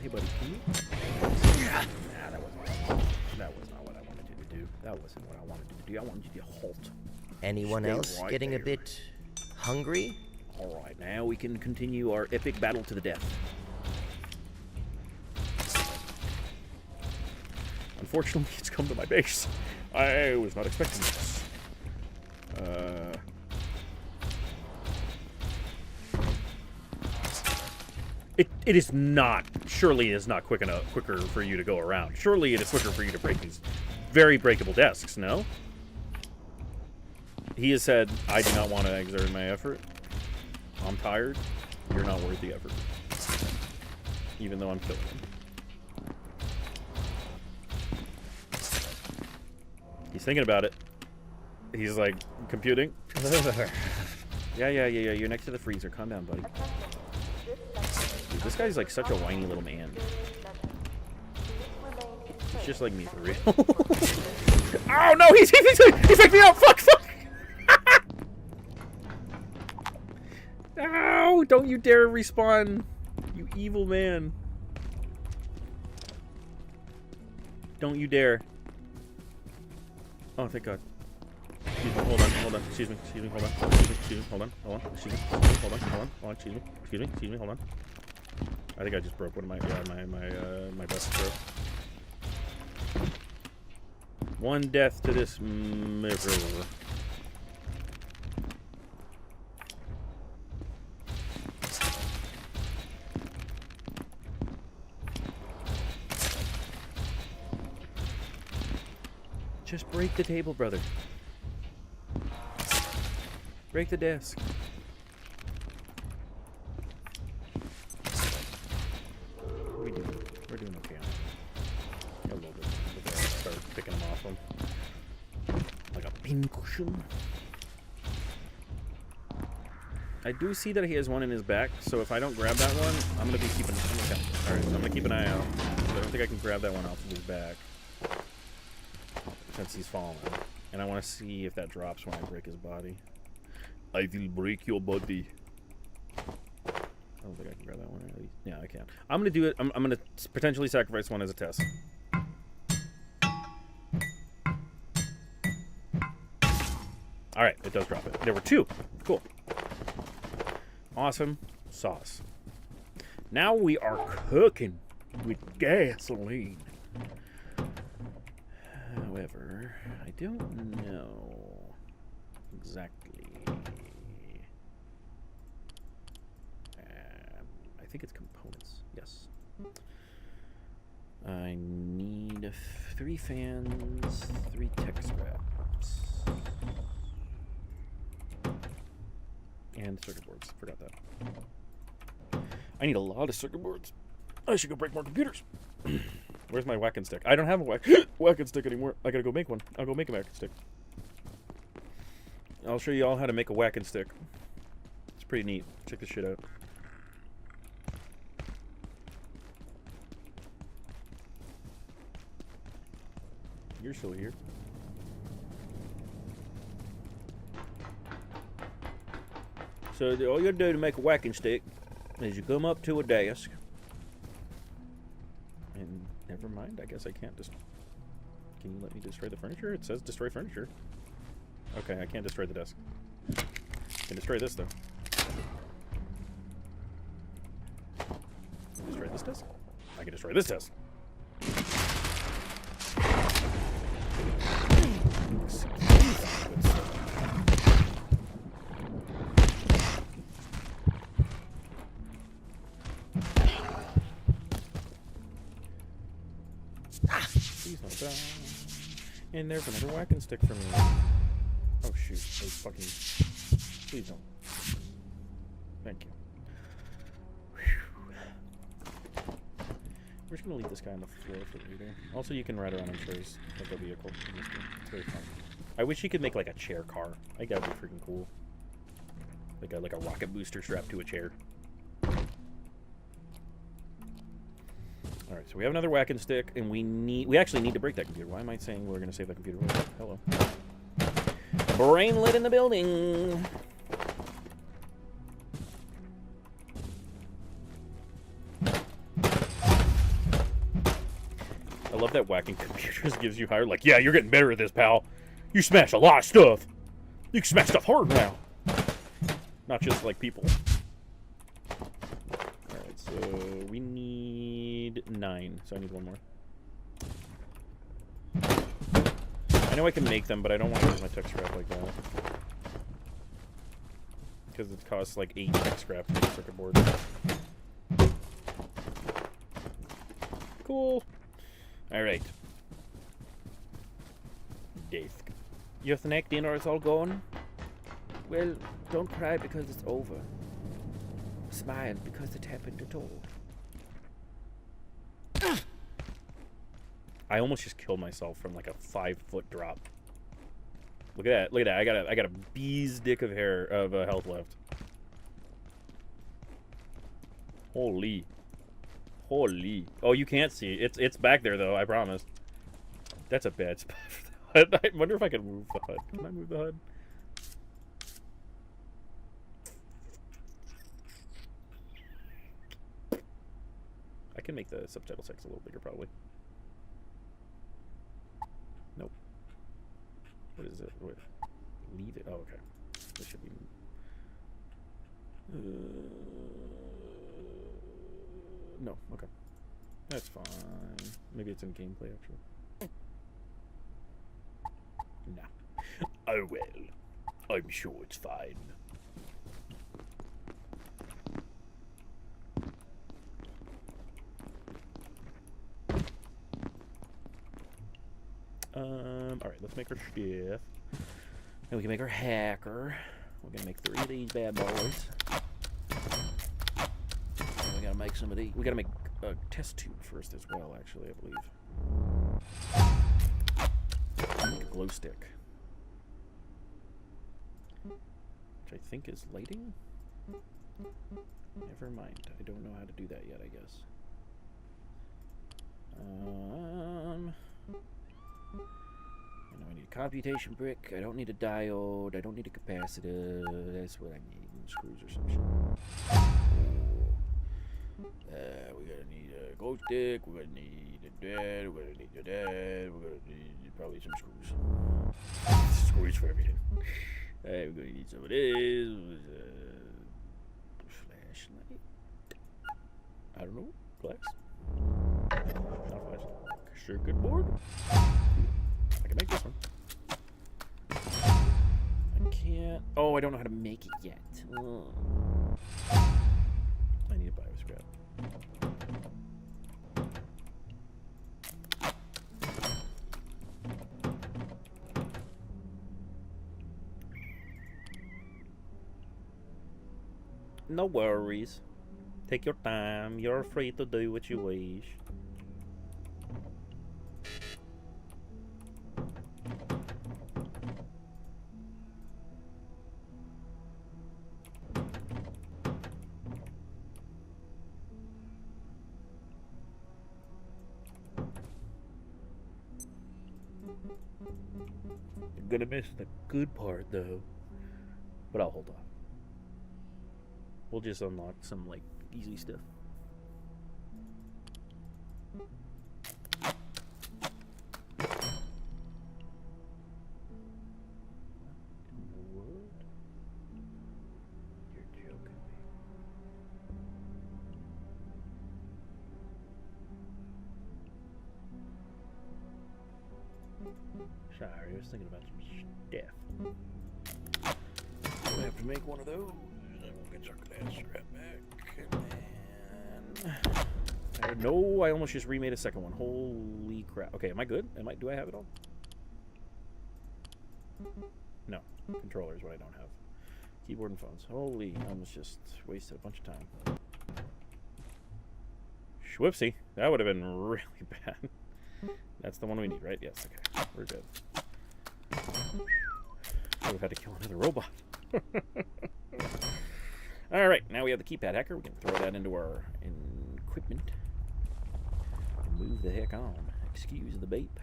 Hey, buddy, can you? Nah, that was not what I wanted you to do. That wasn't what I wanted you to do. I wanted you to halt. Anyone Stay else right getting there. a bit hungry? All right, now we can continue our epic battle to the death. Unfortunately, it's come to my base. I was not expecting this. It is not. Surely it is not quicker for you to go around. Surely it is quicker for you to break these very breakable desks, no? He has said, I do not want to exert my effort. I'm tired. You're not worth the effort. Even though I'm killing him. He's thinking about it. He's like, computing. Yeah, you're next to the freezer. Calm down, buddy. Dude, this guy's like such a whiny little man. He's just like me for real. Oh no, he picked me up! Fuck! Ow! Don't you dare respawn, you evil man. Don't you dare. Oh, thank God. Excuse me, hold on, excuse me, hold on, hold on, excuse me, hold on, excuse me, hold on. I think I just broke one of my best throw. One death to this miserable. Just break the table, brother. Break the desk. What are we doing? We're doing okay. A little bit. But then I start picking them off them. Like a pincushion. I do see that he has one in his back, so if I don't grab that one, I'm going to be keeping... Alright, so I'm going to keep an eye out. I don't think I can grab that one off of his back. Since he's fallen. And I want to see if that drops when I break his body. I will break your body. I don't think I can grab that one. At least. Yeah, I can. I'm going to do it. I'm going to potentially sacrifice one as a test. Alright, it does drop it. There were two. Cool. Awesome sauce. Now we are cooking with gasoline. However, I don't know exactly. I think it's components. Yes. I need 3 fans, 3 tech scraps, and circuit boards. Forgot that. I need a lot of circuit boards. I should go break more computers. Where's my whacking stick? I don't have a whacking stick anymore. I gotta go make one. I'll go make a whacking stick. I'll show you all how to make a whacking stick. It's pretty neat. Check this shit out. You're still here. So all you do to make a whacking stick is you come up to a desk. And never mind, I guess I can't just... Can you let me destroy the furniture? It says destroy furniture. Okay, I can't destroy the desk. I can destroy this, though. Destroy this desk? I can destroy this desk. Da-da-da. In there for another whacking stick for me. Oh shoot! Those fucking. Please don't. Thank you. Whew. We're just gonna leave this guy on the floor for later. Also, you can ride around on chairs like a vehicle. It's very fun. I wish you could make like a chair car. I think that would be freaking cool. Like a rocket booster strapped to a chair. Alright, so we have another whacking stick, and we actually need to break that computer. Why am I saying we're gonna save that computer? Hello. Brainlet in the building! I love that whacking computers gives you higher, like, yeah, you're getting better at this, pal. You smash a lot of stuff. You can smash stuff hard now. Not just, like, people. Alright, so we need 9, so I need 1 more. I know I can make them, but I don't want to use my tech scrap like that. Because it costs, like, 8 tech scrap to make a circuit board. Cool. Alright. Desk. Your snack dinner is all gone? Well, don't cry because it's over. Smile because it happened at all. I almost just killed myself from like a 5-foot drop. Look at that! Look at that! I got a bee's dick of hair of health left. Holy, holy! Oh, you can't see it's back there though. I promise. That's a bad spot for the HUD. I wonder if I can move the HUD. Can I move the HUD? I can make the subtitle text a little bigger, probably. Nope. What is it? What? Leave it? Oh, okay. This should be... no, okay. That's fine. Maybe it's in gameplay, actually. Nah. Oh, well. I'm sure it's fine. Alright, let's make our chef. And we can make our hacker. We're gonna make 3 of these bad boys. And we gotta make some of these. We gotta make a test tube first as well, actually, I believe. Make a glow stick. Which I think is lighting? Never mind. I don't know how to do that yet, I guess. I know I need a computation brick. I don't need a diode. I don't need a capacitor. That's what I need. Screws or some shit. We're gonna need a glow stick. We're gonna need a dad. We're gonna need a dad. We're gonna need probably some screws. Screws for everything. We're gonna need some of this. Flashlight. I don't know. Glass. Not flashlight. Circuit board. I can make this one. I can't. Oh, I don't know how to make it yet. Oh. I need a bioscrap. No worries. Take your time. You're free to do what you wish. I'm gonna miss the good part though, but I'll hold off. We'll just unlock some like easy stuff. You're joking me. Sorry, I was thinking about some stuff. We'll have to make one of those. Then we'll get our glass strap back. And then I No, I almost just remade a second one. Holy crap. Okay, am I good? Do I have it all? No. Controller is what I don't have. Keyboard and phones. Holy, I almost just wasted a bunch of time. Whoopsie. That would have been really bad. That's the one we need, right? Yes, okay. We're good. We've had to kill another robot. Alright, now we have the keypad hacker. We can throw that into our equipment. And move the heck on. Excuse the beep.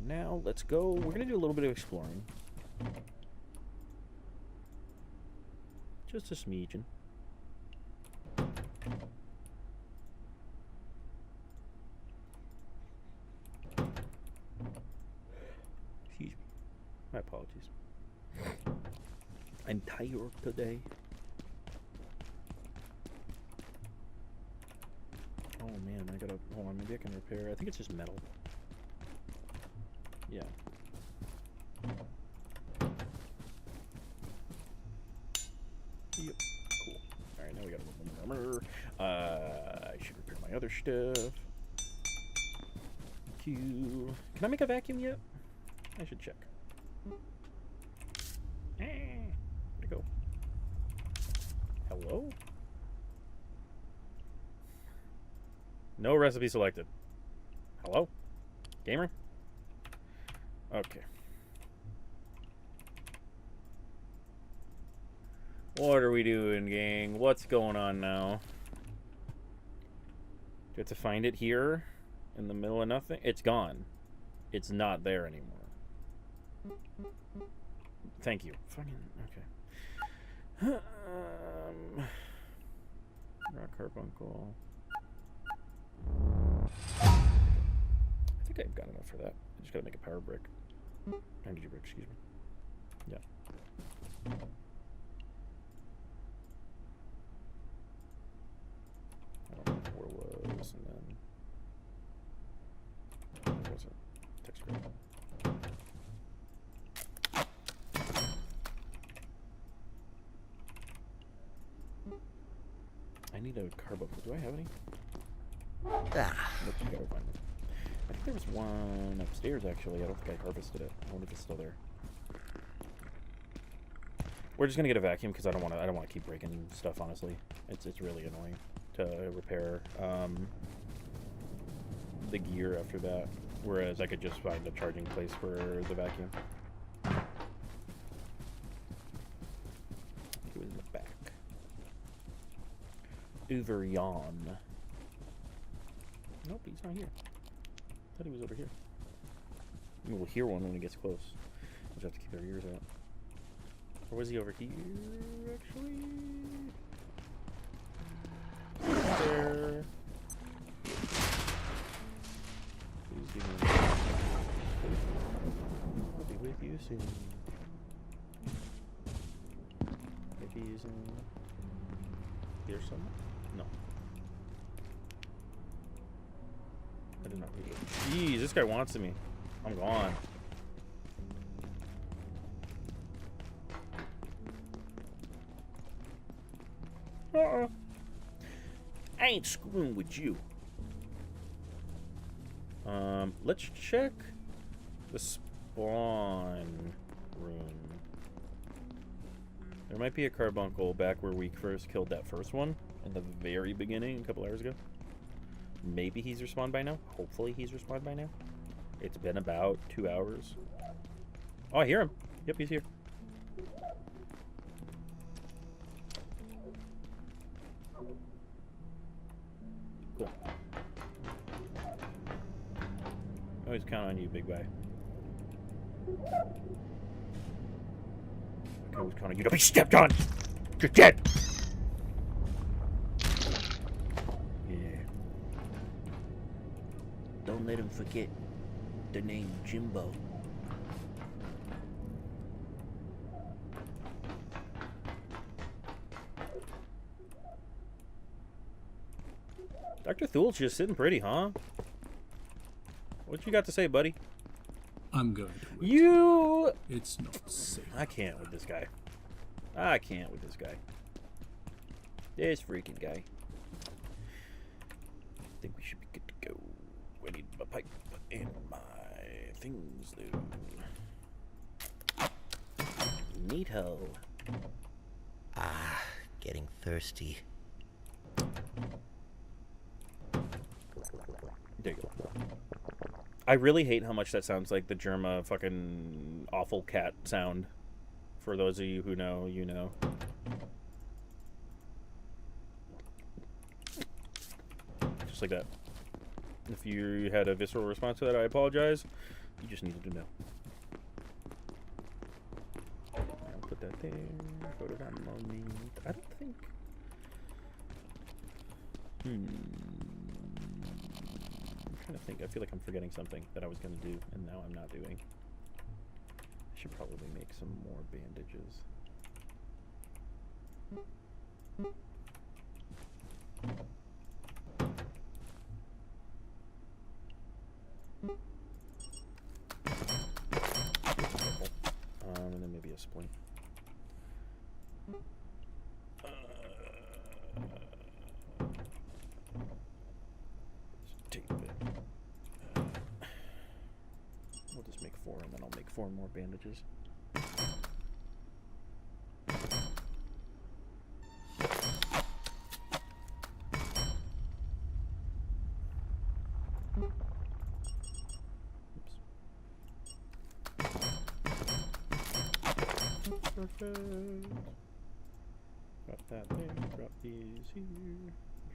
Now, let's go. We're going to do a little bit of exploring. Just a smidgen. Excuse me. My apologies. I'm tired today. Oh man, I gotta... Hold on, maybe I can repair... I think it's just metal. Yeah. Yep. Cool. Alright, now we got a little more armor. I should repair my other stuff. Can I make a vacuum yet? I should check. Where'd it go? Hello? No recipe selected. Hello? Gamer? Okay. What are we doing, gang? What's going on now? Do I have to find it here? In the middle of nothing? It's gone. It's not there anymore. Thank you. Fucking... Okay. Rock carbuncle. I think I've got enough for that. I just gotta make a power brick. Energy brick, excuse me. Yeah. I don't know where it was, and then... Where was it? Text grid. I need a carbuncle. Do I have any? Ah. Nope, you gotta find them. I think there was one upstairs, actually. I don't think I harvested it. I wonder if it's still there. We're just gonna get a vacuum because I don't want to keep breaking stuff. Honestly, it's really annoying to repair the gear after that. Whereas I could just find a charging place for the vacuum. He was in the back. Over yon. Nope, he's not here. I thought he was over here. I mean, we'll hear one when he gets close. We'll just have to keep our ears out. Or was he over here, actually? There. Please give me... I'll be with you soon. If he's in... here somewhere? No. I did not read it. Jeez, this guy wants me. I'm gone. Uh-uh. I ain't screwing with you. Let's check the spawn room. There might be a carbuncle back where we first killed that first one in the very beginning a couple hours ago. Maybe he's respawned by now. Hopefully he's respawned by now. It's been about 2 hours. Oh, I hear him. Yep, he's here. Cool. Always count on you, big guy. I can always count on you to be stepped on. You're dead. Don't let him forget the name Jimbo. Dr. Thul's just sitting pretty, huh? What you got to say, buddy? I'm going to. You... It's not safe. I can't with this guy. I can't with this guy. This freaking guy. I think we should be good to go. I need my pipe and my things, though. Neato. Ah, getting thirsty. There you go. I really hate how much that sounds like the Germa fucking awful cat sound. For those of you who know, you know. Just like that. If you had a visceral response to that, I apologize. You just needed to know. I'll put that there. Photo moment. I don't think... I'm trying to think. I feel like I'm forgetting something that I was going to do, and now I'm not doing. I should probably make some more bandages. And then maybe a splint. Tape it. We'll just make 4, and then I'll make 4 more bandages. Perfect. Drop that there. Drop these here.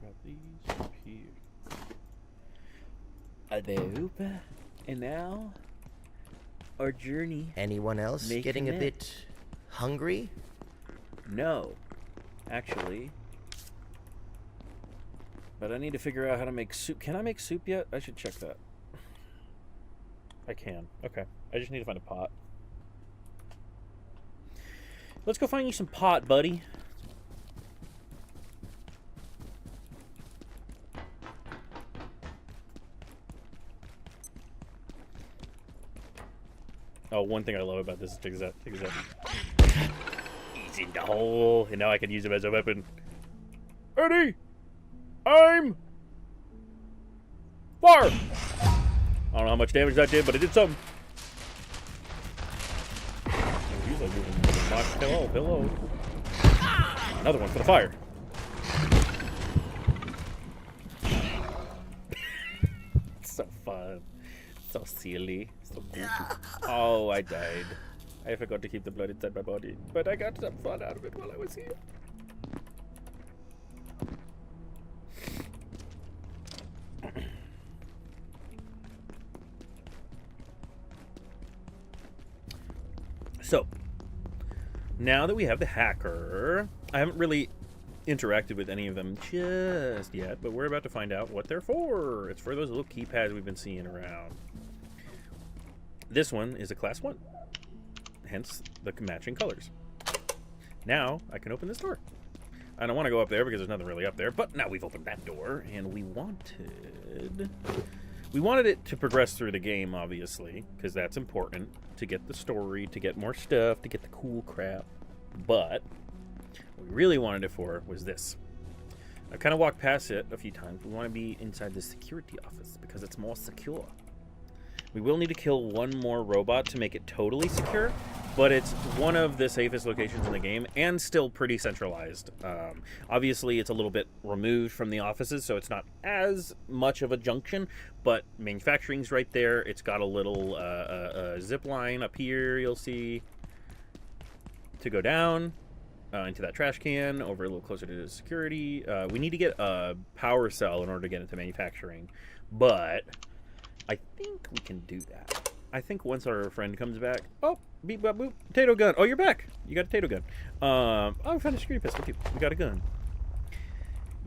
Drop these up here. Adobe. And now, our journey. Anyone else getting a bit hungry? No, actually. But I need to figure out how to make soup. Can I make soup yet? I should check that. I can. Okay. I just need to find a pot. Let's go find you some pot, buddy. Oh, one thing I love about this is check this out. He's in the hole, and now I can use him as a weapon. Eddie! I'm... Fire! I don't know how much damage that did, but it did something. He's like moving. Hello. Another one for the fire. So fun. So silly. So goofy. Oh, I died. I forgot to keep the blood inside my body. But I got some fun out of it while I was here. So, now that we have the hacker, I haven't really interacted with any of them just yet, but we're about to find out what they're for. It's for those little keypads we've been seeing around. This one is a class 1, hence the matching colors. Now, I can open this door. I don't want to go up there because there's nothing really up there, but now we've opened that door, and we wanted it to progress through the game, obviously, because that's important, to get the story, to get more stuff, to get the cool crap. But what we really wanted it for was this. I've kind of walked past it a few times. We want to be inside the security office because it's more secure. We will need to kill one more robot to make it totally secure, but it's one of the safest locations in the game and still pretty centralized. Obviously, it's a little bit removed from the offices, so it's not as much of a junction, but manufacturing's right there. It's got a little zip line up here, you'll see, to go down into that trash can, over a little closer to the security. We need to get a power cell in order to get into manufacturing, but I think we can do that. I think once our friend comes back... Oh, beep, bop, boop. Potato gun. Oh, you're back. You got a potato gun. Oh, we found a security pistol, too. We got a gun.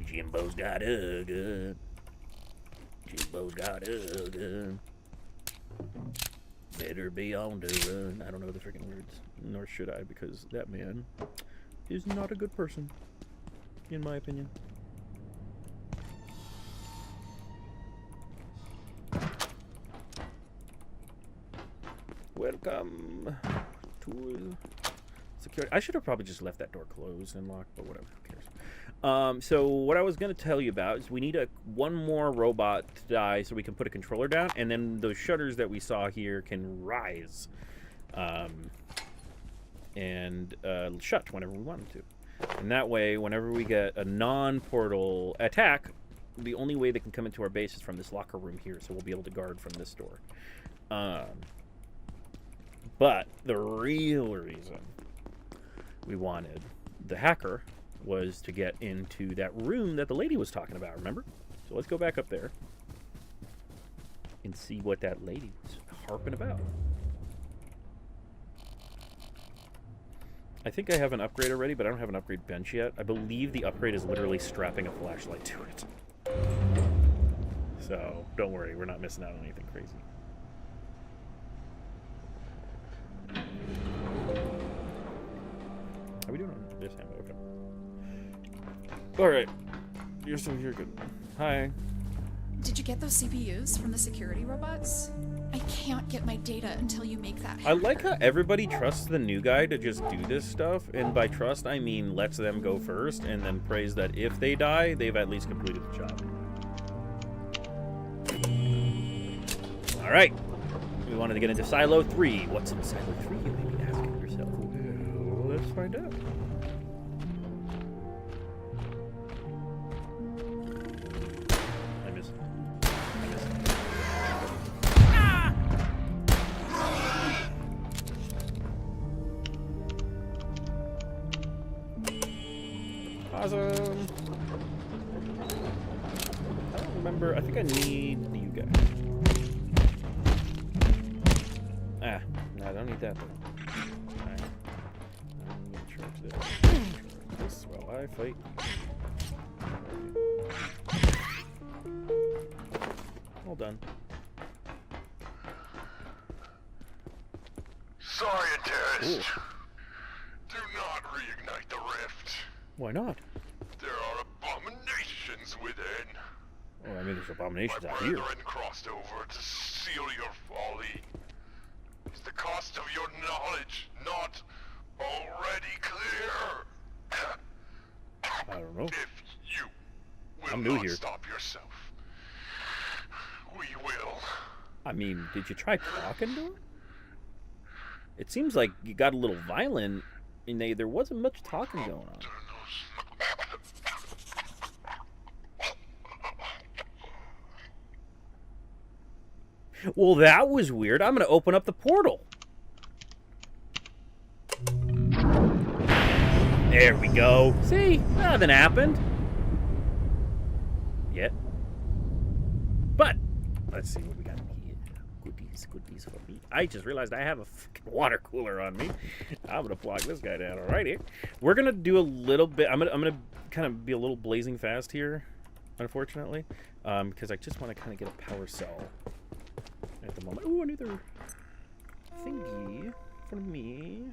Jimbo's got a gun. Jimbo's got a gun. Better be on the run. I don't know the freaking words. Nor should I, because that man is not a good person. In my opinion. Welcome to security. I should have probably just left that door closed and locked, but whatever. Who cares? So what I was going to tell you about is we need one more robot to die so we can put a controller down, and then those shutters that we saw here can rise and shut whenever we want them to. And that way, whenever we get a non-portal attack, the only way they can come into our base is from this locker room here, so we'll be able to guard from this door. But the real reason we wanted the hacker was to get into that room that the lady was talking about, remember? So let's go back up there and see what that lady was harping about. I think I have an upgrade already, but I don't have an upgrade bench yet. I believe the upgrade is literally strapping a flashlight to it. So don't worry, we're not missing out on anything crazy. How are we doing on this hand? Okay. Alright. You're still here, good. Hi. Did you get those CPUs from the security robots? I can't get my data until you make that. I like how everybody trusts the new guy to just do this stuff, and by trust I mean lets them go first, and then prays that if they die, they've at least completed the job. Alright. We wanted to get into Silo 3. What's in Silo 3, you may be asking yourself? Well, let's find out. Awesome. I don't remember. I think I need you guys. No, I don't need that though. Alright. I'm gonna charge this while I fight. All done. Scientist! Do not reignite the rift. Why not? There are abominations within. Oh, I mean, there's abominations out My here. brethren crossed over to seal your folly. Is the cost of your knowledge not already clear? I don't know. If you will I'm new not here. stop yourself, we will. I mean, did you try talking to him? It seems like you got a little violent, and there wasn't much talking going on. Well, that was weird. I'm going to open up the portal. There we go. See? Nothing happened. Yet. But, let's see what we got here. Goodies for me. I just realized I have a freaking water cooler on me. I'm going to plug this guy down right here. We're going to do a little bit. I'm going to kind of be a little blazing fast here, unfortunately. Because I just want to kind of get a power cell at the moment. Ooh, another thingy for me.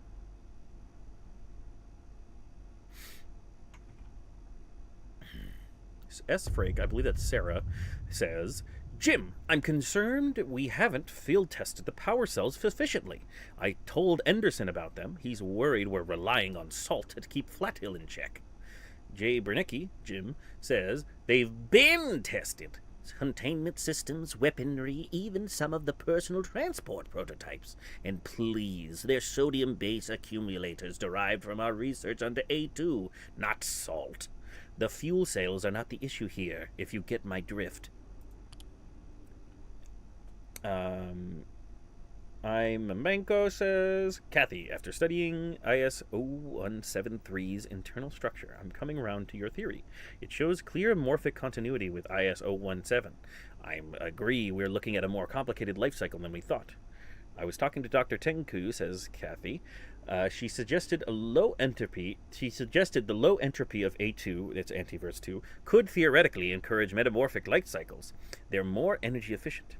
S. Frake, I believe that's Sarah, says, Jim, I'm concerned we haven't field tested the power cells sufficiently. I told Anderson about them. He's worried we're relying on salt to keep Flathill in check. Jay Bernicki, Jim, says they've been tested. Containment systems, weaponry, even some of the personal transport prototypes. And please, they're sodium base accumulators derived from our research under A2, not salt. The fuel cells are not the issue here, if you get my drift. Mamenko says, Kathy, after studying IS-0173's internal structure, I'm coming around to your theory. It shows clear morphic continuity with IS-017. I agree we're looking at a more complicated life cycle than we thought. I was talking to Dr. Tenku, says Kathy. She suggested the low entropy of A2, that's Antiverse 2, could theoretically encourage metamorphic life cycles. They're more energy efficient.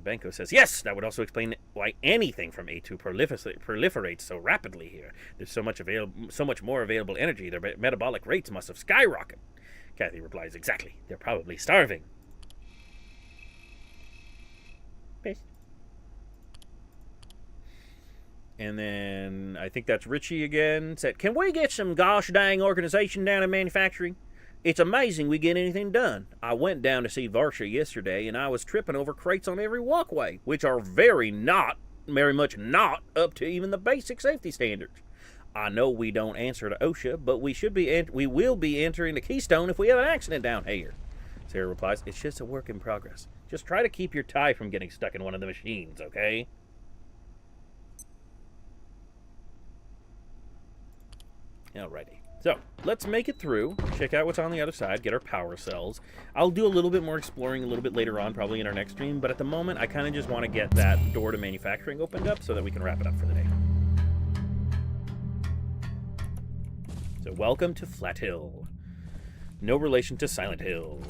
Banco says, yes, that would also explain why anything from A2 proliferates so rapidly here. There's so much more available energy, their metabolic rates must have skyrocketed. Kathy replies, exactly. They're probably starving. Paste. And then I think that's Richie again. Said, can we get some gosh dang organization down in manufacturing? It's amazing we get anything done. I went down to see Varsha yesterday, and I was tripping over crates on every walkway, which are very much not up to even the basic safety standards. I know we don't answer to OSHA, but we will be entering the Keystone if we have an accident down here. Sarah replies, it's just a work in progress. Just try to keep your tie from getting stuck in one of the machines, okay? Alrighty. So, let's make it through, check out what's on the other side, get our power cells. I'll do a little bit more exploring a little bit later on, probably in our next stream, but at the moment, I kind of just want to get that door to manufacturing opened up so that we can wrap it up for the day. So, welcome to Flat Hill. No relation to Silent Hill.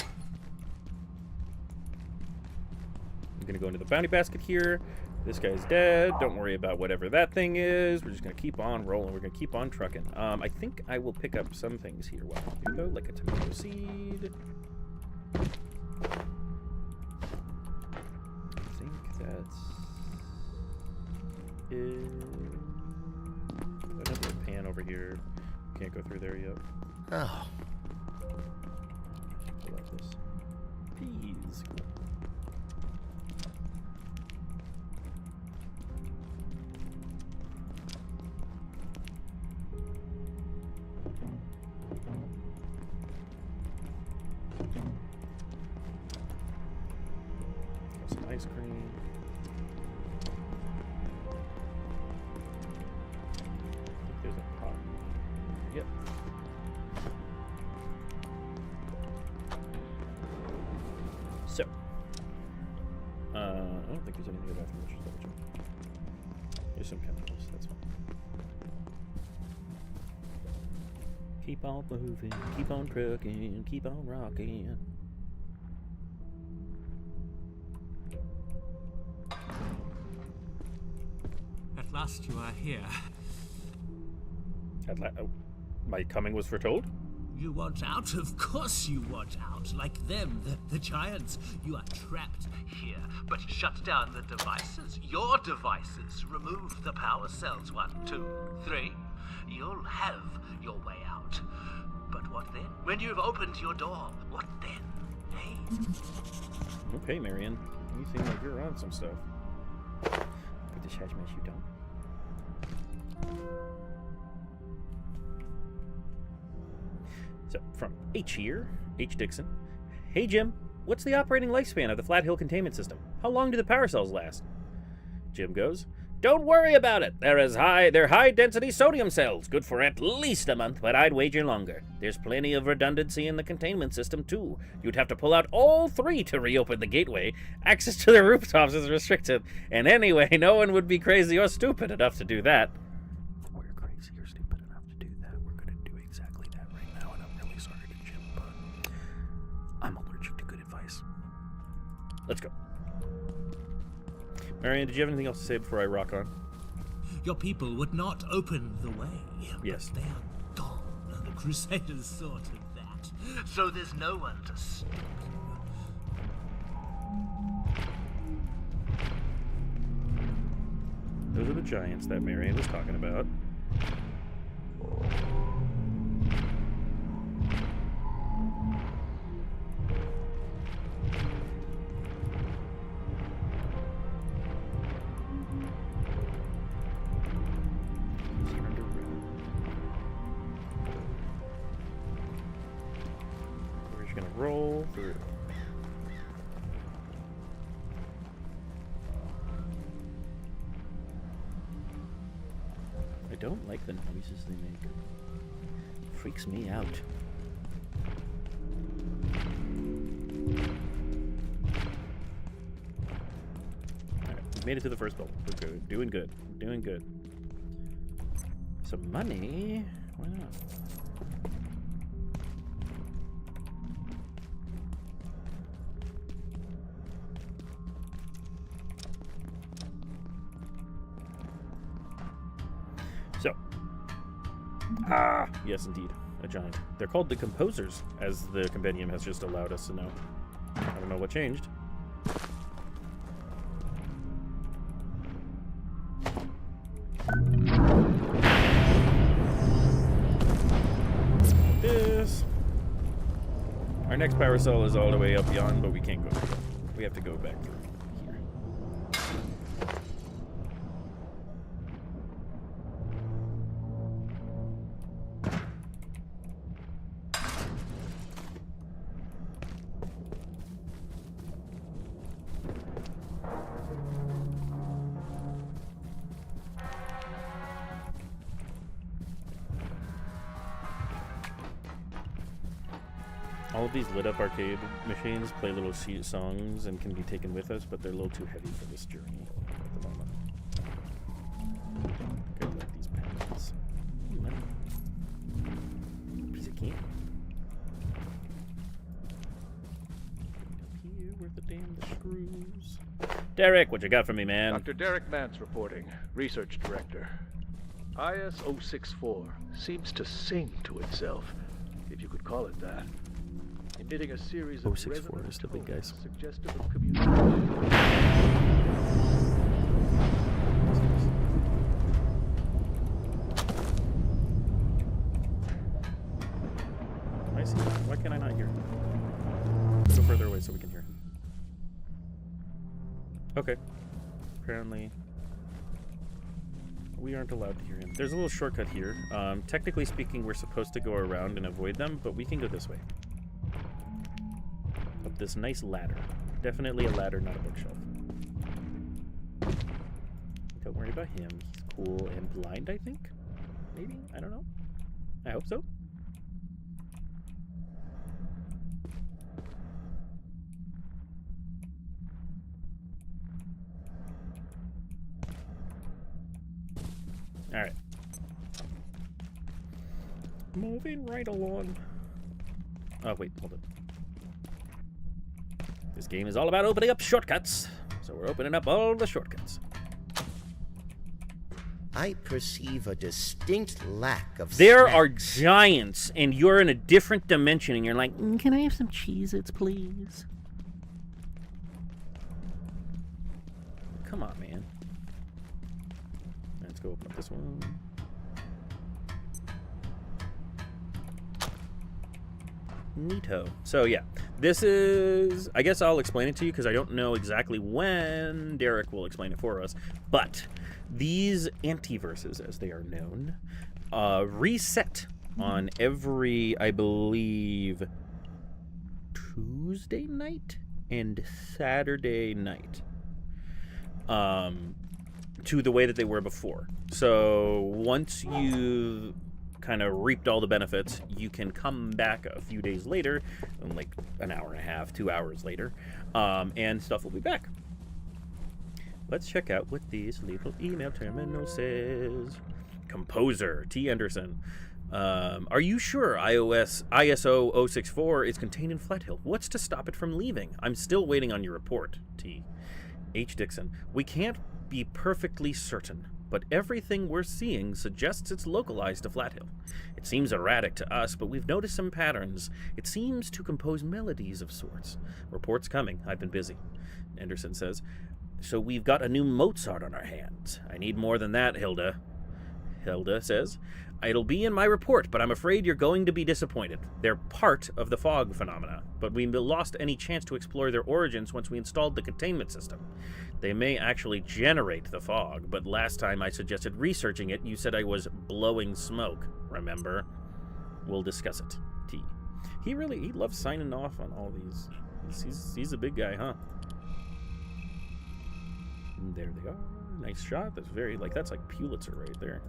I'm going to go into the bounty basket here. This guy's dead. Don't worry about whatever that thing is. We're just going to keep on rolling. We're going to keep on trucking. I think I will pick up some things here. Well, here we go, like a tomato seed. I think that's it. Another pan over here. Can't go through there yet. Oh. Pull out this peas. Cool. Some ice cream. I think there's a pot. Yep. So, I don't think there's anything about the bathroom. Just double check. There's some chemicals. That's fine. Keep on moving, keep on trucking, keep on rocking. At last you are here. Oh, my coming was foretold? You want out? Of course you want out. Like them, the giants. You are trapped here. But shut down the devices. Your devices. Remove the power cells. 1, 2, 3. You'll have your way out. But what then? When you've opened your door, what then? Hey? Okay, Marion. You seem like you're on some stuff. Put this hazmat suit on. So, from H here, H. Dixon. Hey, Jim, what's the operating lifespan of the Flat Hill containment system? How long do the power cells last? Jim goes, don't worry about it. They're high-density sodium cells, good for at least a month, but I'd wager longer. There's plenty of redundancy in the containment system, too. You'd have to pull out all 3 to reopen the gateway. Access to the rooftops is restricted, and anyway, no one would be crazy or stupid enough to do that. We're crazy or stupid enough to do that. We're going to do exactly that right now, and I'm really sorry to Jim, but I'm allergic to good advice. Let's go. Marion, did you have anything else to say before I rock on? Your people would not open the way. Yes. But they are gone, and the Crusaders sorted that. So there's no one to stop you. Those are the giants that Marion was talking about. Roll through. I don't like the noises they make. Freaks me out. Alright, we made it to the first bubble. We're good. Doing good. Doing good. Some money? Why not? So, yes indeed, a giant. They're called the Composers, as the compendium has just allowed us to know. I don't know what changed. next power cell is all the way up beyond, but we can't go there. We have to go back through here. All of these lit up arcade machines play little songs and can be taken with us, but they're a little too heavy for this journey at the moment. I like these panels. Money. Piece of candy. Up here where the damn screws. Derek, what you got for me, man? Dr. Derek Mance reporting, Research Director. IS-064 seems to sing to itself, if you could call it that. Emitting a series of 064 is the big guys. Suggestive of communication. I see. Why can I not hear him? Go further away so we can hear him. Okay. Apparently, we aren't allowed to hear him. There's a little shortcut here. Technically speaking, we're supposed to go around and avoid them, but we can go this way. Up this nice ladder. Definitely a ladder, not a bookshelf. Don't worry about him. He's cool and blind, I think? Maybe? I don't know. I hope so. Alright. Moving right along. Oh, wait, hold it. This game is all about opening up shortcuts, so we're opening up all the shortcuts. I perceive a distinct lack of There snacks. are giants, and you're in a different dimension, and you're like, can I have some Cheez-Its, please? Come on, man. Let's go open up this one. Neato. So yeah, this is, I guess I'll explain it to you because I don't know exactly when Derek will explain it for us, but these antiverses, as they are known, reset on every, I believe, Tuesday night and Saturday night, to the way that they were before. So once you kind of reaped all the benefits, you can come back a few days later, like an hour and a half, 2 hours later, and stuff will be back. Let's check out what this little email terminal says. Composer T. Anderson. Are you sure ISO 064 is contained in Flathill? What's to stop it from leaving? I'm still waiting on your report. T. H. Dixon. We can't be perfectly certain, but everything we're seeing suggests it's localized to Flathill. It seems erratic to us, but we've noticed some patterns. It seems to compose melodies of sorts. Reports coming. I've been busy. Anderson says, so we've got a new Mozart on our hands. I need more than that, Hilda. Hilda says, it'll be in my report, but I'm afraid you're going to be disappointed. They're part of the fog phenomena, but we lost any chance to explore their origins once we installed the containment system. They may actually generate the fog, but last time I suggested researching it, you said I was blowing smoke, remember? We'll discuss it. T. He loves signing off on all these. He's a big guy, huh? And there they are. Nice shot. That's that's like Pulitzer right there.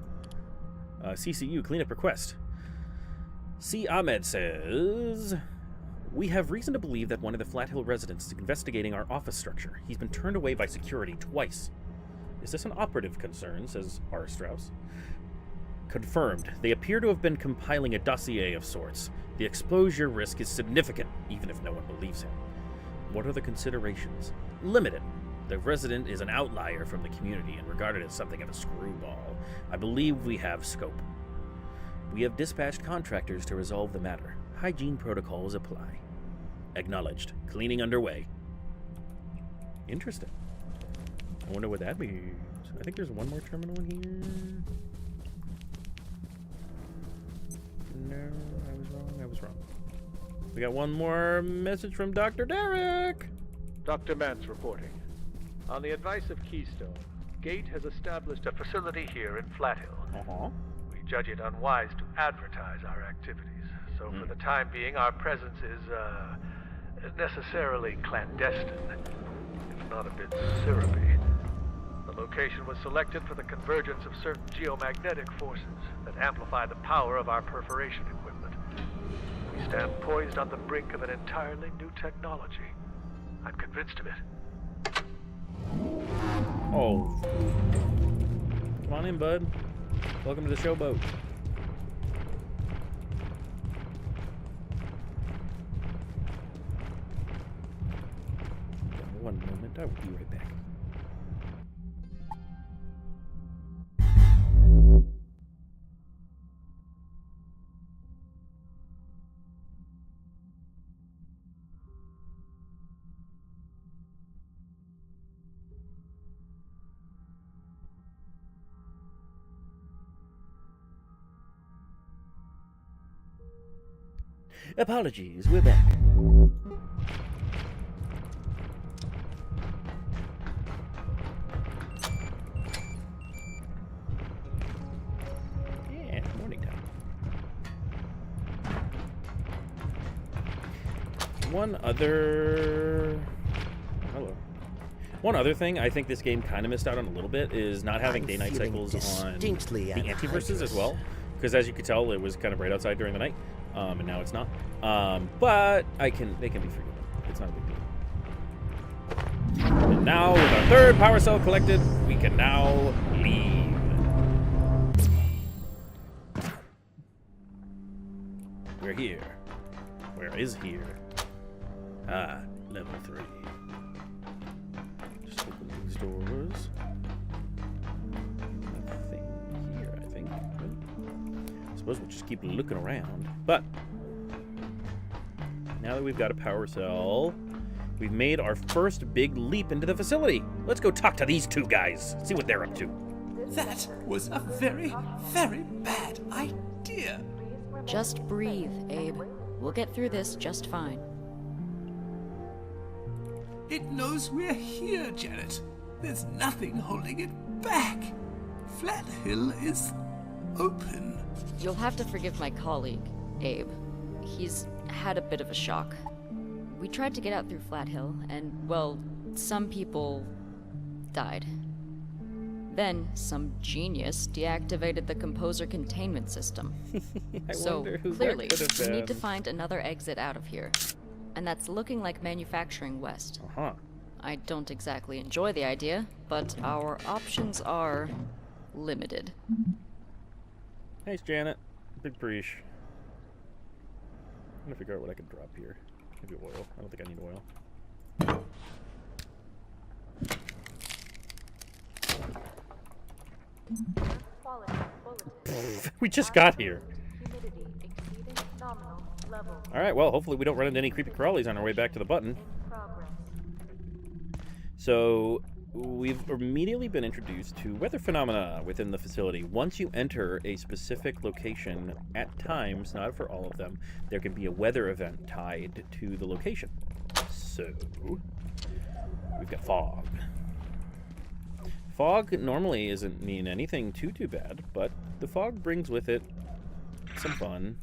CCU cleanup request. C. Ahmed says, we have reason to believe that one of the Flathill residents is investigating our office structure. He's been turned away by security twice. Is this an operative concern, says R. Strauss. Confirmed. They appear to have been compiling a dossier of sorts. The exposure risk is significant, even if no one believes him. What are the considerations? Limited. The resident is an outlier from the community and regarded as something of a screwball. I believe we have scope. We have dispatched contractors to resolve the matter. Hygiene protocols apply. Acknowledged. Cleaning underway. Interesting. I wonder what that means. I think there's one more terminal in here. No, I was wrong. We got one more message from Dr. Derek. Dr. Mance reporting. On the advice of Keystone, GATE has established a facility here in Flathill. We judge it unwise to advertise our activities, so for the time being our presence is necessarily clandestine, if not a bit syrupy. The location was selected for the convergence of certain geomagnetic forces that amplify the power of our perforation equipment. We stand poised on the brink of an entirely new technology. I'm convinced of it. Oh. Come on in, bud. Welcome to the showboat. One moment, I will be right back. Apologies, we're back. Yeah, morning time. One other thing I think this game kind of missed out on a little bit is not having day-night cycles on the antiverses as well. Because as you could tell, it was kind of bright outside during the night. And now it's not. But they can be forgiven. It's not a big deal. And now, with our third power cell collected, we can now leave. We're here. Where is here? Ah, level 3. Just open these doors. Nothing here, I think. I suppose we'll just keep looking around. But now that we've got a power cell, we've made our first big leap into the facility. Let's go talk to these two guys, see what they're up to. That was a very, very bad idea. Just breathe, Abe. We'll get through this just fine. It knows we're here, Janet. There's nothing holding it back. Flathill is open. You'll have to forgive my colleague, Abe. He's had a bit of a shock. We tried to get out through Flathill, and, well, some people died. Then, some genius deactivated the composer containment system. So, clearly, we need to find another exit out of here. And that's looking like manufacturing west. I don't exactly enjoy the idea, but our options are limited. Thanks, Janet. Big preach. I'm gonna figure out what I can drop here. Maybe oil. I don't think I need oil. We just got here. Alright, well, hopefully we don't run into any creepy crawlies on our way back to the button. So, we've immediately been introduced to weather phenomena within the facility. Once you enter a specific location, at times, not for all of them, there can be a weather event tied to the location. So, we've got fog. Fog normally isn't mean anything too bad, but the fog brings with it some fun.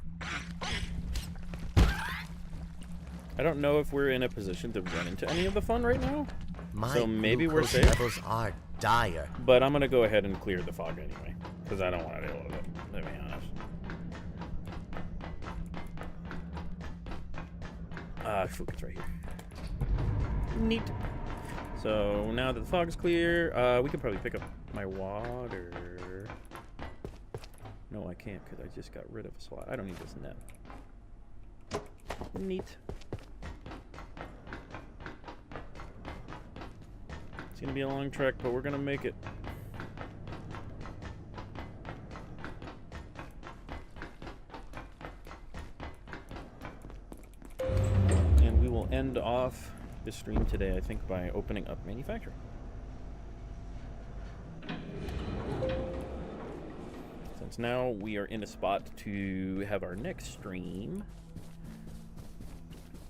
I don't know if we're in a position to run into any of the fun right now. So maybe we're safe. Levels are dire. But I'm gonna go ahead and clear the fog anyway, because I don't want to deal with it, to be honest. Focus right here. Neat. So now that the fog is clear, we can probably pick up my water. No, I can't, because I just got rid of a slot. I don't need this net. Neat. It's gonna be a long trek, but we're gonna make it. And we will end off this stream today, I think, by opening up manufacturing. Since now we are in a spot to have our next stream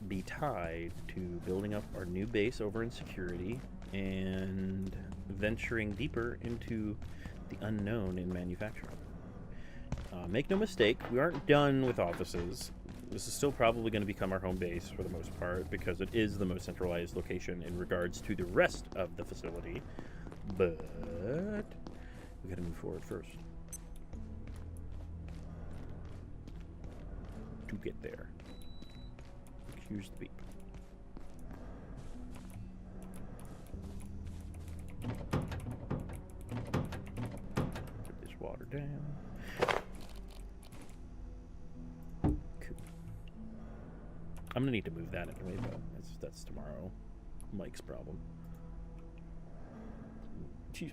be tied to building up our new base over in security and venturing deeper into the unknown in manufacturing. Make no mistake, we aren't done with offices. This is still probably going to become our home base for the most part because it is the most centralized location in regards to the rest of the facility. But we got to move forward first to get there. Excuse the beep. Put this water down. I'm gonna need to move that anyway, but that's tomorrow. Mike's problem. Jeez.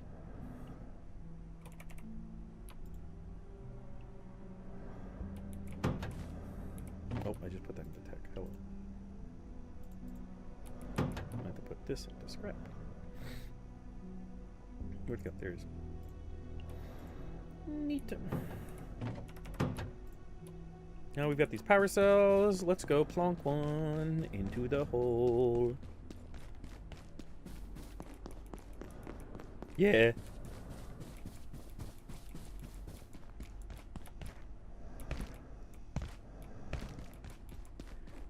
Oh, I just put that into tech. Hello. I have to put this into scrap. Where'd it go? There's. Neat. Now we've got these power cells. Let's go plonk one into the hole. Yeah.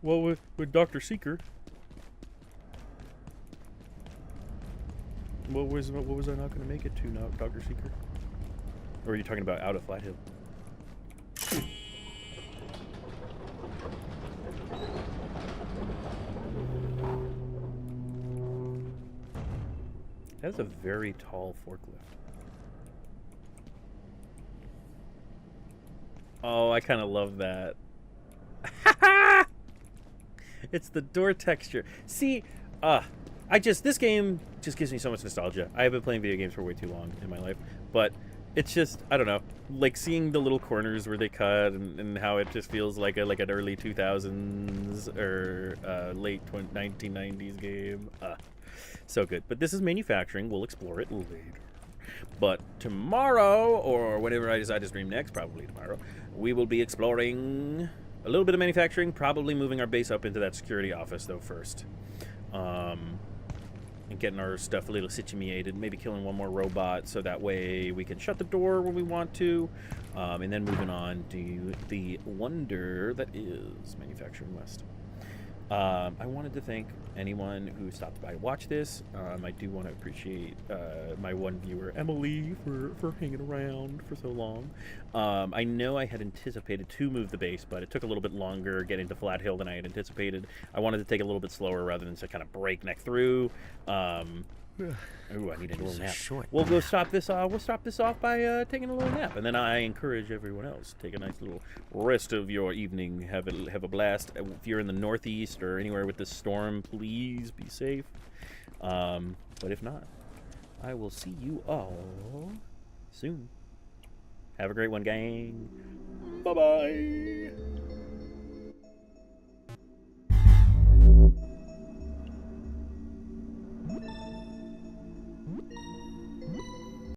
Well, with Dr. Seeker. What was I not going to make it to now, Dr. Seeker? Or are you talking about out of Flat Hill? That's a very tall forklift. Oh, I kind of love that. It's the door texture. See, this game just gives me so much nostalgia. I have been playing video games for way too long in my life, but it's just, I don't know, like seeing the little corners where they cut and how it just feels like an early 2000s or late 1990s game. So good. But this is manufacturing. We'll explore it later. But tomorrow, or whenever I decide to stream next, probably tomorrow, we will be exploring a little bit of manufacturing, probably moving our base up into that security office, though, first. And getting our stuff a little situated, maybe killing one more robot so that way we can shut the door when we want to, and then moving on to the wonder that is Manufacturing West. I wanted to thank anyone who stopped by to watch this. I do want to appreciate my one viewer, Emily, for hanging around for so long. I know I had anticipated to move the base, but it took a little bit longer getting to Flat Hill than I had anticipated. I wanted to take a little bit slower rather than to kind of breakneck through. Ooh, I need a little nap. We'll go stop this. We'll stop this off by taking a little nap, and then I encourage everyone else take a nice little rest of your evening. Have a blast. If you're in the Northeast or anywhere with this storm, please be safe. But if not, I will see you all soon. Have a great one, gang. Bye bye.